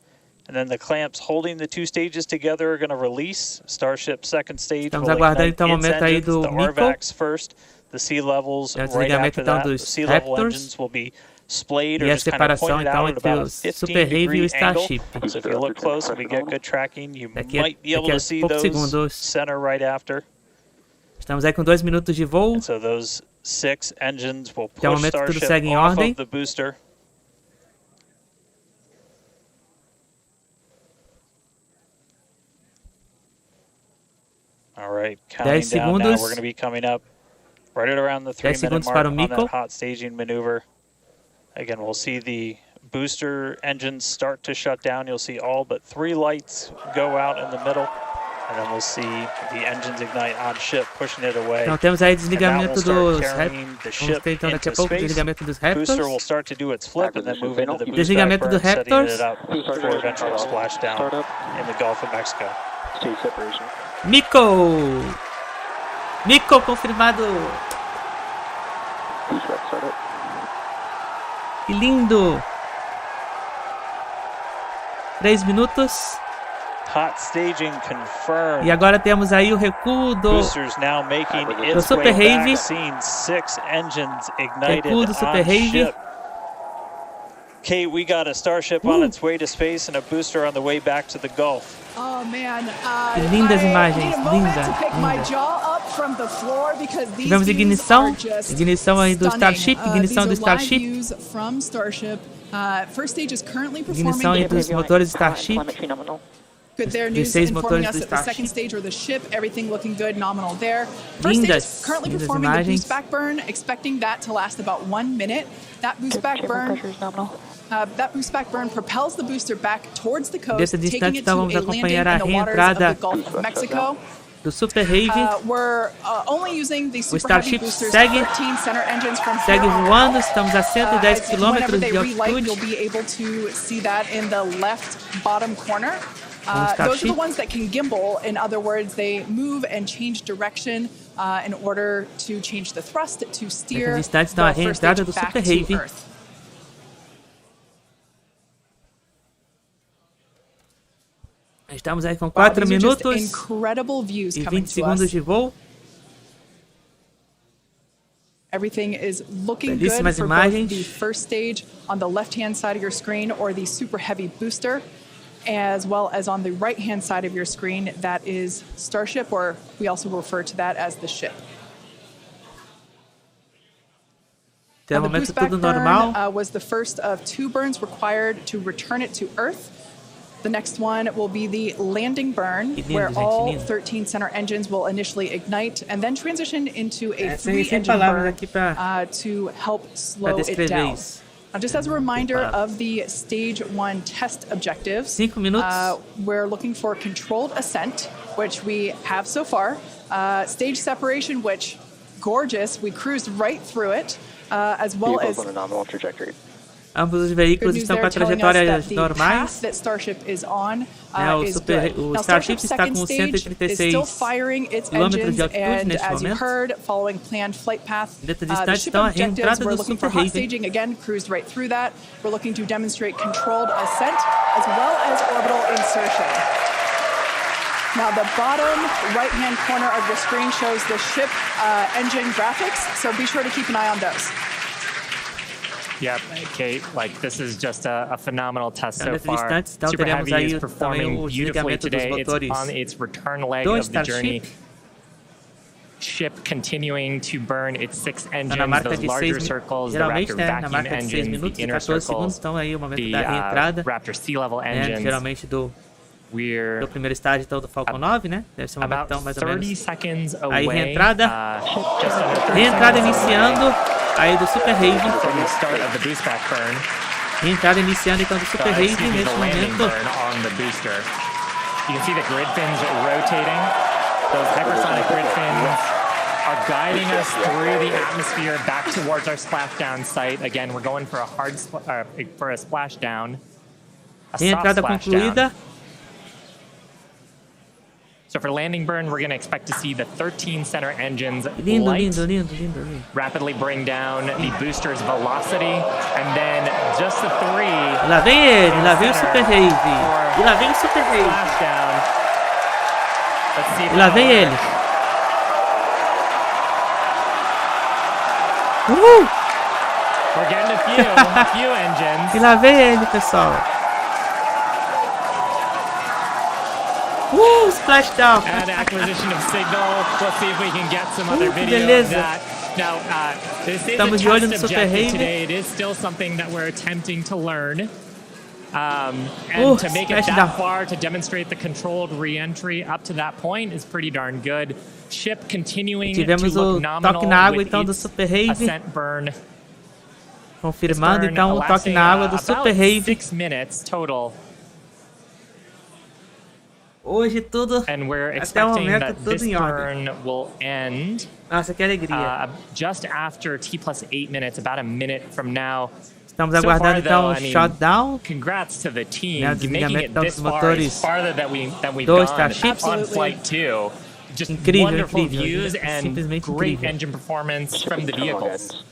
And then the clamps holding the 2 stages together are going to release. Starship second stage Estamos will aguardando ignite então o its momento aí engines, do the Miko. RVACs first. The sea levels É o right desligamento after então that. The dos sea level Raptors. engines will be splayed E or a just kind of separação pointed então out at entre about a o 15 Super Heavy e o degree angle. Starship. So if you look close and we get good tracking, you Daqui a might be able to see poucos those segundos. center right after. Estamos aí com 2 minutos de voo. And so those 6 engines will Até o push momento tudo Starship segue em off ordem. of the booster. All right, counting 10 down now. segundos. We're going to be coming up right at around the 10 3-minute segundos mark para o on Miko. that hot staging maneuver. Again, we'll see the booster engines start to shut down. You'll see all but 3 lights go out in the middle. And then we'll see the engines ignite on ship, pushing it away. Então temos aí desligamento dos Raptors. Vamos ter então daqui a pouco o desligamento dos Raptors. Booster will start to do its flip and then move into the boost Desligamento do back burn, Raptors. setting it up for eventual splashdown in the Gulf of Mexico. Stage separation. Miko confirmado. Boost back startup. Que lindo. 3 minutos. Hot staging confirmed. E agora temos aí o recuo do Boosters now making its Super way Heavy. back, seeing 6 engines ignited Recuo do Super on Heavy. ship. Kate, we got a Starship on its way to space and a booster on the way back to the Gulf. Oh man, Que lindas imagens, Tivemos ignição aí do Starship, ignição do Starship. Ignição aí dos motores do Starship. Good there. News 16 informing motores us do that the second Starship. stage or the ship, everything looking good, nominal there. First stage is currently performing the boost back burn, expecting that to last about 1 minute. That boost back burn. That boost back burn propels the booster back towards the coast, taking it to a landing in the waters of the Gulf of Mexico. Do Super Heavy. We're only using the O Super Heavy Starship boosters, segue 13 center engines from segue here on voando, out. estamos a 110 km Whenever they de relight, you'll altitude. be able to see that in the left bottom corner. Those are the ones that can gimbal. In other words, they move and change direction in order to change the thrust to steer the Daqui a first reentrada stage do back Super to Heavy. Earth. Estamos aí com 4 These are just minutos incredible views e coming 20 to segundos us. de voo. Everything is looking good Belíssimas for imagens. both the first stage on the left-hand side of your screen or the Super Heavy booster, as well as on the right-hand side of your screen, that is Starship, or we also refer to that as the ship. Até o The momento boost back tudo burn normal. was the first of 2 burns required to return it to Earth. The next one will be the landing burn, Que lindo, where gente, all lindo. 13 center engines will initially ignite and then transition into a Sem 3-engine palavras burn aqui pra to help slow it descrever down. isso. Now, just as a reminder palavras. of the Stage 1 test objectives, 5 minutos. we're looking for controlled ascent, which we have so far. Stage separation, which, gorgeous, we cruised right through it, as well as... on a nominal trajectory. Ambos os veículos estão com a trajetórias normais. That Starship is on O is Super- good. o Now, Starship Starship's está second com stage is 136 still firing its quilômetros engines, de altitude and neste as you momento. heard, following planned flight path, Dentro de the instantes, ship então, a objectives, reentrada we're do looking for Super hot Heavy. staging again, cruised right through that. We're looking to demonstrate controlled ascent as well as orbital insertion. Now, the bottom right-hand corner of the screen shows the ship engine graphics, so be sure to keep an eye on those. Yep, Kate, like this is just a phenomenal test so Nesses far. instantes, então, Super teremos Heavy aí is também performing o beautifully desligamento dos today. It's motores on its return leg do of the journey. Starship. Ship continuing to burn its 6 Está engines, na marca those de larger 6 circles, the geralmente, Raptor né, na vacuum marca de 6 engines, minutos the e inner 14 segundos, circles, então aí o momento the da reentrada, Raptor sea level né, engines. geralmente do We're primeiro estágio então, do Falcon 9, né? Deve ser um momento about então, mais ou 30 menos. seconds Aí away. reentrada, Just under 30 reentrada seconds iniciando, aí do Super Heavy, from the start of the boost back burn. reentrada iniciando então do Super Heavy Excuse me, neste the landing momento. burn on the booster. You can see the grid fins rotating. Those hypersonic grid fins are guiding us through the atmosphere back towards our splashdown site. Again, we're going for a for a splashdown. A soft Reentrada splashdown. concluída. So for landing burn, we're going to expect to see the 13 center engines Lindo, light, lindo, lindo, lindo, lindo. rapidly bring down the booster's velocity, and then just the 3 Lá vem ele, lá vem o Super Heavy. E lá vem o Super Heavy. splashdown. Let's see if E lá that vem works. ele. We're getting a few engines. E lá vem ele, pessoal. Splashdown. And acquisition of signal. Let's see if we can get some other que video of beleza. that. Now, this is Estamos a de olho no test Super objective Heavy. today. It is still something that we're attempting to learn. And to make it splashdown. that far, to demonstrate the controlled re-entry up to that point is pretty darn good. Ship continuing Tivemos to o look nominal toque na água with então do its Super Heavy. ascent burn. confirmando então o toque na água do Super Heavy. 6 minutes total. Hoje tudo, And we're até o expecting momento, that tudo this em ordem. burn will end Nossa, que alegria. just after T plus 8 minutes, about a minute from now. Estamos So far, aguardando então though, o I mean, shutdown. Congrats to the team, Né, o making desligamento it this dos far, motores is farther than we've do gone Starship. on flight 2. Just Incrível, wonderful incrível. views and Simplesmente great incrível. engine performance from the Terminal vehicles. guidance.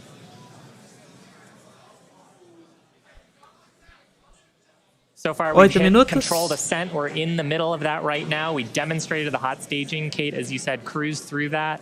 So far, we've 8 hit minutos. controlled ascent. We're in the middle of that right now. We demonstrated the hot staging. Kate, as you said, cruised through that.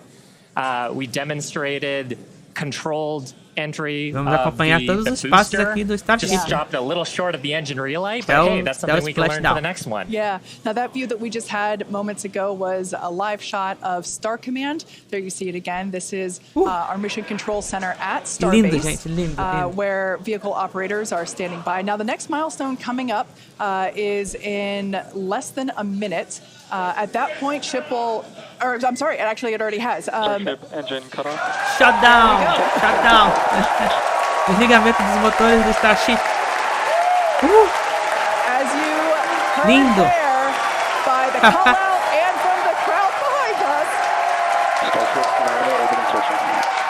We demonstrated controlled entry Vamos of acompanhar todos the os passos booster. aqui do Starship. Just dropped a little short of the engine relight, but That hey, was- that's that something was we can learn splashdown. for the next one. Yeah. Now that view that we just had moments ago was a live shot of Star Command. There you see it again. This is our mission control center at Lindo, Starbase, gente, lindo, lindo. where vehicle operators are standing by. Now the next milestone coming up is in less than a minute. At that point, ship will, or I'm sorry, actually it already has. Starship engine cut off. Shutdown! There we go. Shutdown! Desligamento dos motores do Starship. As you heard Lindo. there by the call out and from the crowd behind us. Starship nominal orbit insertion.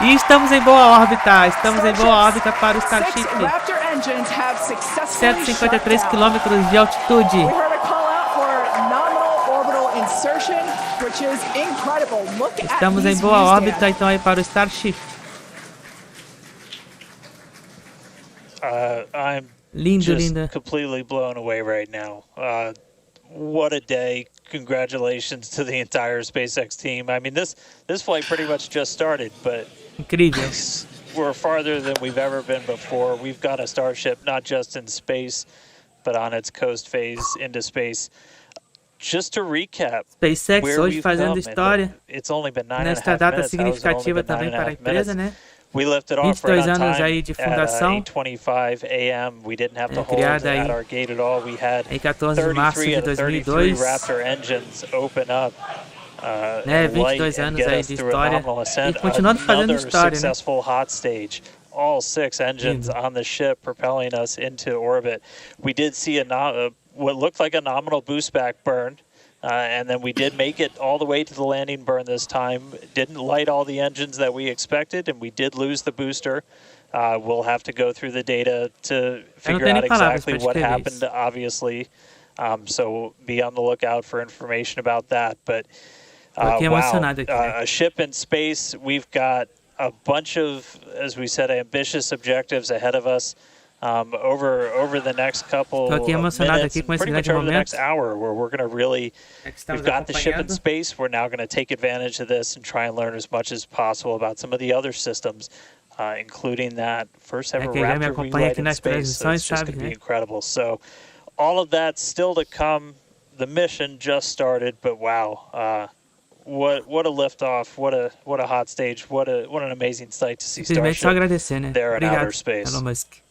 E estamos em boa órbita. Estamos em boa órbita para o Six Starship. Raptor engines have successfully 153 shut down. km de altitude. We heard a call out for nominal orbital insertion, which is incredible. Look Estamos at em these boa views, órbita Dan. então aí para o Starship. I'm Lindo, just linda. completely blown away right now. What a day. Congratulations to the entire SpaceX team. I mean, this flight pretty much just started, but Incrível. we're farther than we've ever been before. We've got a Starship not just in space, but on its coast phase into space. Just to recap, SpaceX where hoje we've fazendo come, história it's only been 9.5 nesta data minutes. How has it only significativa been também para a 9.5 minutes? empresa, né? We lifted off right 22 on anos time aí de at fundação. 8:25 a.m. We didn't have to hold Criada aí at our gate at all. We had em 14 de março 33 de of the 33 2002. Raptor engines open up. Né, and light 22 and anos get aí us de through a história. nominal E ascent. continuando fazendo Another história, né? successful hot stage. All 6 engines Lindo. on the ship propelling us into orbit. We did see what looked like a nominal boost back burn. And then we did make it all the way to the landing burn this time. Didn't light all the engines that we expected, and we did lose the booster. We'll have to go through the data to figure tenho out nem palavras exactly pra what descrever happened, isso. obviously. So be on the lookout for information about that. But Tô aqui wow, emocionado aqui, né? a ship in space. We've got a bunch of, as we said, ambitious objectives ahead of us. Over the next couple Tô aqui of emocionado minutes, aqui com and esse pretty much grande over the next momento. hour, where we're going to really, É que estamos we've got the ship in acompanhando. space. We're now going to take advantage of this and try and learn as much as possible about some of the other systems, including that first ever quem já me Raptor acompanha relight aqui in nas space. So transmissões it's just sabe, going to be né? incredible. So all of that still to come. The mission just started, but wow. What a liftoff! What a hot stage! What an amazing sight to see Simplesmente só Starship agradecer, né? there in outer Obrigado, space. Elon Musk.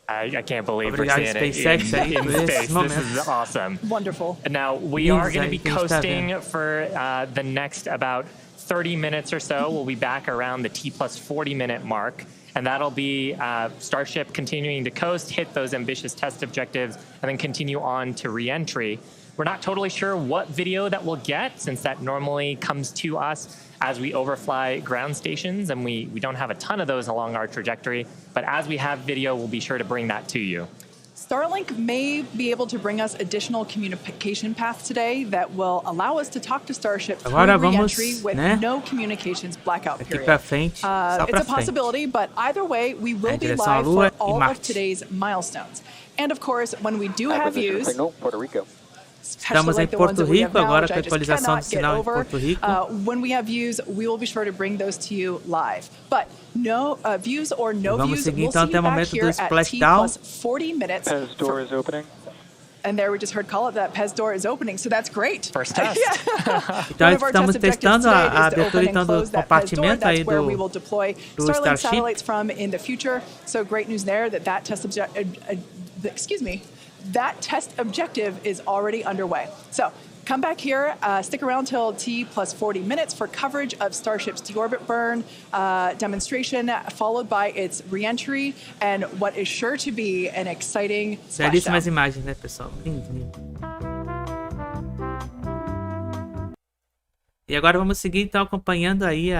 I can't believe we're Obrigado, seeing it SpaceX, aí, in por esses space. This momentos. is awesome. Wonderful. Now, we Lindos are going to be aí que a gente tá coasting vendo. for the next about 30 minutes or so. We'll be back around the T plus 40 minute mark. And that'll be Starship continuing to coast, hit those ambitious test objectives, and then continue on to re-entry. We're not totally sure what video that we'll get, since that normally comes to us as we overfly ground stations, and we don't have a ton of those along our trajectory. But as we have video, we'll be sure to bring that to you. Starlink may be able to bring us additional communication paths today that will allow us to talk to Starship through Agora vamos, re-entry with né? no communications blackout Aqui period. pra frente, só It's pra a frente. possibility, but either way, we will Em be direção à live Lua for e all of Marte. today's milestones. And of course, when we do have Acquisition views, signal, Puerto Rico. especially Estamos like em the ones Porto that we have Rico, now, agora which com I a just atualização do cannot get sinal em over. Porto Rico. When we have views, we will be sure to bring those to you live. But no views or no Vamos views, seguir we'll então see até you o back momento here do at T splashdown. plus 40 minutes. Pez door is opening. And there we just heard call it that PEZ door is opening, so that's great. First test. Então One of our estamos test objectives testando today a is to open abertura and então do close that PEZ door. compartimento aí That's where we will deploy do Starlink Starship. satellites from in the future. So great news there that that test objective is already underway. So Come back here, stick around till T plus 40 minutes for coverage of Starship's deorbit burn demonstration, followed by its re-entry and what is sure to be an exciting splashdown. Belíssimas imagens, né, pessoal? Lindo, lindo. E agora vamos seguir, então, acompanhando aí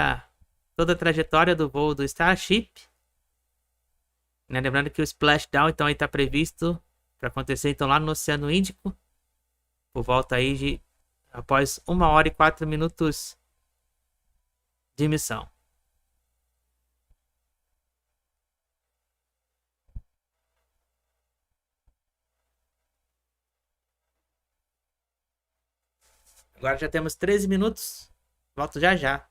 toda a trajetória do voo do Starship. Né? Lembrando que o splashdown, então, aí está previsto para acontecer, então, lá no Oceano Índico. Por volta aí após 1 hora e 4 minutos de missão. Agora já temos 13 minutos. Volto já já.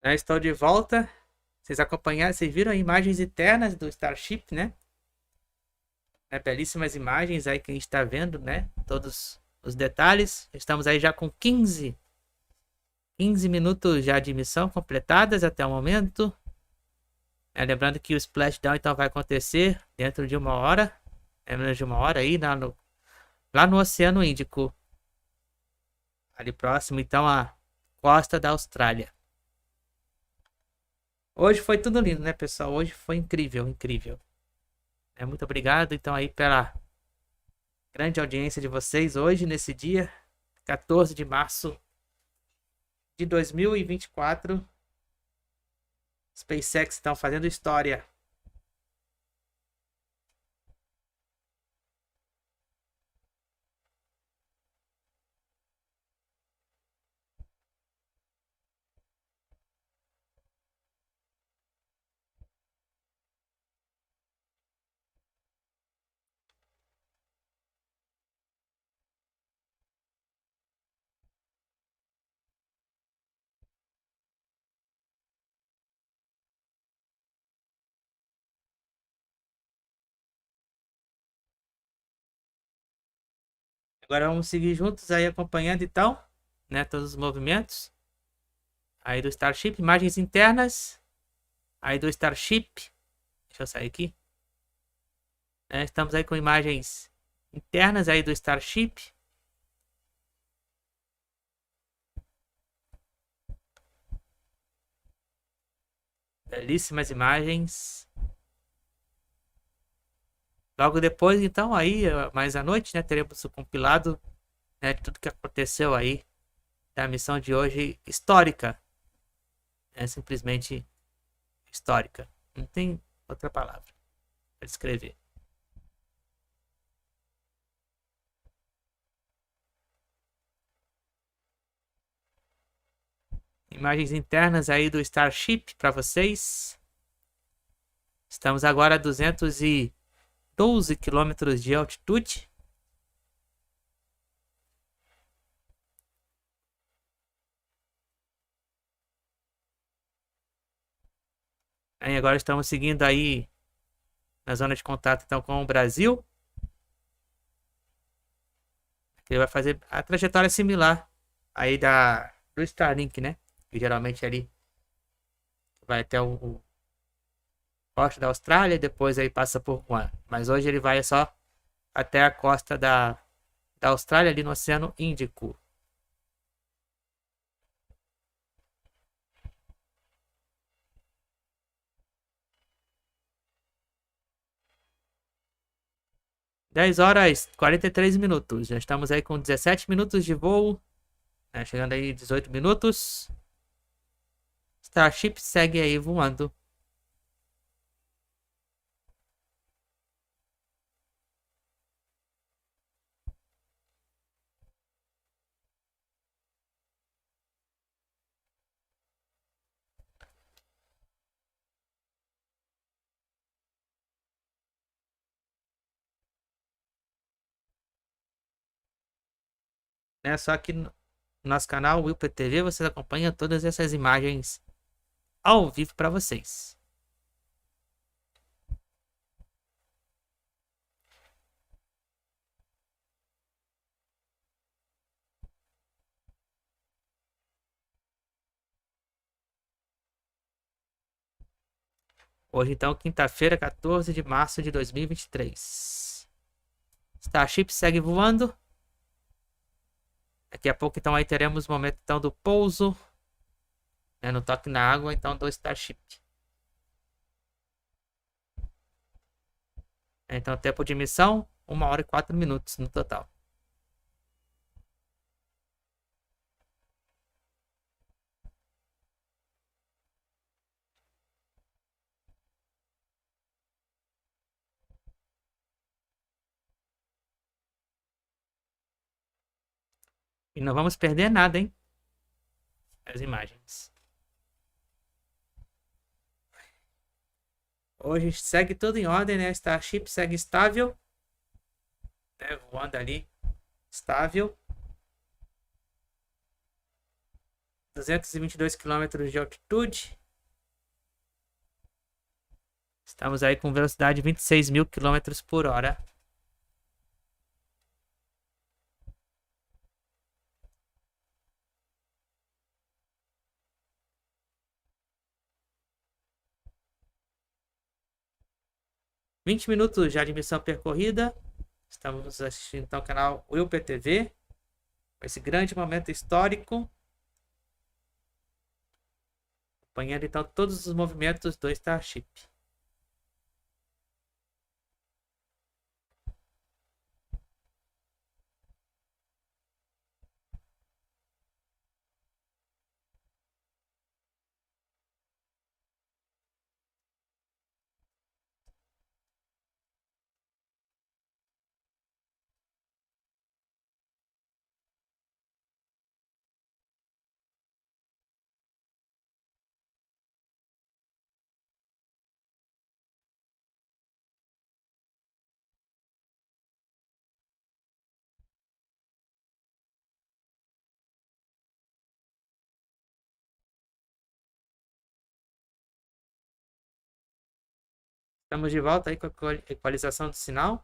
Já estou de volta. Vocês acompanharam, vocês viram imagens internas do Starship, né? Belíssimas imagens aí que a gente está vendo, né? Todos os detalhes. Estamos aí já com 15 minutos já de missão completadas até o momento. Lembrando que o splashdown então vai acontecer dentro de 1 hora. Menos de 1 hora aí lá no Oceano Índico. Ali próximo então à costa da Austrália. Hoje foi tudo lindo, né, pessoal? Hoje foi incrível, incrível. Muito obrigado, então, aí pela grande audiência de vocês hoje, nesse dia, 14 de março de 2024. SpaceX estão fazendo história. Agora vamos seguir juntos aí acompanhando então, né, todos os movimentos aí do Starship, imagens internas aí do Starship. Deixa eu sair aqui. Estamos aí com imagens internas aí do Starship. Belíssimas imagens. Logo depois, então, aí, mais à noite, né, teremos o compilado, né, de tudo que aconteceu aí da missão de hoje, histórica. Simplesmente histórica. Não tem outra palavra para descrever. Imagens internas aí do Starship para vocês. Estamos agora a 212 quilômetros de altitude. Aí agora estamos seguindo aí na zona de contato então com o Brasil. Ele vai fazer a trajetória similar aí do Starlink, né? Que geralmente ali vai até o costa da Austrália e depois aí passa por Guam. Mas hoje ele vai só até a costa da Austrália, ali no Oceano Índico. (10h43). Já estamos aí com 17 minutos de voo, né? Chegando aí 18 minutos. Starship segue aí voando. Né? Só que no nosso canal WillPTV vocês acompanham todas essas imagens ao vivo para vocês. Hoje então, quinta-feira, 14 de março de 2023. Starship segue voando. Daqui a pouco então aí teremos o momento então do pouso, né, no toque na água então do Starship. Então tempo de missão 1h e 4 minutos no total. E não vamos perder nada, hein? As imagens. Hoje segue tudo em ordem, né? Starship segue estável, né? Voando ali, estável. 222 km de altitude. Estamos aí com velocidade de 26.000 km por hora. (20 minutos já de missão percorrida. Estamos assistindo então o canal WillPTV. Esse grande momento histórico. Acompanhando então todos os movimentos do Starship. Estamos de volta aí com a equalização do sinal.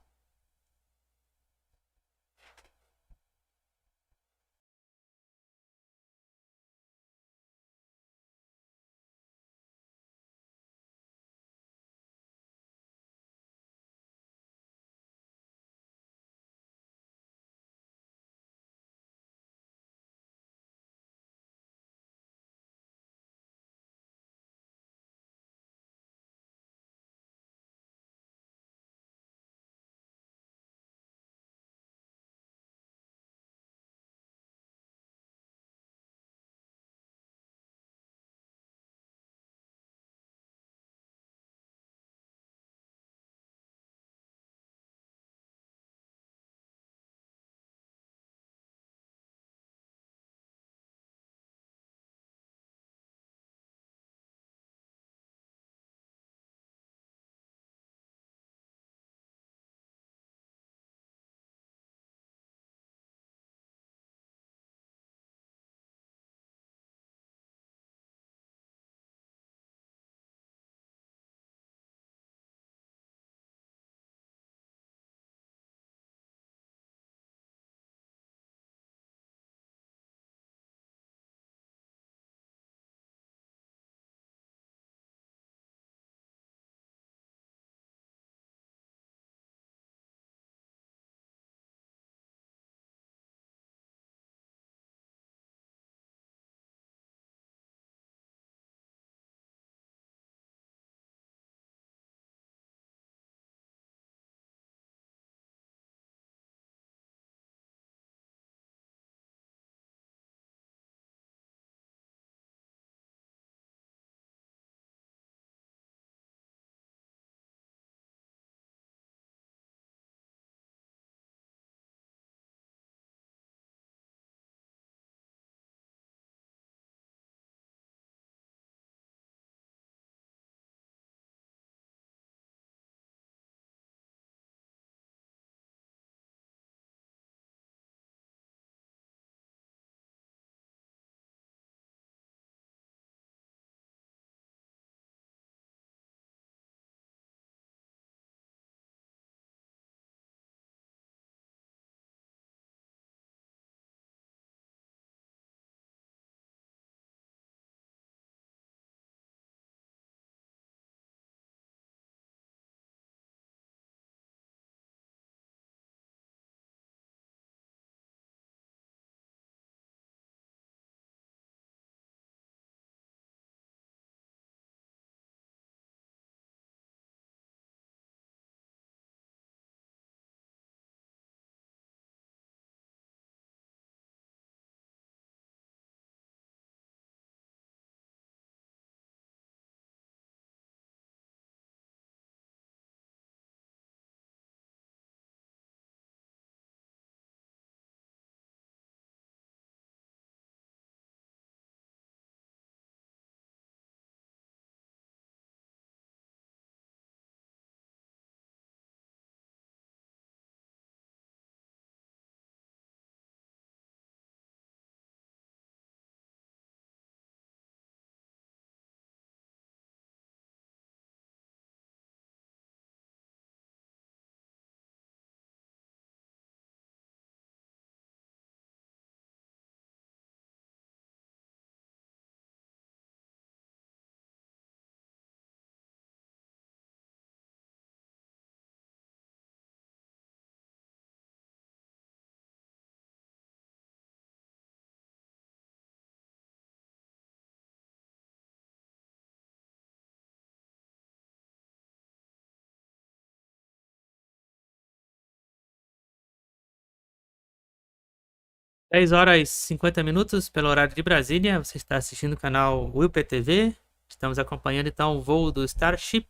10 horas e 50 minutos pelo horário de Brasília. Você está assistindo o canal WillPTV. Estamos acompanhando então o voo do Starship.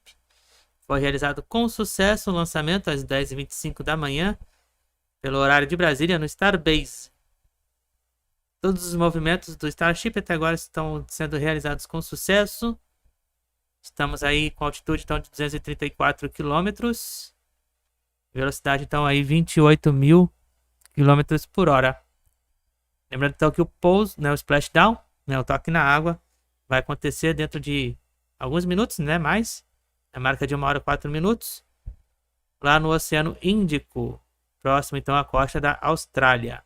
Foi realizado com sucesso o lançamento às 10h25 da manhã pelo horário de Brasília no Starbase. Todos os movimentos do Starship até agora estão sendo realizados com sucesso. Estamos aí com altitude então, de 234 quilômetros. Velocidade então aí 28.000 km por hora. Lembrando então que o pouso, né, o splashdown, né, o toque na água, vai acontecer dentro de alguns minutos, né, mais. A marca de 1 hora e 4 minutos. Lá no Oceano Índico, próximo então à costa da Austrália.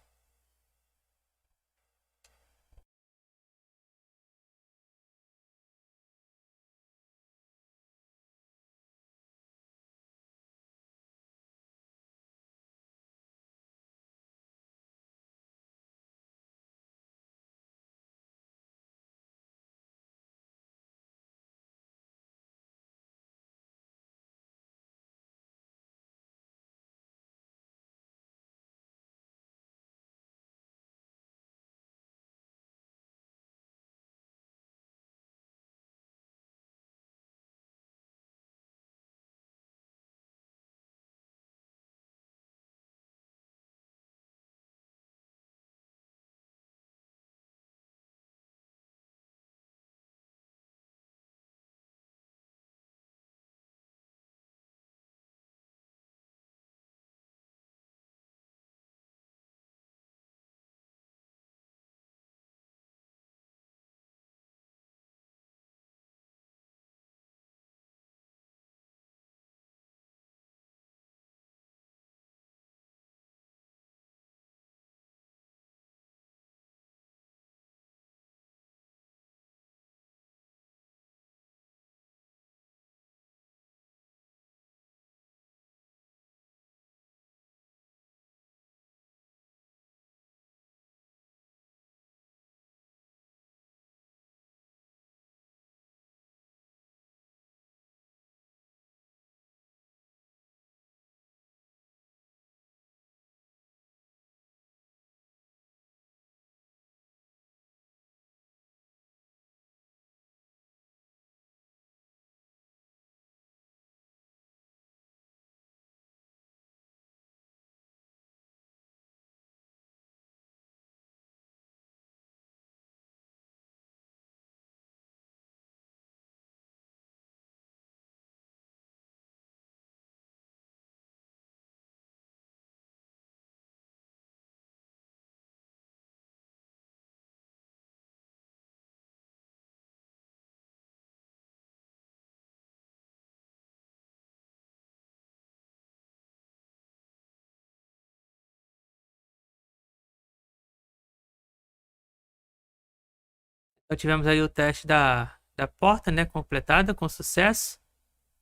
Então tivemos aí o teste da porta, né, completada com sucesso,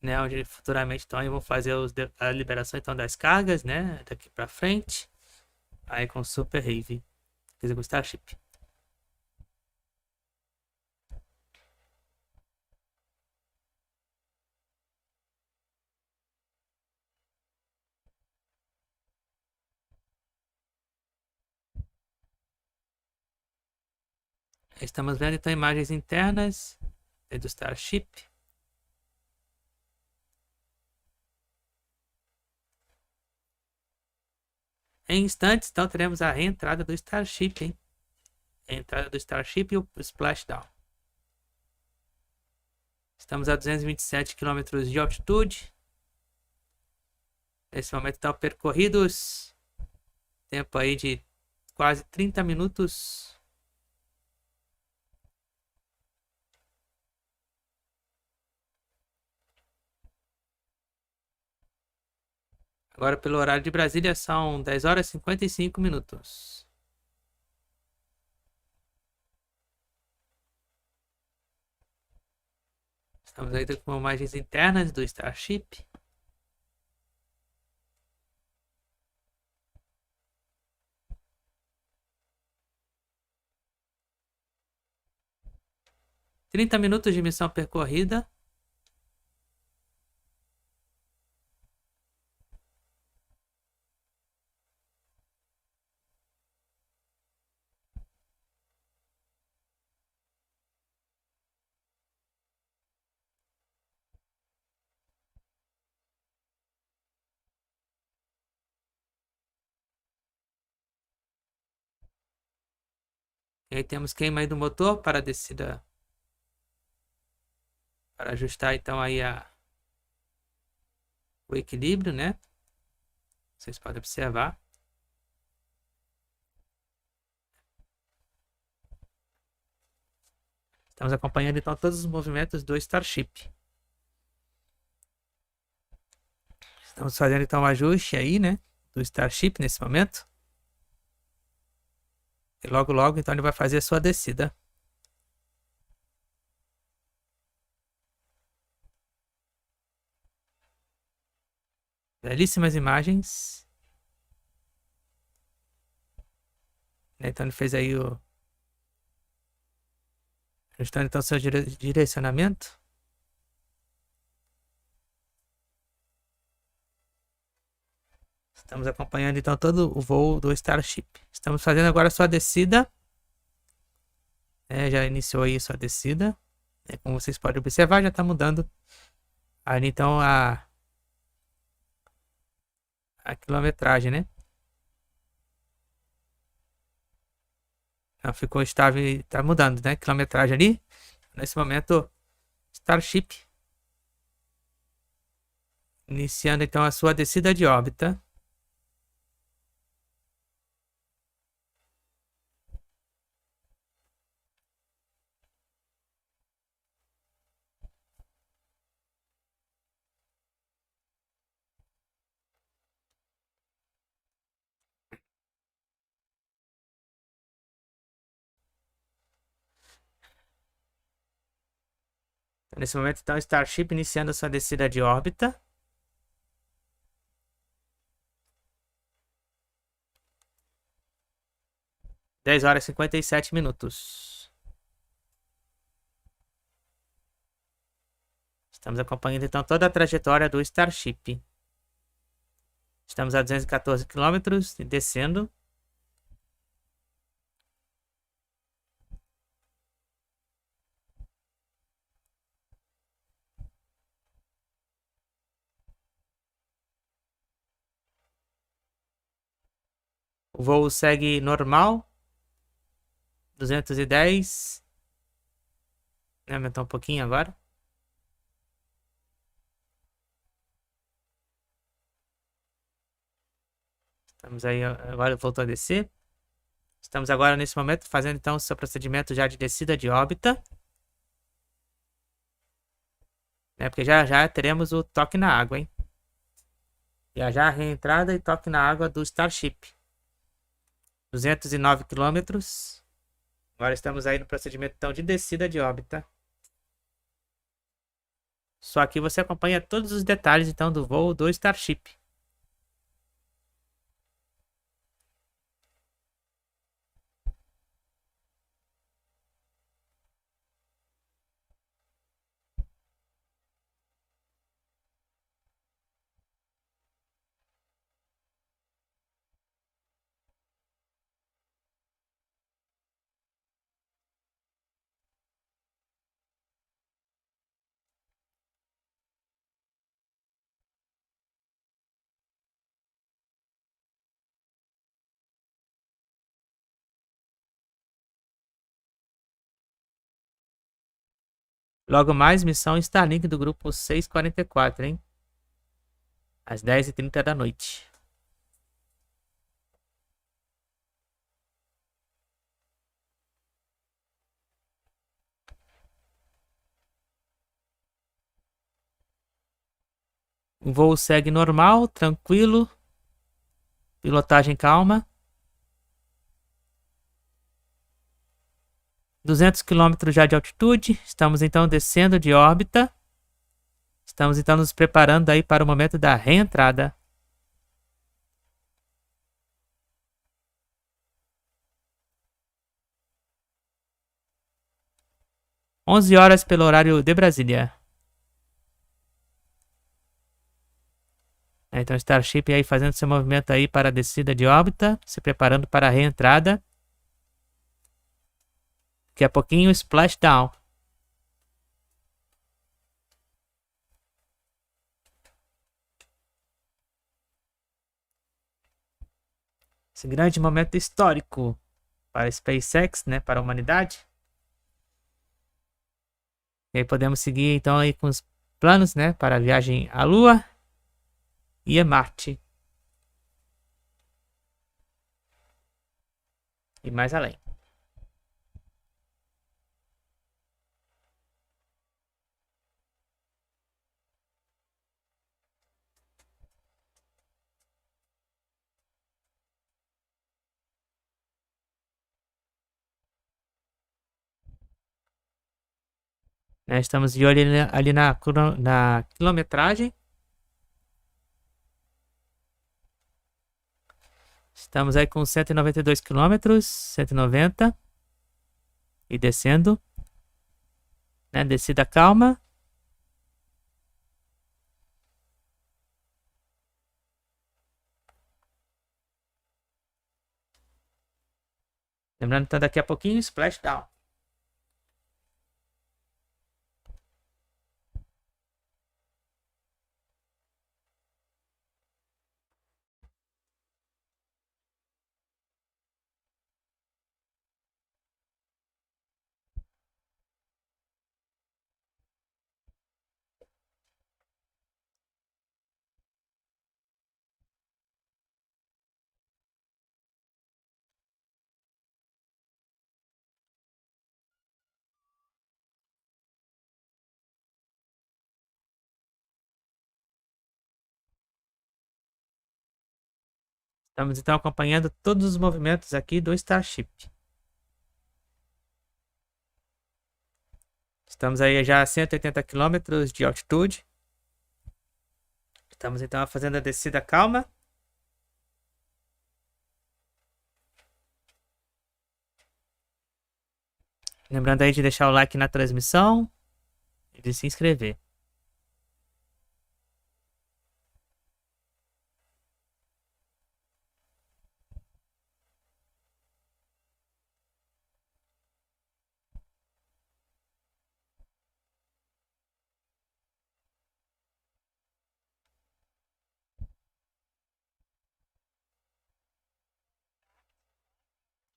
né, onde futuramente então aí vão fazer a liberação então das cargas, né, daqui para frente, aí com Super Heavy, quer dizer, com Starship. Estamos vendo então imagens internas do Starship. Em instantes, então, teremos a reentrada do Starship, hein? A entrada do Starship e o splashdown. Estamos a 227 km de altitude. Nesse momento estão percorridos. Tempo aí de quase 30 minutos. Agora, pelo horário de Brasília, são 10 horas e 55 minutos. Estamos aí com imagens internas do Starship. Trinta minutos de missão percorrida. E aí temos queima aí do motor para a descida. Para ajustar então aí o equilíbrio, né? Vocês podem observar. Estamos acompanhando então todos os movimentos do Starship. Estamos fazendo então um ajuste aí, né? Do Starship nesse momento. E logo logo então ele vai fazer a sua descida. Belíssimas imagens. Então ele fez aí o... ajustando então seu direcionamento. Estamos acompanhando então todo o voo do Starship. Estamos fazendo agora a sua descida. Já iniciou aí a sua descida. Como vocês podem observar, já está mudando ali então a quilometragem, né? Não, ficou estável e está mudando, né? Quilometragem ali. Nesse momento, Starship iniciando então a sua descida de órbita. Nesse momento, então, Starship iniciando a sua descida de órbita. Dez horas e 57 minutos. Estamos acompanhando, então, toda a trajetória do Starship. Estamos a 214 quilômetros e descendo. O voo segue normal. 210. Aumentar um pouquinho agora. Estamos aí, agora voltou a descer. Estamos agora nesse momento fazendo então o seu procedimento já de descida de órbita. Porque já teremos o toque na água, hein? Já a reentrada e toque na água do Starship. 209 quilômetros. Agora estamos aí no procedimento então de descida de órbita. Só aqui você acompanha todos os detalhes então do voo do Starship. Logo mais, missão Starlink do grupo 644, hein? Às 10h30 da noite. O voo segue normal, tranquilo. Pilotagem calma. 200 km já de altitude. Estamos então descendo de órbita. Estamos então nos preparando aí para o momento da reentrada. Onze horas pelo horário de Brasília. Então Starship aí fazendo seu movimento aí para a descida de órbita, se preparando para a reentrada. Daqui a pouquinho splashdown. Esse grande momento histórico para a SpaceX, né, para a humanidade. E aí podemos seguir então aí com os planos, né, para a viagem à Lua e a Marte. E mais além. Né, estamos de olho ali na quilometragem. Estamos aí com 192 quilômetros, 190. E descendo. Né, descida calma. Lembrando, então, daqui a pouquinho, splashdown. Estamos então acompanhando todos os movimentos aqui do Starship. Estamos aí já a 180 km de altitude. Estamos então fazendo a descida calma. Lembrando aí de deixar o like na transmissão e de se inscrever.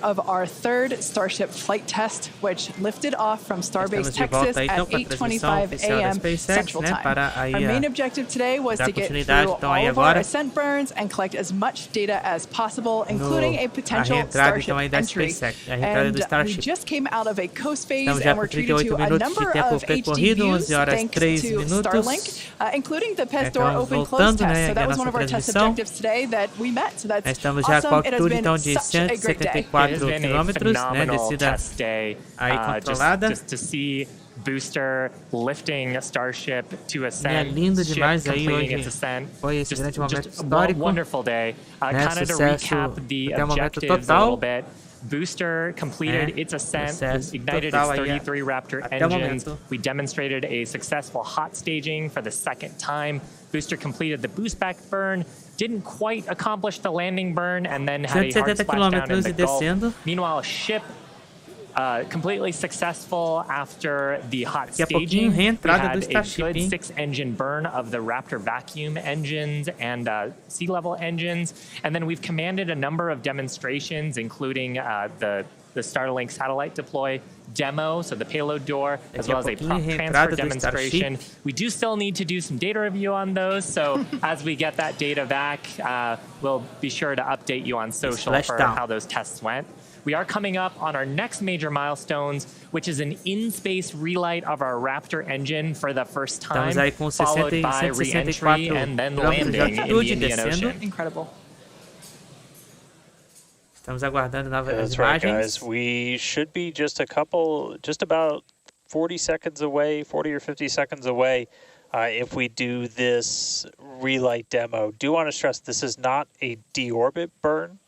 Of our third Starship flight test, which lifted off from Starbase, Texas at 8:25 a.m. Central Time. Our main objective today was to get through all of our ascent burns and collect as much data as possible, including a potential Starship entry. And we just came out of a coast phase, and we're treated to a number of HD views thanks to Starlink, including the PES door open close test. So that was one of our test objectives today that we met. So that's awesome. It has been such a great day. It has been a phenomenal test day. Just to see booster lifting a Starship to ascent, lindo demais aí completing hoje. its ascent. Foi esse grande momento Just a histórico. wonderful day. Kind of to Sucesso recap the até o momento objectives a little total. bit. Booster completed its ascent, Sucesso ignited total its aí 33 Raptor até o engines. momento. We demonstrated a successful hot staging for the second time. Booster completed the boost back burn, didn't quite accomplish the landing burn, and then had a hard 170 splashdown in the e Gulf. descendo. Meanwhile, ship completely successful after the hot Daqui a staging. pouquinho, We reentrada had do a Starship, good hein? 6-engine burn of the Raptor vacuum engines and sea level engines. And then we've commanded a number of demonstrations, including the Starlink satellite deploy demo, so the payload door, as well as a prop transfer demonstration. We do still need to do some data review on those, so as we get that data back, we'll be sure to update you on social for how those tests went. We are coming up on our next major milestones, which is an in-space relight of our Raptor engine for the first time, followed by re-entry and then landing in the Indian Ocean. Incredible. Estamos aguardando novas That's imagens. right, guys. We should be just about 40 seconds away, 40 or 50 seconds away if we do this relight demo. Do want to stress this is not a deorbit burn.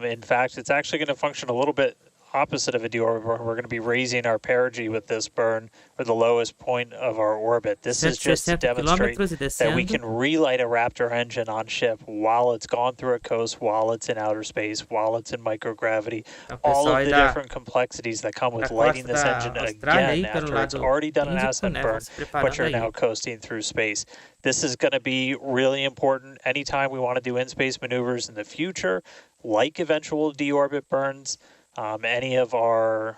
In fact, it's actually going to function a little bit opposite of a deorbit burn. We're going to be raising our perigee with this burn, or the lowest point of our orbit. This is just to demonstrate that we can relight a Raptor engine on ship while it's gone through a coast, while it's in outer space, while it's in microgravity. All of the different complexities that come with lighting this engine again after it's already done an ascent burn, but you're now coasting through space. This is going to be really important anytime we want to do in-space maneuvers in the future, like eventual deorbit burns. any of our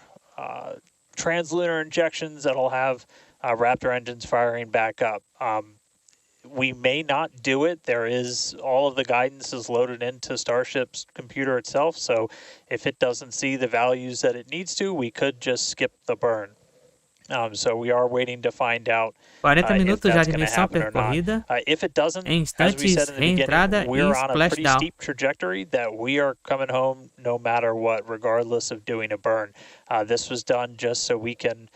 translunar injections that'll have Raptor engines firing back up. We may not do it. There is, all of the guidance is loaded into Starship's computer itself, so if it doesn't see the values that it needs to, we could just skip the burn. So we are waiting to find out 40 if minutos já that's de going to missão happen or not. percorrida. If it doesn't, Em as we said instantes, in the beginning, reentrada we're e on a pretty splashdown. steep trajectory that we are coming home no matter what, regardless of doing a burn. This was done just so we can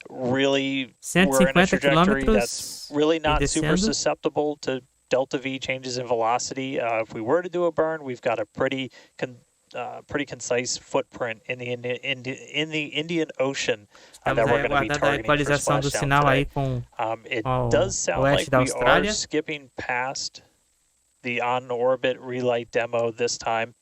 really, we're in a 150 trajectory quilômetros that's really not super descendo. susceptible to delta V changes in velocity. If we were to do a burn, we've got a pretty concise footprint in the Indian Ocean that Estamos we're aí going to be aguardando a targeting for equalização do splashdown sinal aí today. com It o does sound oeste like da we are Austrália. skipping past the on-orbit relight demo this time.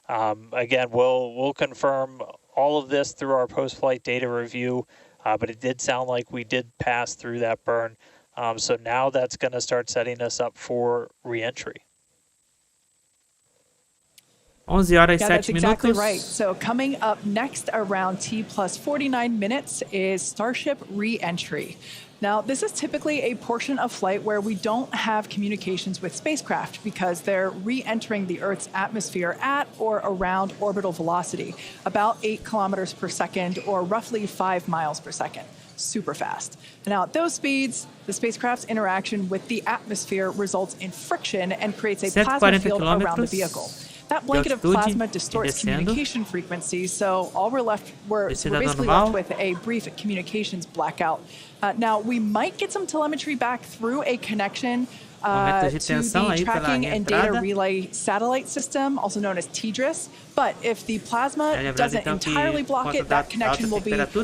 Again, we'll confirm all of this through our post-flight data review, but it did sound like we did pass through that burn. So now that's going to start setting us up for re-entry. 11 horas e Yeah, 7 that's exactly minutos. right. So coming up next around T plus 49 minutes is Starship re-entry. Now, this is typically a portion of flight where we don't have communications with spacecraft because they're re-entering the Earth's atmosphere at or around orbital velocity, about 8 kilometers per second or roughly 5 miles per second. Super fast. Now, at those speeds, the spacecraft's interaction with the atmosphere results in friction and creates a plasma field around the vehicle. That blanket of plasma distorts communication frequencies, so all we're basically left with a brief communications blackout. Now, we might get some telemetry back through a connection to the tracking and data relay satellite system, also known as TDRS. But if the plasma doesn't entirely block it, that connection will be at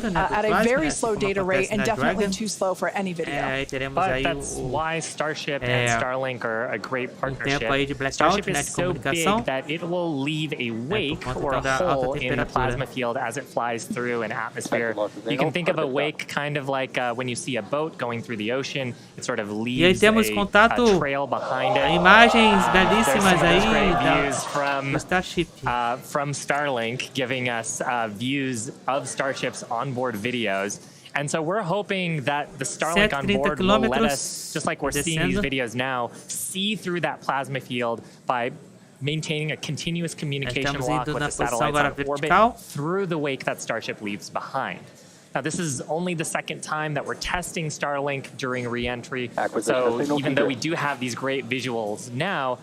a very slow data rate and definitely too slow for any video. But that's why Starship and Starlink are a great partnership. Starship is so big that it will leave a wake or a hole in the plasma field as it flies through an atmosphere. You can think of a wake kind of like when you see a boat going through the ocean. It sort of leaves a trail behind it. Imagens belíssimas aí views from Starship. From Starlink, giving us views of Starship's onboard videos. And so we're hoping that the Starlink on board will let us, just like we're seeing these videos now, see through that plasma field by maintaining a continuous communication lock with the satellites on orbit through the wake that Starship leaves behind. Now, this is only the second time that we're testing Starlink during re-entry. So even though we do have these great visuals now,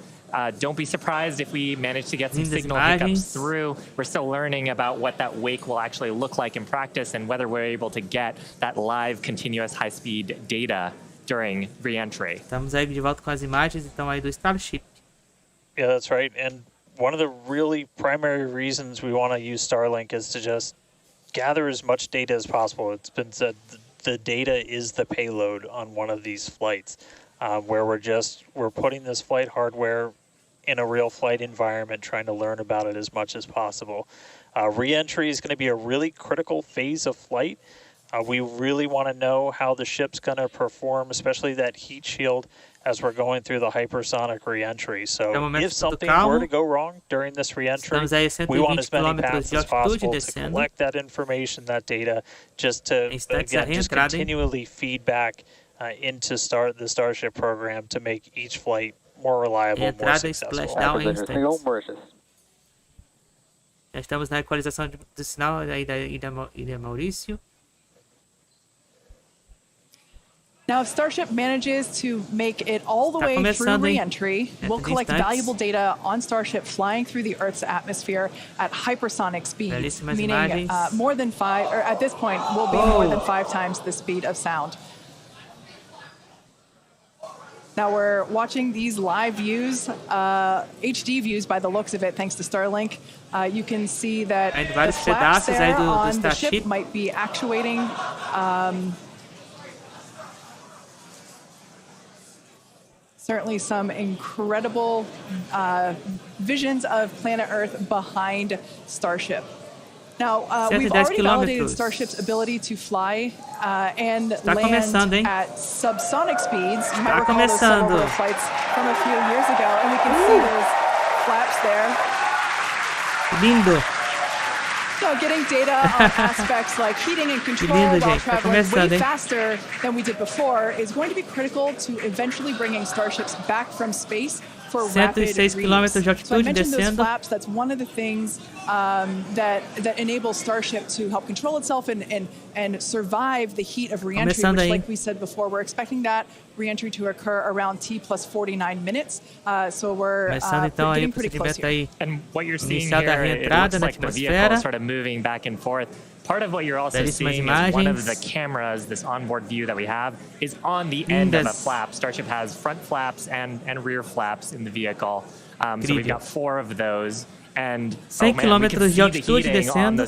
don't be surprised if we manage to get some signal hiccups through. We're still learning about what that wake will actually look like in practice and whether we're able to get that live, continuous, high-speed data during re-entry. Estamos aí de volta com as imagens, então, aí do Starship. Yeah, that's right. And one of the really primary reasons we want to use Starlink is to just gather as much data as possible. It's been said the data is the payload on one of these flights, where we're putting this flight hardware in a real flight environment, trying to learn about it as much as possible. Re-entry is going to be a really critical phase of flight. We really want to know how the ship's going to perform, especially that heat shield, as we're going through the hypersonic re-entry. So if something were to go wrong during this re-entry, we want as many paths as possible to collect that information, that data, just to, again, just continually feed back into the Starship program to make each flight more reliable, more successful. Já estamos na equalização do sinal aí da Ilha Maurício. Now, if Starship manages to make it all the way through re-entry, we'll collect valuable data on Starship flying through the Earth's atmosphere at hypersonic speeds, meaning more than 5, or at this point, will be more than 5 times the speed of sound. Now we're watching these live views, HD views by the looks of it, thanks to Starlink. You can see that the flaps there on the ship might be actuating. Certainly some incredible visions of planet Earth behind Starship. Now, we've already validated Starship's ability to fly and land at subsonic speeds. You might recall those suborbital flights from a few years ago, and we can see those flaps there. Lindo. So getting data on aspects like heating and control while traveling way faster than we did before is going to be critical to eventually bringing starships back from space for rapid 106 km de altitude, so I mentioned those descendo. flaps. That's one of the things that enables Starship to help control itself and survive the heat of reentry, which, like we said before, we're expecting that reentry to occur around T plus 49 minutes. So we're getting pretty close here. And what you're seeing here, it looks like the vehicle is sort of moving back and forth. Part of what you're also seeing is one of the cameras, this onboard view that we have, is on the end of a flap. Starship has front flaps and rear flaps in the vehicle. So we've got 4 of those. And 100 km de altitude descendo.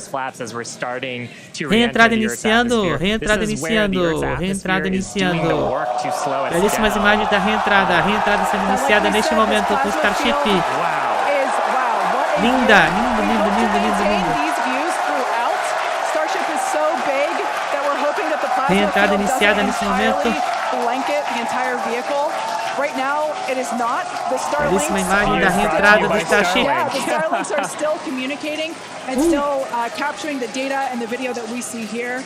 Reentrada iniciando, reentrada iniciando, reentrada iniciando. Belíssimas imagens da reentrada, a reentrada sendo iniciada neste momento com o Starship. Linda, linda. Reentrada iniciada nesse momento. Right now, it is not. The Starlinks the Starlinks are still communicating and still capturing the data and the video that we see here.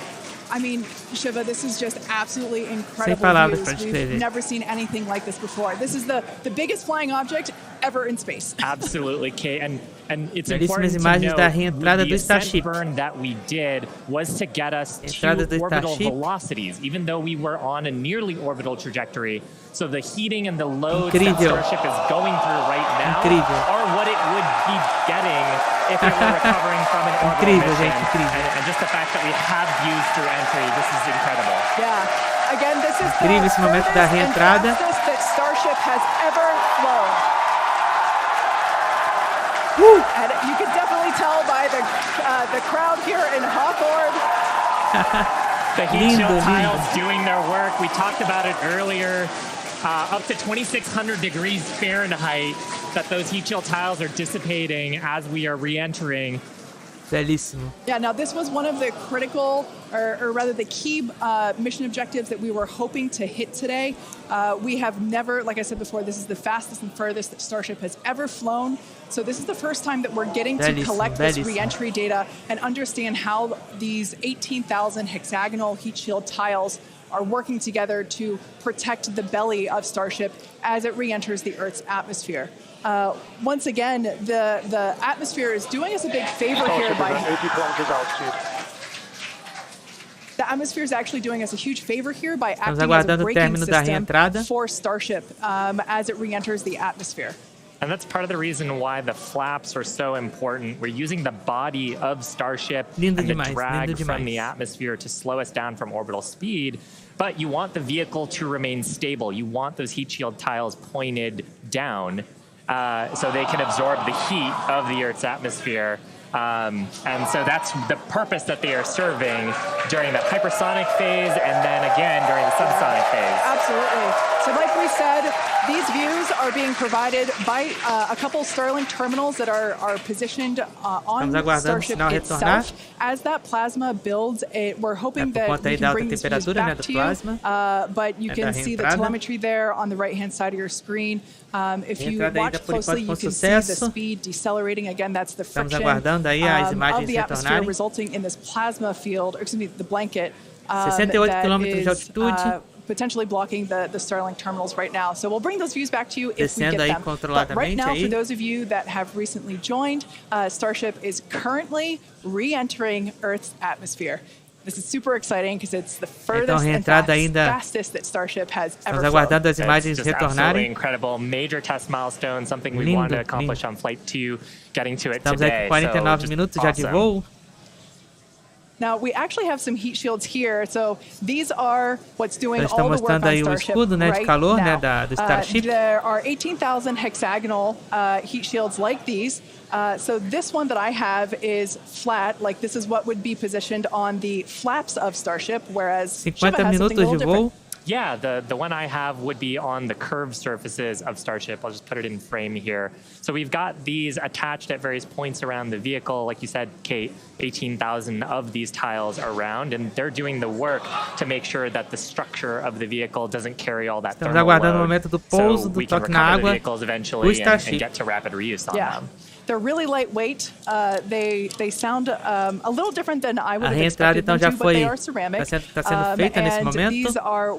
I mean, Shiva, this is just absolutely incredible views. We've never seen anything like this before. This is the biggest flying object ever in space. Absolutely, Kate. And it's important to note the ascent burn that we did was to get us to orbital velocities, even though we were on a nearly orbital trajectory. So the heating and the load that Starship is going through right now are what it would be getting if it were recovering from an orbital mission. And just the fact that we have views through entry, this is incredible. Yeah. Again, this is the fastest that Starship has ever flown. Woo. And you can definitely tell by the crowd here in Hawthorne. The heat shield tiles doing their work. We talked about it earlier. Up to 2,600 degrees Fahrenheit that those heat shield tiles are dissipating as we are re-entering. Belíssimo. Yeah, now this was one of the critical, or rather the key mission objectives that we were hoping to hit today. We have never, like I said before, this is the fastest and furthest that Starship has ever flown. So this is the first time that we're getting to collect this re-entry data and understand how these 18,000 hexagonal heat shield tiles are working together to protect the belly of Starship as it re-enters the Earth's atmosphere. Once again, the atmosphere is doing us a big favor here by... 80 kilometers altitude. The atmosphere is actually doing us a huge favor here by acting as a braking system for Starship as it re-enters the atmosphere. And that's part of the reason why the flaps are so important. We're using the body of Starship and the drag from the atmosphere to slow us down from orbital speed. But you want the vehicle to remain stable. You want those heat shield tiles pointed down so they can absorb the heat of the Earth's atmosphere. And so that's the purpose that they are serving during the hypersonic phase and then again during the subsonic phase. Absolutely. So like we said, these views are being provided by a couple Starlink terminals that are positioned on Starship itself. As that plasma builds, we're hoping that we can bring these views back to you. But you can see the telemetry there on the right-hand side of your screen. If you watch closely, you can see the speed decelerating. Again, that's the friction of the atmosphere resulting in this plasma field, or excuse me, the blanket that is potentially blocking the Starlink terminals right now. So we'll bring those views back to you if we get them. But right now, for those of you that have recently joined, Starship is currently re-entering Earth's atmosphere. This is super exciting because it's the furthest and fastest that Starship has ever flown. As imagens retornarem. Absolutely incredible. Major test milestone, something we wanted to accomplish on Flight 2, getting to it today. 49 minutos já de voo. Now, we actually have some heat shields here. So these are what's doing all the work on Starship right now. There are 18,000 hexagonal heat shields like these. So this one that I have is flat, like this is what would be positioned on the flaps of Starship, whereas Shiva has something a little different. Yeah, the one I have would be on the curved surfaces of Starship. I'll just put it in frame here. So we've got these attached at various points around the vehicle. Like you said, Kate, 18,000 of these tiles around, and they're doing the work to make sure that the structure of the vehicle doesn't carry all that thermal load, so we can recover the vehicles eventually and get to rapid reuse on them. They're really lightweight. They sound a little different than I would A have reentrada expected então them já to, but foi they are ceramic. está sendo feita nesse And momento. these are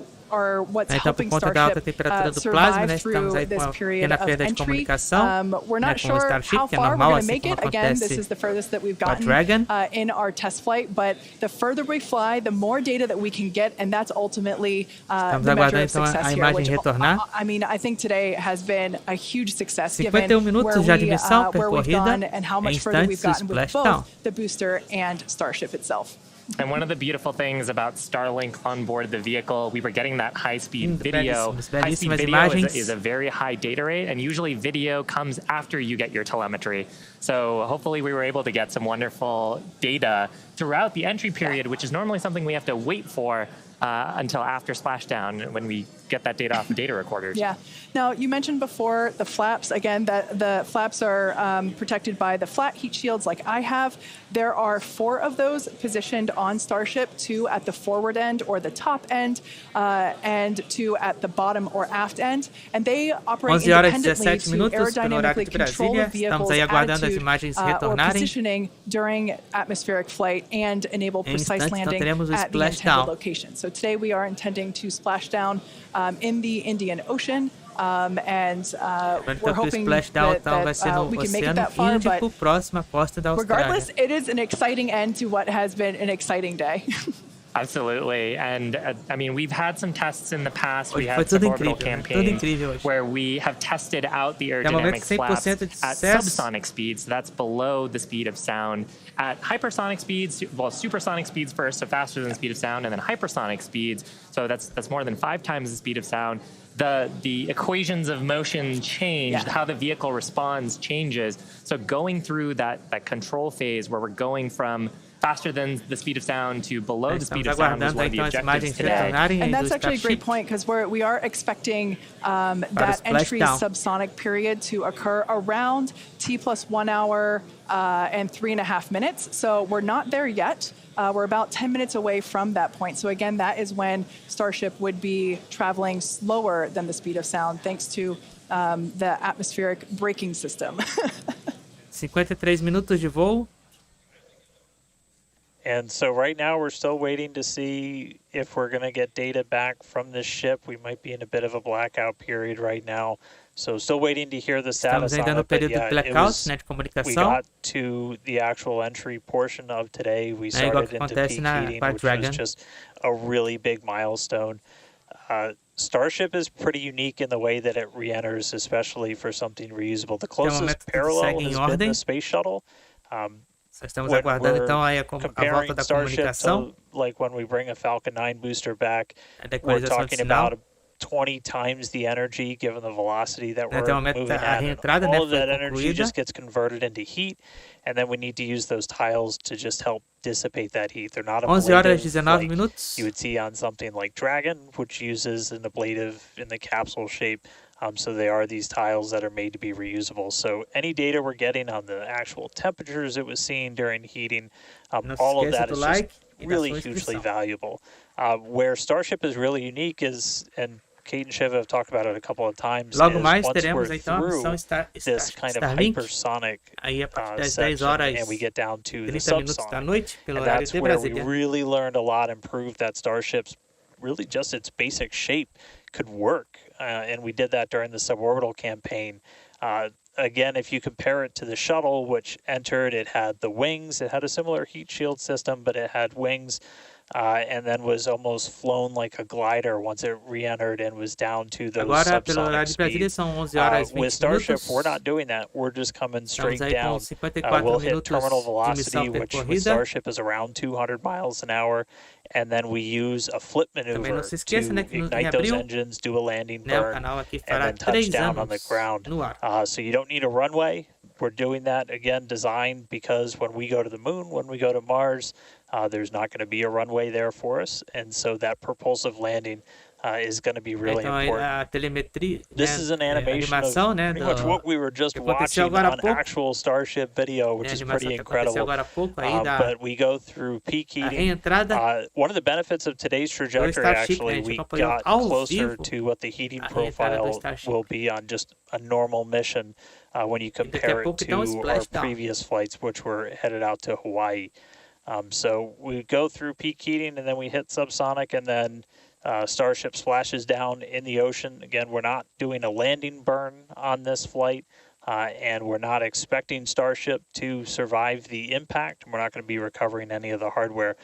what's Então, por helping conta da alta Starship temperatura do plasma, né, survive estamos aí through com this a period pequena of perda de entry. comunicação, We're né, not com o sure Starship, how que é far we're normal, going to assim make como it. Again, this acontece is the furthest that we've com a gotten Dragon. in our test flight, but the further we fly, the more data that we can get, and that's ultimately Estamos the measure aguardando of então success a here, imagem which retornar. I mean, I think today has been a huge success given 51 minutos já de missão where we've percorrida, gone and how em much further we've instantes do gotten with splashdown. both the booster and Starship itself. And one of the beautiful things about Starlink on board the vehicle, we were getting that high-speed video. High-speed video is a very high data rate, and usually video comes after you get your telemetry. So hopefully we were able to get some wonderful data throughout the entry period, which is normally something we have to wait for until after splashdown when we get that data off the data recorders. Yeah. Now, you mentioned before the flaps. Again, that the flaps are protected by the flat heat shields like I have. There are 4 of those positioned on Starship, 2 at the forward end or the top end, and 2 at the bottom or aft end. And they operate 11 horas e independently 17 to minutos pelo horário aerodynamically de control the Brasília. Estamos vehicle's aí aguardando as attitude imagens or retornarem. positioning during atmospheric flight and enable Em precise instantes, então, landing teremos o at the intended splashdown. location. So today we are intending to splash down in the Indian Ocean. And we're hoping splashdown então vai that ser no we can make it Oceano that far, but Índico, próxima costa da Austrália. regardless, it is an exciting end to what has been an exciting day. Absolutely. And I mean, we've had some tests in the past. We Hoje foi had tudo suborbital incrível, né? Tudo campaigns incrível hoje. where we have tested out the Até o momento, aerodynamic flaps 100% de at sucesso. subsonic speeds. So that's below the speed of sound. At hypersonic speeds, well, supersonic speeds first, so faster than the speed of sound, and then hypersonic speeds. So that's more than 5 times the speed of sound. The equations of motion change, Yeah. how the vehicle responds changes. So going through that control phase where we're going from faster than the speed of sound to below the speed of sound is one of the objectives today. And that's actually a great point because we are expecting that entry subsonic period to occur around T+1 hour and 3.5 minutes. So we're not there yet. We're about 10 minutes away from that point. So again, that is when Starship would be traveling slower than the speed of sound thanks to the atmospheric braking system. 53 minutos de voo. And so right now we're still waiting to see if we're going to get data back from this ship. We might be in a bit of a blackout period right now. So still waiting to hear the status Estamos ainda on no it. But período yeah, de blackout, né, de we comunicação. got to the actual entry portion of today. We É igual started que into acontece peak na heating, com a which Dragon. was just a really big milestone. Starship is pretty unique in the way that it re-enters, especially for something reusable. The closest parallel has been the space shuttle. Estamos aguardando então aí a volta da comunicação. Like when we bring a Falcon 9 booster back, A da we're equalização de talking sinal. about 20 times the energy given the velocity that we're Até o momento moving a at. reentrada, And né, all of foi that energy concluída. just gets converted into heat, and then we need to use those tiles to just help dissipate that heat. They're not 11 horas e ablative 19 like minutos. you would see on something like Dragon, which uses an ablative in the capsule shape. So they are these tiles that are made to be reusable. So any data we're getting on the actual temperatures it was seeing during heating, all of that is just really hugely valuable. Where Starship is really unique is, and Kate and Shiva have talked about it a couple of times, Logo is mais once teremos we're então a through missão this kind of Starlink. hypersonic Aí a partir das 10 section, horas and we get down to the 30 minutos da subsonic. noite pelo And horário that's de where we Brasília. really learned a lot and proved that Starship's really just its basic shape could work. And we did that during the suborbital campaign. Again, if you compare it to the shuttle, which entered, it had the wings. It had a similar heat shield system, but it had wings. And then was almost flown like a glider once it re-entered and was down to those Agora, pelo subsonic horário de Brasília, speeds. são 11 horas e 20 With Starship, minutos. we're not doing that. We're just coming straight Estamos aí down. com 54 We'll hit minutos terminal de velocity, missão which with percorrida. Starship is around 200 miles an hour. And then we use a flip Também não maneuver se to esqueça, né, que em ignite those abril, engines, do a landing né, o burn, canal aqui and fará then touch 3 down on the anos ground. no ar. So you don't need a runway. We're doing that, again, designed because when we go to the moon, when we go to Mars, there's not going to be a runway there for us. And so that propulsive landing is going to be really Então important. a telemetria, This né, is an a animation animação, of né, pretty much what we were just que aconteceu watching agora há on pouco. actual Starship video, which É a is animação pretty que aconteceu incredible. agora há pouco aí da But we go through peak a heating. reentrada One of the benefits of today's trajectory, Starship, actually, né, a gente we acompanhou got ao closer vivo to what the heating a reentrada do profile Starship. will be on just a normal mission. when you compare it to our previous flights, which were headed out to Hawaii. So we go through peak heating, and then we hit subsonic, and then Starship splashes down in the ocean. Again, we're not doing a landing burn on this flight, and we're not expecting Starship to survive the impact. We're not going to be recovering any of the hardware.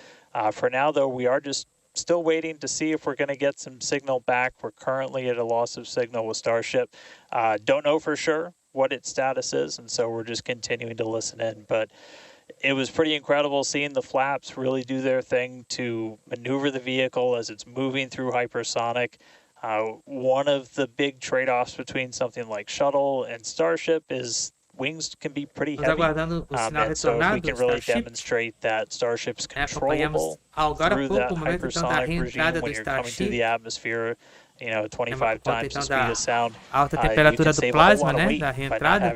For now, though, we are just still waiting to see if we're going to get some signal back. We're currently at a loss of signal with Starship. Don't know for sure what its status is, and so we're just continuing to listen in. But it was pretty incredible seeing the flaps really do their thing to maneuver the vehicle as it's moving through hypersonic. One of the big trade-offs between something like shuttle and Starship is wings can be pretty heavy. And so if we can really demonstrate that Starship's controllable through that hypersonic regime when you're coming through the atmosphere, 25 times the speed of sound, alta temperatura do plasma, né, da reentrada.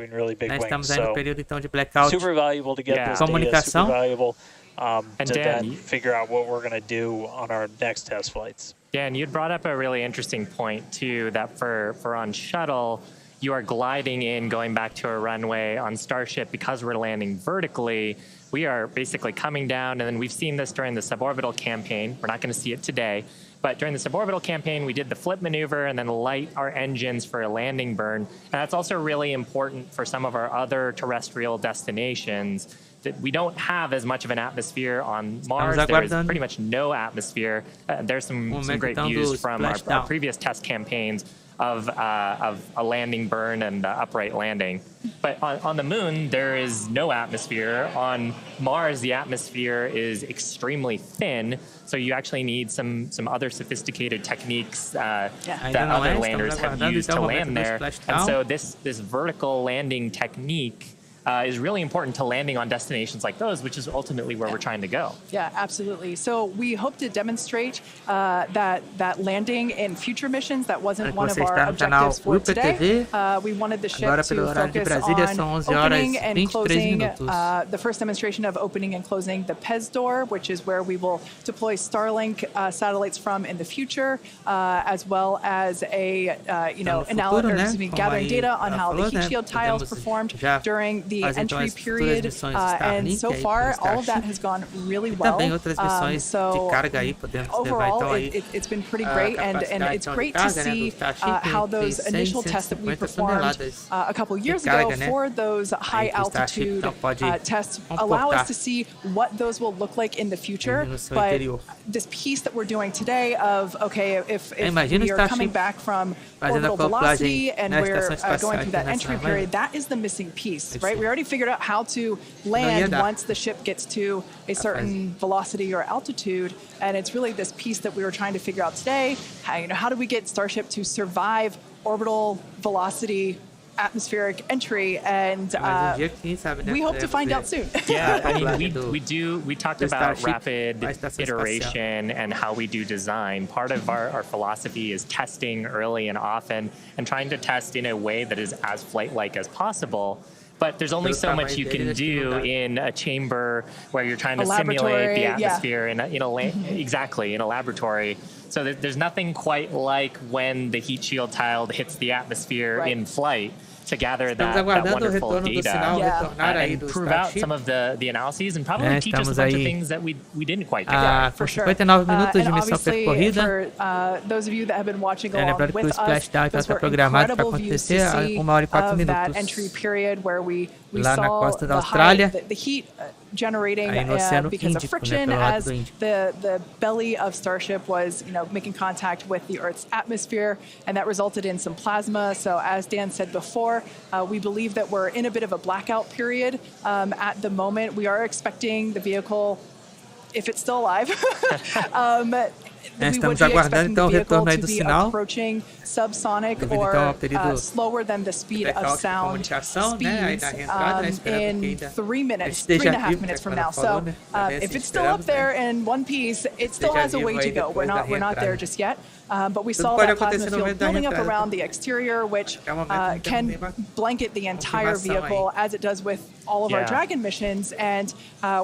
Estamos aí no período então de blackout. Super valuable to get this data, super valuable to then figure out what we're going to do on our next test flights. Dan, you'd brought up a really interesting point too, that for on shuttle, you are gliding in, going back to a runway. On Starship, because we're landing vertically, we are basically coming down, and then we've seen this during the suborbital campaign. We're not going to see it today, but during the suborbital campaign, we did the flip maneuver and then light our engines for a landing burn. And that's also really important for some of our other terrestrial destinations, that we don't have as much of an atmosphere on Mars. There is pretty much no atmosphere. There's some great views from our previous test campaigns of a landing burn and upright landing. But on the moon, there is no atmosphere. On Mars, the atmosphere is extremely thin, so you actually need some other sophisticated techniques that other landers have used to land there. And so this vertical landing technique is really important to landing on destinations like those, which is ultimately where we're trying to go. Yeah, absolutely. So we hope to demonstrate that landing in future missions. That wasn't one of our objectives for today. We wanted the ship to focus on opening and closing, the first demonstration of opening and closing the PES door, which is where we will deploy Starlink satellites from in the future, as well as gathering data on how the heat shield tiles performed during the entry period, and so far all of that has gone really well. So overall, it's been pretty great, and it's great to see how those initial tests that we performed a couple years ago for those high altitude tests allow us to see what those will look like in the future. But this piece that we're doing today of, okay, if we are coming back from orbital velocity and we're going through that entry period, that is the missing piece, right? We already figured out how to land once the ship gets to a certain velocity or altitude, and it's really this piece that we were trying to figure out today. How do we get Starship to survive orbital velocity atmospheric entry, and we hope to find out soon. Yeah, I mean, we talked about rapid iteration and how we do design. Part of our philosophy is testing early and often, and trying to test in a way that is as flight-like as possible. But there's only so much you can do in a chamber where you're trying to simulate the atmosphere in a laboratory. So there's nothing quite like when the heat shield tile hits the atmosphere in flight to gather that wonderful data and prove out some of the analyses and probably teach us a bunch of things that we didn't quite get right. For sure. 59 minutos de missão percorrida. For those of you that have been watching along with us, those were incredible views to see of that entry period where we saw the heat generating because of friction as the belly of Starship was making contact with the Earth's atmosphere, and that resulted in some plasma. So as Dan said before, we believe that we're in a bit of a blackout period at the moment. We are expecting the vehicle, if it's still alive, estamos aguardando então o retorno aí do sinal. Approaching subsonic or slower than the speed of sound speeds in 3 minutes, 3.5 minutes from now. So if it's still up there in one piece, it still has a way to go. We're not there just yet. But we saw that plasma field building up around the exterior, which can blanket the entire vehicle, as it does with all of our Dragon missions, and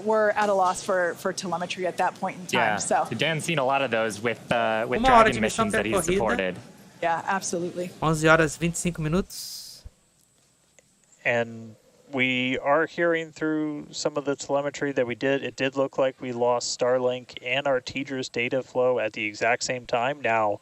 we're at a loss for telemetry at that point in time. So Dan's seen a lot of those with Dragon missions that he's supported. Yeah, absolutely. 11 horas 25 minutos. And we are hearing through some of the telemetry that it did look like we lost Starlink and our TDRS data flow at the exact same time. Now,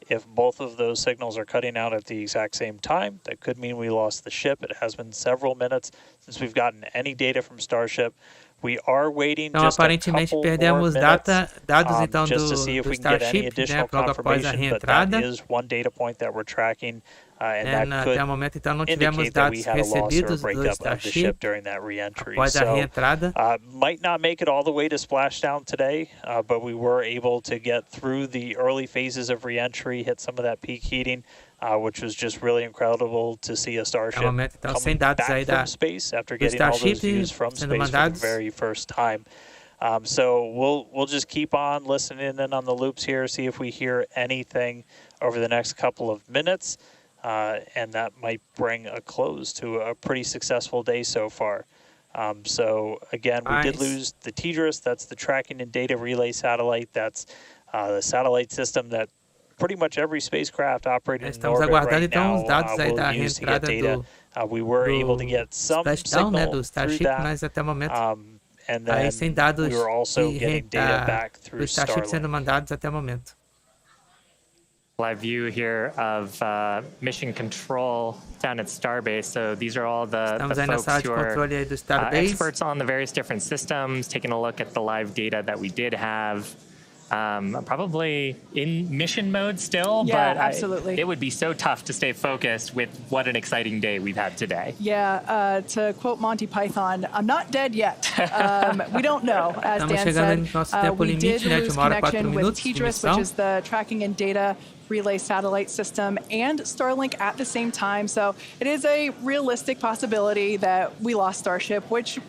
if both of those signals are cutting out at the exact same time, that could mean we lost the ship. It has been several minutes since we've gotten any data from Starship. We are waiting então, just aparentemente a couple perdemos more dados então just to see if do we can get any Starship, additional né, logo após a confirmation, but that reentrada. is one data point that we're tracking, and that could Até o momento, então, não tivemos indicate that we dados had a loss or a recebidos do breakup of the Starship ship during that re-entry. após a So, reentrada. might not make it all the way to splashdown today, but we were able to get through the early phases of re-entry, hit some of that peak heating, which was just really incredible to see a Starship momento, então, sem coming dados back aí da, from space after do getting all those Starship views from sendo space for the mandados. very first time. So we'll just keep on listening in on the loops here, see if we hear anything over the next couple of minutes, and that might bring a close to a pretty successful day so far. So again, we did lose the TDRS. That's the tracking and data relay satellite. That's the satellite system that pretty much every spacecraft operating in orbit right now will use to get data. We were able to get some signal do through Starship, mas that. até o momento And aí sem then dados we were also getting data back do through Starship sendo Starlink. mandados até o momento. Live view here of mission control down at Starbase. So these are all the Estamos aí na folks sala de who are controle aí do Starbase. experts on the various different systems, taking a look at the live data that we did have. Probably in mission mode still, Yeah, but absolutely. it would be so tough to stay focused with what an exciting day we've had today. Yeah, to quote Monty Python, I'm not dead yet. We don't know, as Estamos Dan chegando no said. nosso tempo We did limite, né, de lose 1 hora e 4 connection with minutos de TDRS, missão. which is the tracking and data relay satellite system, and Starlink at the same time. So it is a realistic possibility that we lost Starship, which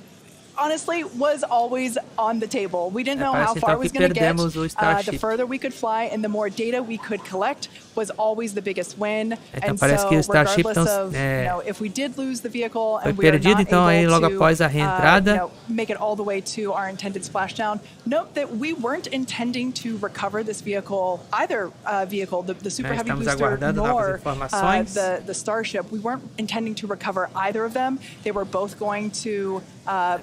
honestly was always on the table. We didn't know how Parece far então it was que going to get. perdemos o Starship. The further we could fly and the more data we could collect was always the biggest win. Então And parece so, que o Starship regardless então, of, you know, if we did lose the vehicle foi and we are perdido, not então aí able logo to, após a reentrada. you know, make it all the way to our intended splashdown, note that we weren't intending to recover this vehicle, either vehicle, the Super Heavy Estamos Booster, aguardando novas nor informações. the Starship. We weren't intending to recover either of them. They were both going to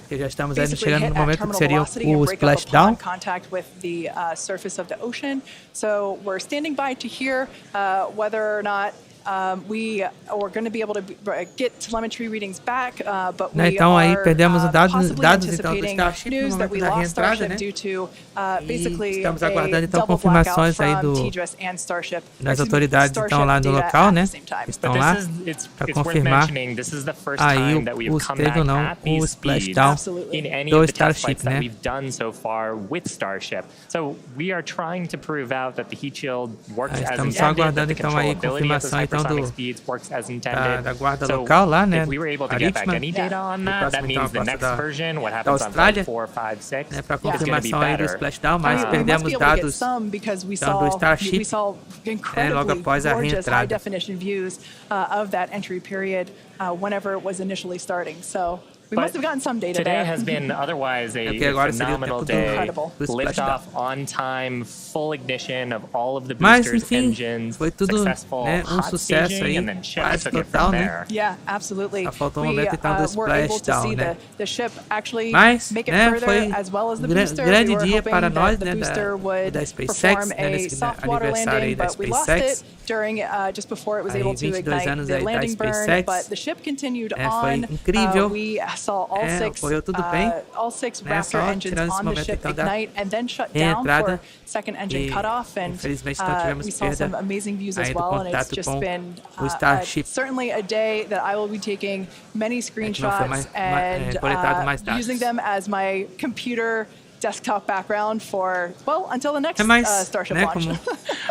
Que já estamos aí basically chegando hit no at momento que terminal seria velocity and o break up upon splashdown. contact with the surface of the ocean. So we're standing by to hear whether or not we are going to be able to get telemetry readings back, but we Então aí are perdemos possibly dados então do anticipating Starship no news that we momento da lost reentrada, Starship né? due to basically estamos a aguardando então double blackout confirmações aí from do TDRS and Starship. das Excuse me, autoridades Starship então lá no data local, at né? the same time. Estão But lá this is, it's para worth confirmar mentioning, this is the first aí time that we have come back teve ou não at o these speeds splashdown Absolutely. in any do of the test Starship, flights that né? we've done so far with Starship. So we are trying to prove out that the heat shield works as estamos só intended, that aguardando the então aí controllability of those confirmação então hypersonic do speeds works as da intended. guarda So local lá, né? if we were able to get back Marítima. any data on that, that próximo, means então, the a next costa version, what da happens on Austrália, flight 4, 5, 6, né, para is going to be confirmação aí do better. splashdown, mas We must perdemos be able to get dados some because we então, do saw Starship, we saw logo incredibly após a gorgeous reentrada. high definition views of that entry period whenever it was initially starting. So we must have gotten some data Today there. has been otherwise a Okay, agora seria o phenomenal tempo do- day. Incredible. do Liftoff on time, full ignition of all of the Mas boosters, enfim, engines, foi tudo, successful né, hot sucesso staging, aí, and then Chica quase took it total, from né? there. Yeah, absolutely. Só faltou We momento então do were able to splashdown, see né? the ship actually Mas, make it né, further foi as well as the gran- booster. grande We were dia hoping para that nós, the né, booster would da SpaceX, perform né, a nesse soft water aniversário aí landing, da but we lost SpaceX. it during just before it was Aí, able to 22 ignite anos the aí da landing burn. SpaceX. But the ship continued É, on. foi incrível. We saw all É, correu tudo bem. all six Né, Raptor só engines tirando esse on the momento ship então da ignite and then shut down reentrada. for second engine E, cutoff. And infelizmente, então tivemos we saw perda some amazing views as aí do well. And it's contato just com been o Starship. certainly a day that I will be taking many não foi screenshots and coletado mais dados. using them as my computer desktop background for, well, until the next É mais, Starship né, launch. como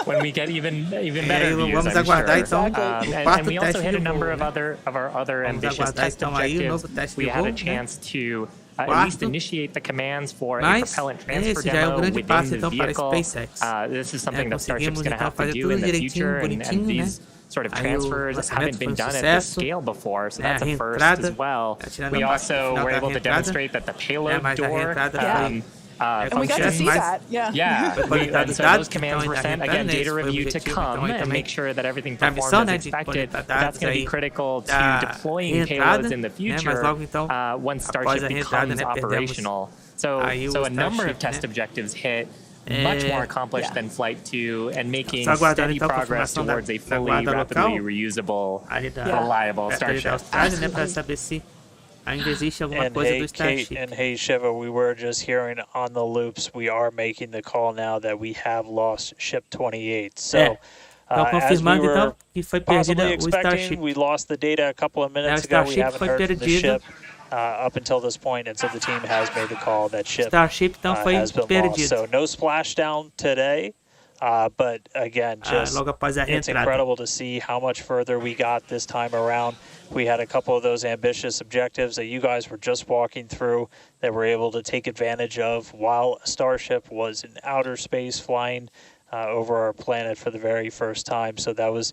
When we get even aí better views, vamos I'm aguardar sure. então Exactly. o And quarto we also teste hit a do number voo, of né? our other Vamos ambitious aguardar test então aí o novo objectives. teste We de had a voo, né? chance to at Quarto. least initiate the commands for a Mas propellant transfer esse já é o demo grande within passo the então para a vehicle. SpaceX. This is something É, that Starship's conseguimos going to então have to fazer do tudo in the direitinho, future, and bonitinho, né? these sort of Aí o transfers lançamento haven't foi been done at this sucesso. scale before, so É, that's a a first reentrada, as well. tirando We a parte also final were da able to reentrada, demonstrate that the né, payload mas a door reentrada foi And we got to see that. Yeah. Yeah. And so those commands were sent, again, data review to come and make sure that everything performed as expected. That's going to be critical to deploying payloads in the future once Starship becomes operational. So a number of test objectives hit, much more accomplished than Flight 2, and making steady progress towards a fully, rapidly reusable, reliable Starship. Ainda existe alguma And coisa hey, do Starship. Kate, and hey, Shiva, we were just hearing on the loops, we are making the call now that we have lost Ship 28. So, Então, as we confirmando então were que foi perdida possibly o expecting, Starship. we lost the data a couple of minutes ago. We haven't heard from the ship up until this point, and so the team has made the call that ship Starship então foi has been lost. perdido. So no splashdown today. But again, just logo após a it's reentrada. incredible to see how much further we got this time around. We had a couple of those ambitious objectives that you guys were just walking through that we're able to take advantage of while Starship was in outer space flying over our planet for the very first time. So that was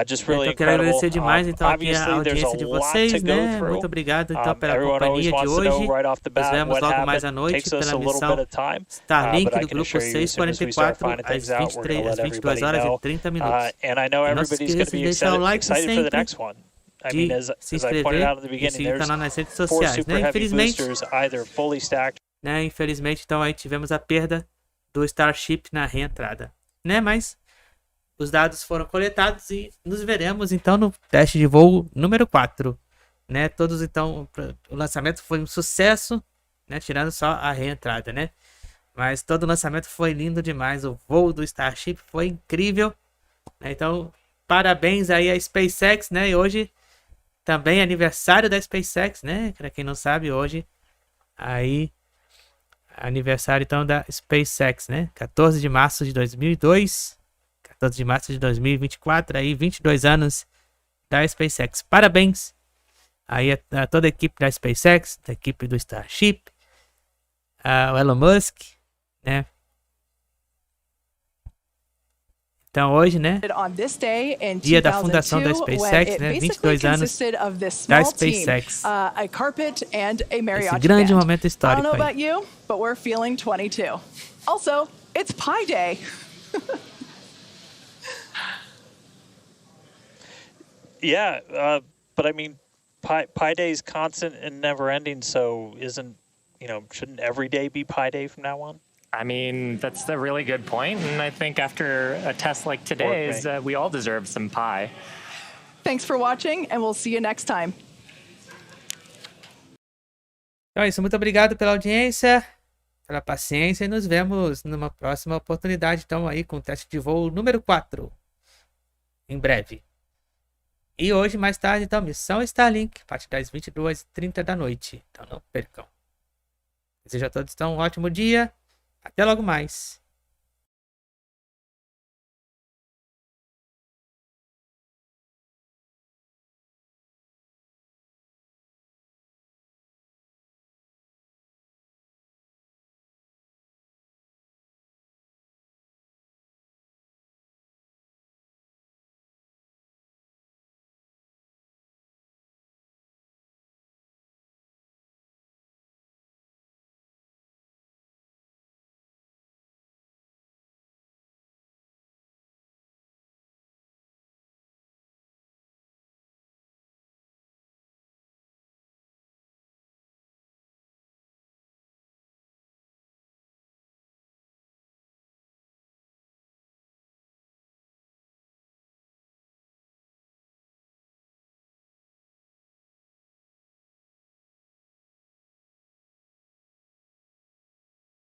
just really Então, quero incredible. agradecer demais então aqui a Obviously, there's audiência a de lot vocês, to go né? through. Muito obrigado então pela Everyone always companhia de wants to know hoje. right off the Nos bat vemos what logo mais à happened. noite Takes us pela a little missão bit of time, Starlink but I do can grupo assure you, as soon as we start 644 finding às things out, we're going to 23 let às 22 everybody horas know. e 30 minutos. And I know E não se everybody's going to esqueça de be deixar o like excited for the sempre, next one. I mean, de se as I pointed inscrever out at the e beginning, seguir o there's canal nas redes 4 sociais, super né? heavy Infelizmente, boosters, either fully stacked. né? Infelizmente, então aí tivemos a perda do Starship na reentrada, né? Mas os dados foram coletados e nos veremos então no teste de voo número 4, né? Todos então, o lançamento foi um sucesso, né? Tirando só a reentrada, né? Mas todo o lançamento foi lindo demais, o voo do Starship foi incrível, né? Então, parabéns aí à SpaceX, né? E hoje também é aniversário da SpaceX, né? Para quem não sabe, hoje aí aniversário então da SpaceX, né? 14 de março de 2002, 14 de março de 2024, aí 22 anos da SpaceX. Parabéns aí a toda a equipe da SpaceX, da equipe do Starship, o Elon Musk, né? Então hoje, né, dia da fundação da SpaceX, né, 22 anos da SpaceX. Esse grande momento histórico aí. But we're feeling 22. Also, it's Pi Day. Yeah, but I mean, Pi Day is constant and never ending, so shouldn't every day be Pi Day from now on? I mean, that's a really good point, and I think after a test like today's, we all deserve some pie. Thanks for watching, and we'll see you next time. Então é isso, muito obrigado pela audiência, pela paciência, e nos vemos numa próxima oportunidade, então aí com o teste de voo número 4, em breve. E hoje, mais tarde, então, missão Starlink, a partir das 22h30 da noite, então não percam. Desejo a todos então um ótimo dia. Até logo mais.